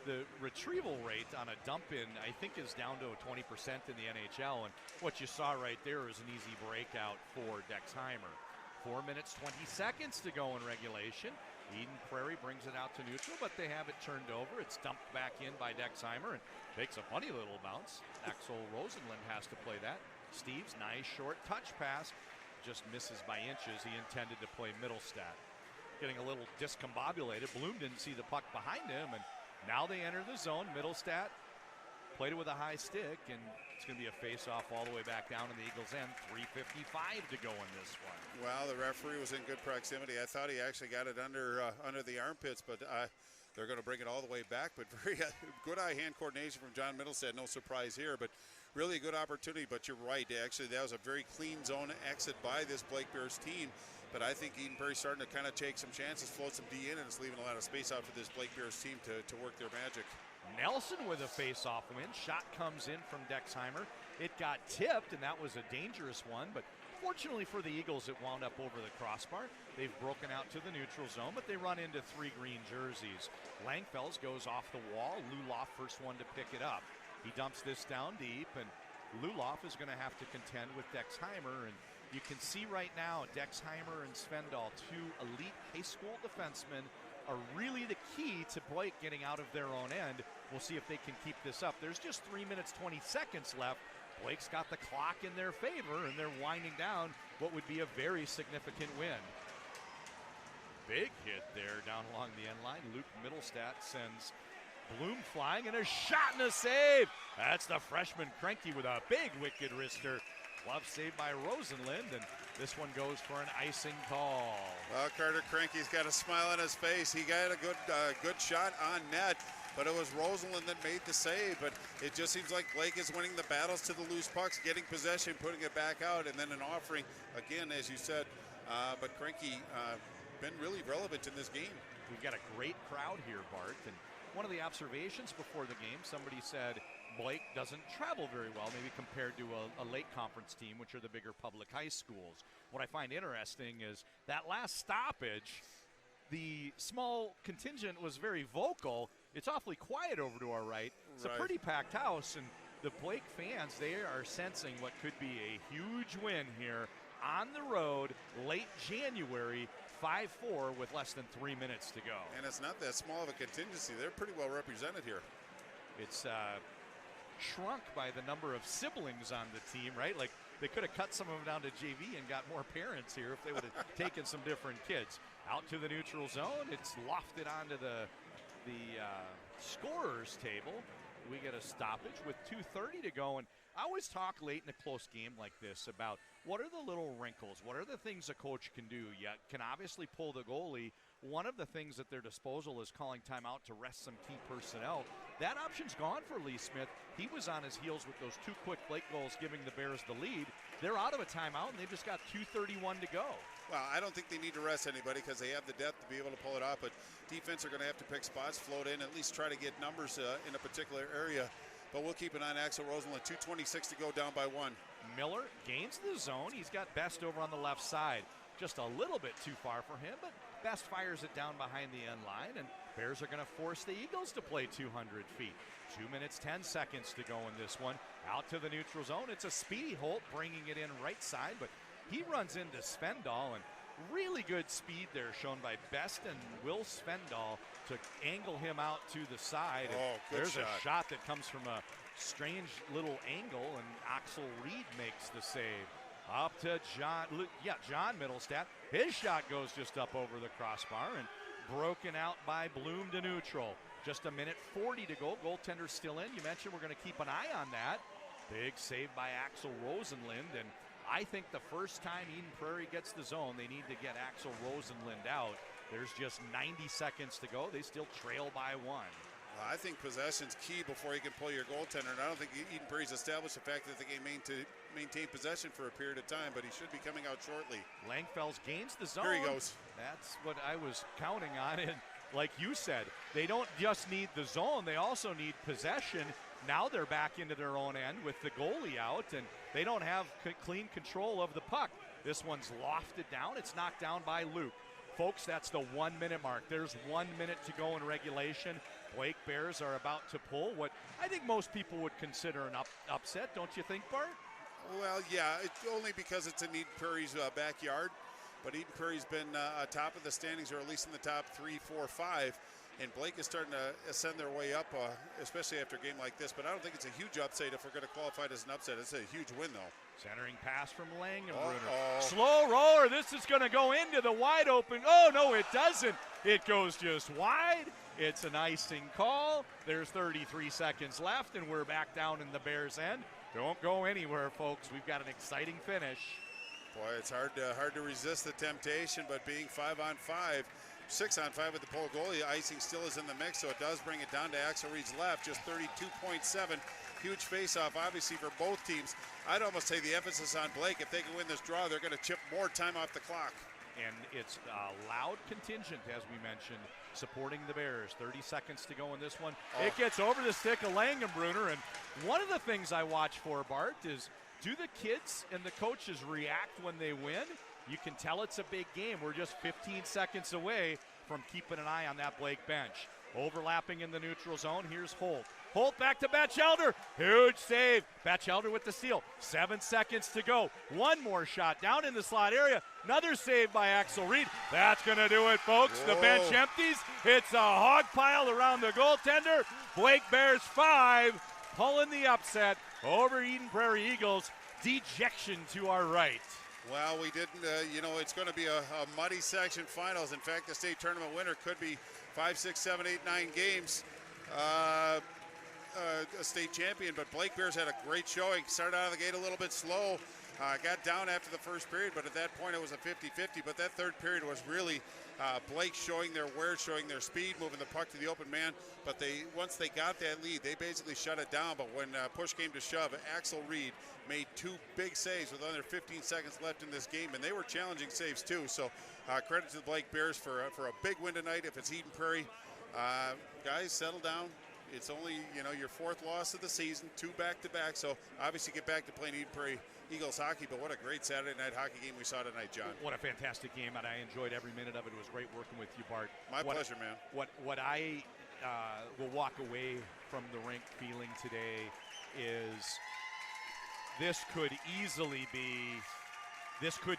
The retrieval rate on a dump-in, I think, is down to 20% in the NHL, and what you saw right there is an easy breakout for Dexheimer. 4 minutes, 20 seconds to go in regulation. Eden Prairie brings it out to neutral, but they have it turned over. It's dumped back in by Dexheimer and takes a funny little bounce. Axel Rosenlund has to play that. Steves, nice short touch pass. Just misses by inches. He intended to play Middlestat. Getting a little discombobulated. Bloom didn't see the puck behind him, and now they enter the zone. Middlestat played it with a high stick, and it's going to be a face-off all the way back down in the Eagles' end. 3:55 to go in this one. Well, the referee was in good proximity. I thought he actually got it under the armpits, but they're going to bring it all the way back. But very good eye-hand coordination from John Middlestad. No surprise here, but really a good opportunity. But you're right. Actually, that was a very clean zone exit by this Blake Bears team. But I think Eden Prairie's starting to kind of take some chances, float some D in, and it's leaving a lot of space out for this Blake Bears team to work their magic. Nelson with a face-off win. Shot comes in from Dexheimer. It got tipped, and that was a dangerous one, but fortunately for the Eagles, it wound up over the crossbar. They've broken out to the neutral zone, but they run into 3 green jerseys. Langfells goes off the wall. Luloff first one to pick it up. He dumps this down deep, and Luloff is going to have to contend with Dexheimer, and you can see right now Dexheimer and Svendal, 2 elite high school defensemen, are really the key to Blake getting out of their own end. We'll see if they can keep this up. There's just 3 minutes, 20 seconds left. Blake's got the clock in their favor, and they're winding down what would be a very significant win. Big hit there down along the end line. Luke Middlestat sends Bloom flying, and a shot and a save. That's the freshman Cranky with a big wicked wrister. Glove saved by Rosenlund, and this one goes for an icing call. Well, Carter Cranky's got a smile on his face. He got a good shot on net. but it was Rosalind that made the save. But it just seems like Blake is winning the battles to the loose pucks, getting possession, putting it back out, and then an offering again, as you said. But Cranky been really relevant in this game. We've got a great crowd here, Bart, and one of the observations before the game, somebody said Blake doesn't travel very well, maybe compared to a late conference team, which are the bigger public high schools. What I find interesting is that last stoppage, the small contingent was very vocal. It's awfully quiet over to our right. It's a pretty packed house, and the Blake fans, they are sensing what could be a huge win here on the road, late January, 5-4 with less than 3 minutes to go. And it's not that small of a contingency. They're pretty well represented here. It's shrunk by the number of siblings on the team, right? Like they could have cut some of them down to JV and got more parents here if they would have taken some different kids. Out to the neutral zone. It's lofted onto the scorer's table. We get a stoppage with 2:30 to go. And I always talk late in a close game like this about what are the little wrinkles? What are the things a coach can do? You can obviously pull the goalie. One of the things at their disposal is calling timeout to rest some key personnel. That option's gone for Lee Smith. He was on his heels with those 2 quick Blake goals, giving the Bears the lead. They're out of a timeout, and they've just got 2:31 to go. Well, I don't think they need to rest anybody because they have the depth to be able to pull it off, but defense are going to have to pick spots, float in, at least try to get numbers in a particular area. But we'll keep an eye on Axel Rosenlund. 2:26 to go, down by 1. Miller gains the zone. He's got Best over on the left side. Just a little bit too far for him, but Best fires it down behind the end line, and Bears are going to force the Eagles to play 200 feet. 2 minutes, 10 seconds to go in this one. Out to the neutral zone. It's a speedy Holt bringing it in right side, but he runs into Svendal, and really good speed there shown by Best and Will Svendal to angle him out to the side. Oh, good There's shot. a shot that comes from a strange little angle, and Axel Reed makes the save. Up to John Middlestat. His shot goes just up over the crossbar and broken out by Bloom to neutral. Just a minute 40 to go. Goaltender still in. You mentioned we're going to keep an eye on that. Big save by Axel Rosenlund, and I think the first time Eden Prairie gets the zone, they need to get Axel Rosenlund out. There's just 90 seconds to go. They still trail by 1. I think possession's key before you can pull your goaltender, and I don't think Eden Prairie's established the fact that they can maintain possession for a period of time, but he should be coming out shortly. Langfels gains the zone. Here he goes. That's what I was counting on, and like you said, they don't just need the zone, they also need possession. Now they're back into their own end with the goalie out, and they don't have clean control of the puck. This one's lofted down. It's knocked down by Luke. Folks, that's the 1 minute mark. There's 1 minute to go in regulation. Blake Bears are about to pull what I think most people would consider an upset, don't you think, Bart? Well, yeah, it's only because it's in Eden Prairie's backyard. But Eden Prairie's been top of the standings, or at least in the top 3, 4, 5. And Blake is starting to ascend their way up, especially after a game like this. But I don't think it's a huge upset if we're going to qualify it as an upset. It's a huge win, though. Centering pass from Langenbrunner. Slow roller. This is going to go into the wide open. Oh, no, it doesn't. It goes just wide. It's an icing call. There's 33 seconds left, and we're back down in the Bears' end. Don't go anywhere, folks. We've got an exciting finish. Boy, it's hard to resist the temptation, but being 5-on-5, 6-on-5 with the pole goalie, icing still is in the mix, so it does bring it down to Axel Reed's left, just 32.7. Huge face-off, obviously, for both teams. I'd almost say the emphasis on Blake. If they can win this draw, they're going to chip more time off the clock. And it's a loud contingent, as we mentioned, supporting the Bears. 30 seconds to go in this one. Oh. It gets over the stick of Langenbrunner, and one of the things I watch for, Bart, is do the kids and the coaches react when they win? You can tell it's a big game. We're just 15 seconds away from keeping an eye on that Blake bench. Overlapping in the neutral zone, here's Holt. Holt back to Batchelder. Huge save. Batchelder with the steal. 7 seconds to go. One more shot down in the slot area. Another save by Axel Reed. That's going to do it, folks. Whoa. The bench empties. It's a hog pile around the goaltender. Blake Bears 5, pulling the upset over Eden Prairie Eagles. Dejection to our right. Well, we didn't, it's going to be a muddy section finals. In fact, the state tournament winner could be 5, 6, 7, 8, 9 games. A state champion, but Blake Bears had a great showing. Started out of the gate a little bit slow, got down after the first period, but at that point it was a 50-50. But that third period was really Blake showing their wear, showing their speed, moving the puck to the open man. But once they got that lead, they basically shut it down. But when push came to shove, Axel Reed made 2 big saves with under 15 seconds left in this game, and they were challenging saves too. So credit to the Blake Bears for a big win tonight. If it's Eden Prairie, guys, settle down. It's only, your 4th loss of the season, 2 back-to-back. So obviously get back to playing Eden Prairie Eagles hockey. But what a great Saturday night hockey game we saw tonight, John. What a fantastic game, and I enjoyed every minute of it. It was great working with you, Bart. My pleasure, man. What I will walk away from the rink feeling today is this could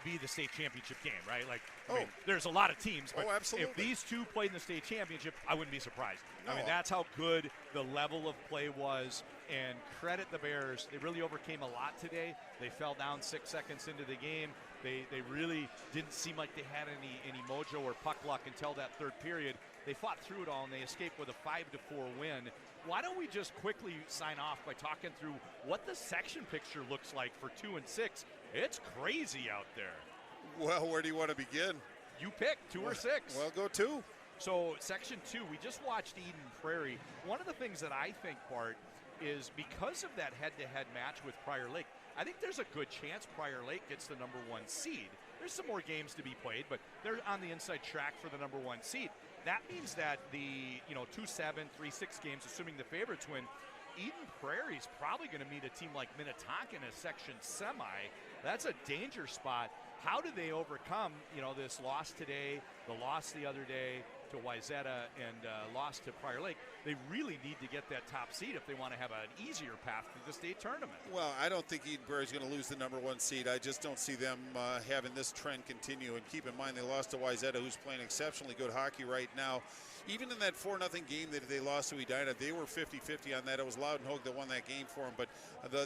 be the state championship game, right? I mean, there's a lot of teams, but absolutely. if these two played in the state championship, I wouldn't be surprised. No. I mean, that's how good the level of play was, and credit the Bears. They really overcame a lot today. They fell down 6 seconds into the game. They really didn't seem like they had any mojo or puck luck until that third period. They fought through it all, and they escaped with a 5-4 win. Why don't we just quickly sign off by talking through what the section picture looks like for 2 and 6? It's crazy out there. Well, where do you want to begin? You pick 2 or 6. Well, go 2. So Section 2, we just watched Eden Prairie. One of the things that I think, Bart, is because of that head-to-head match with Prairie Lake, I think there's a good chance Prairie Lake gets the number 1 seed. There's some more games to be played, but they're on the inside track for the number 1 seed. That means that the 2-7, 3-6 games, assuming the favorites win, Eden Prairie's probably going to meet a team like Minnetonka in a section semi. That's a danger spot. How do they overcome, this loss today, the loss the other day to Wayzata, and loss to Prairie Lake? They really need to get that top seed if they want to have an easier path to the state tournament. Well, I don't think Eden Prairie's going to lose the number 1 seed. I just don't see them having this trend continue. And keep in mind, they lost to Wayzata, who's playing exceptionally good hockey right now. Even in that 4-0 game that they lost to Edina, they were 50-50 on that. It was Loudenhoek that won that game for them. But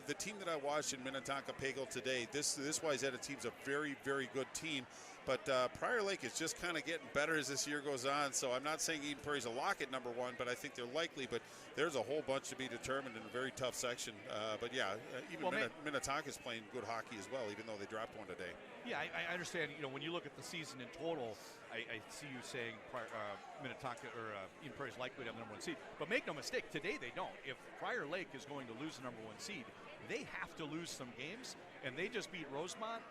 the team that I watched in Minnetonka-Pagel today, this Wayzata team's a very, very good team. But Prairie Lake is just kind of getting better as this year goes on. So I'm not saying Eden Prairie's a lock at number 1, but I think they're likely. But there's a whole bunch to be determined in a very tough section. But yeah, Minnetonka's playing good hockey as well, even though they dropped 1 today. Yeah, I understand. When you look at the season in total, I see you saying Minnetonka or Eden Prairie's likely to have the number 1 seed. But make no mistake, today they don't. If Prairie Lake is going to lose the number 1 seed, they have to lose some games, and they just beat Rosemont.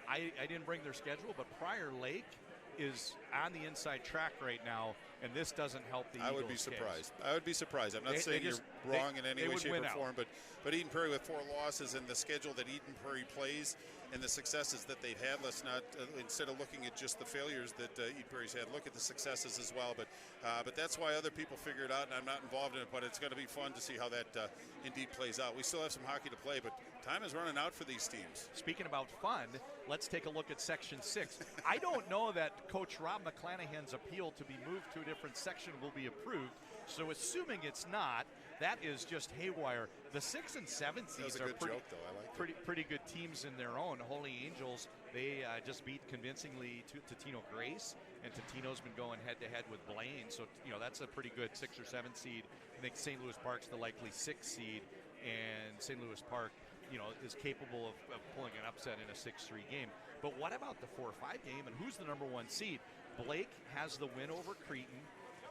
I didn't bring their schedule, but Prairie Lake is on the inside track right now, and this doesn't help the Eagles' I would be surprised. I would be surprised. I'm not saying you're wrong in any way, shape, or form, but Eden Prairie with 4 losses and the schedule that Eden Prairie plays and the successes that they've had, let's not, instead of looking at just the failures that Eden Prairie's had, look at the successes as well. But that's why other people figure it out, and I'm not involved in it, but it's going to be fun to see how that indeed plays out. We still have some hockey to play, but time is running out for these teams. Speaking about fun, let's take a look at Section 6. I don't know that Coach Rob McClanahan's appeal to be moved to a different section will be approved. So assuming it's not, that is just haywire. The 6 and 7 seeds are pretty good teams in their own. Holy Angels, they just beat convincingly Totino Grace, and Totino's been going head-to-head with Blaine. So, that's a pretty good 6 or 7 seed. I think St. Louis Park's the likely 6 seed, and St. Louis Park, is capable of pulling an upset in a 6-3 game. But what about the 4-5 game, and who's the number 1 seed? Blake has the win over Cretin,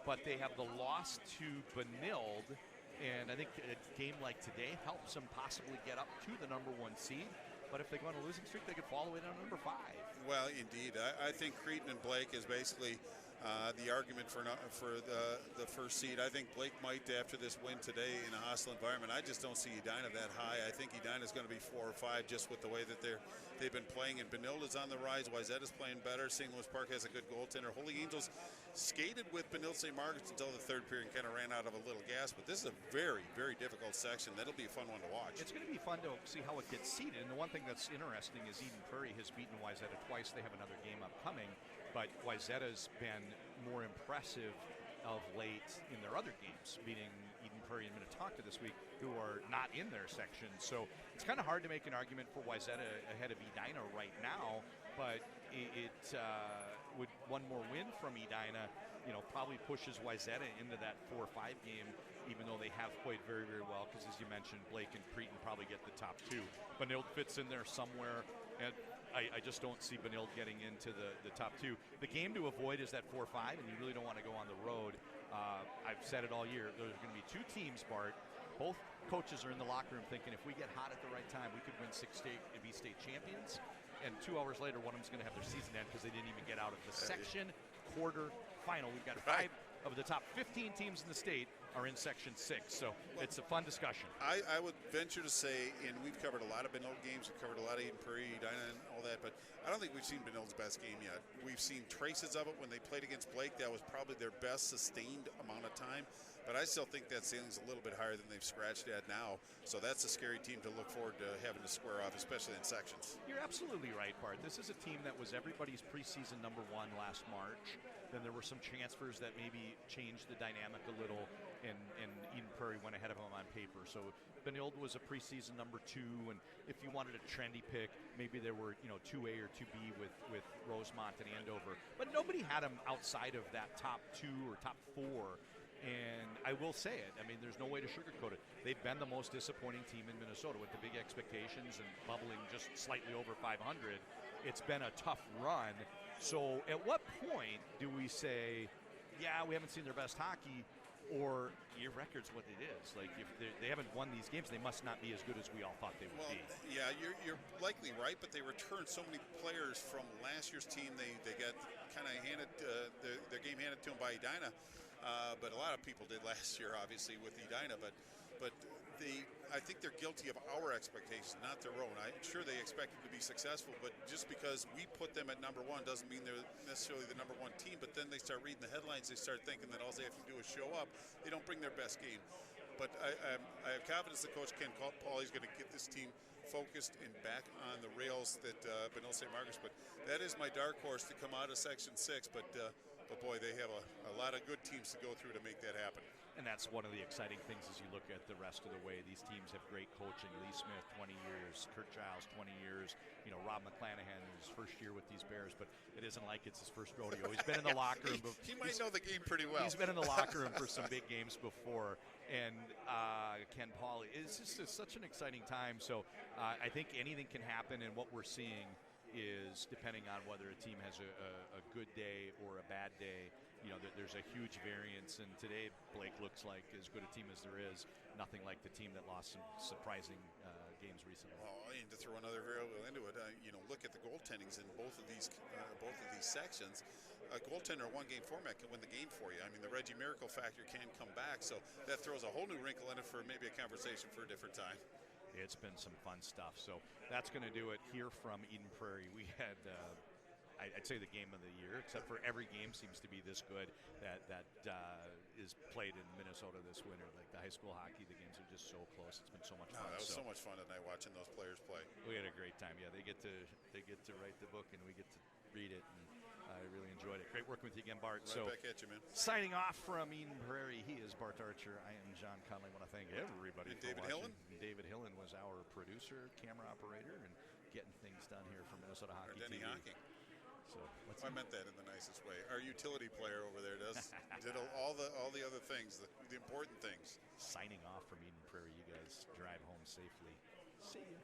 but they have the loss to Benilde, and I think a game like today helps them possibly get up to the number 1 seed. But if they go on a losing streak, they could fall away down to number 5. Well, indeed. I think Cretin and Blake is basically the argument for the first seed. I think Blake might, after this win today in a hostile environment, I just don't see Edina that high. I think Edina's going to be 4 or 5 just with the way that they've been playing. And Benilde is on the rise. Wayzata's playing better. St. Louis Park has a good goaltender. Holy Angels skated with Benilde St. Margaret's until the third period and kind of ran out of a little gas. But this is a very, very difficult section. That'll be a fun one to watch. It's going to be fun to see how it gets seeded. And the one thing that's interesting is Eden Prairie has beaten Wayzata twice. They have another game upcoming. But Wayzata's been more impressive of late in their other games, beating Eden Prairie and Minnetonka this week, who are not in their section. So it's kind of hard to make an argument for Wayzata ahead of Edina right now, but it would one more win from Edina, probably pushes Wayzata into that 4-5 game even though they have played very, very well, because as you mentioned, Blake and Cretin probably get the top two. Benilde fits in there somewhere, and I just don't see Benilde getting into the top two. The game to avoid is that 4-5, and you really don't want to go on the road. I've said it all year. There's going to be two teams, Bart. Both coaches are in the locker room thinking if we get hot at the right time, we could win 6 state and be state champions. And 2 hours later, one of them's going to have their season end because they didn't even get out of the section quarter final. We've got 5 of the top 15 teams in the state are in Section 6. So it's a fun discussion. I would venture to say, and we've covered a lot of Benilde games, we've covered a lot of Eden Prairie, Edina, and all that, but I don't think we've seen Benilde's best game yet. We've seen traces of it when they played against Blake. That was probably their best sustained amount of time. But I still think that ceiling's a little bit higher than they've scratched at now. So that's a scary team to look forward to having to square off, especially in sections. You're absolutely right, Bart. This is a team that was everybody's preseason number 1 last March. Then there were some transfers that maybe changed the dynamic a little, and Eden Prairie went ahead of them on paper. So Benilde was a preseason number 2, and if you wanted a trendy pick, maybe there were 2A or 2B with Rosemont and Andover. But nobody had them outside of that top 2 or top 4. And I will say it. I mean, there's no way to sugarcoat it. They've been the most disappointing team in Minnesota with the big expectations and bubbling just slightly over 500. It's been a tough run. So at what point do we say, yeah, we haven't seen their best hockey, or your record's what it is? Like, if they haven't won these games, they must not be as good as we all thought they would be. Yeah, you're likely right, but they returned so many players from last year's team. They got kind of handed their game handed to them by Edina. But a lot of people did last year, obviously, with Edina. But I think they're guilty of our expectations, not their own. I'm sure they expected to be successful, but just because we put them at number 1 doesn't mean they're necessarily the number 1 team. But then they start reading the headlines, they start thinking that all they have to do is show up. They don't bring their best game. But I have confidence that Coach Ken Pauly is going to get this team focused and back on the rails that Benilde St. Margaret's. But that is my dark horse to come out of Section 6. But boy, they have a lot of good teams to go through to make that happen. And that's one of the exciting things as you look at the rest of the way. These teams have great coaching. Lee Smith, 20 years. Kurt Giles, 20 years. Rob McClanahan, his first year with these Bears, but it isn't like it's his first rodeo. He's been in the locker room. He might know the game pretty well. He's been in the locker room for some big games before. And Ken Pauly, it's just such an exciting time. So I think anything can happen, and what we're seeing is, depending on whether a team has a good day or a bad day, there's a huge variance. And today, Blake looks like as good a team as there is. Nothing like the team that lost some surprising games recently. Well, and to throw another variable into it, look at the goaltendings in both of these sections. A goaltender in one-game format can win the game for you. I mean, the Reggie Miracle factor can come back, so that throws a whole new wrinkle in it for maybe a conversation for a different time. It's been some fun stuff. So that's going to do it here from Eden Prairie. We had, I'd say, the game of the year, except for every game seems to be this good that is played in Minnesota this winter. Like the high school hockey, the games are just so close. It's been so much fun. That was so much fun tonight watching those players play. We had a great time. Yeah, they get to write the book and we get to read it, and I really enjoyed it. Great working with you again, Bart. Right back at you, man. Signing off from Eden Prairie, he is Bart Archer. I am John Conley. I want to thank everybody and for David watching. Hillen? David Hillen was our producer, camera operator, and getting things done here for Minnesota Hockey Denny TV. Hockey. So I meant that in the nicest way. Our utility player over there did all the other things, the important things. Signing off from Eden Prairie. You guys drive home safely. See you.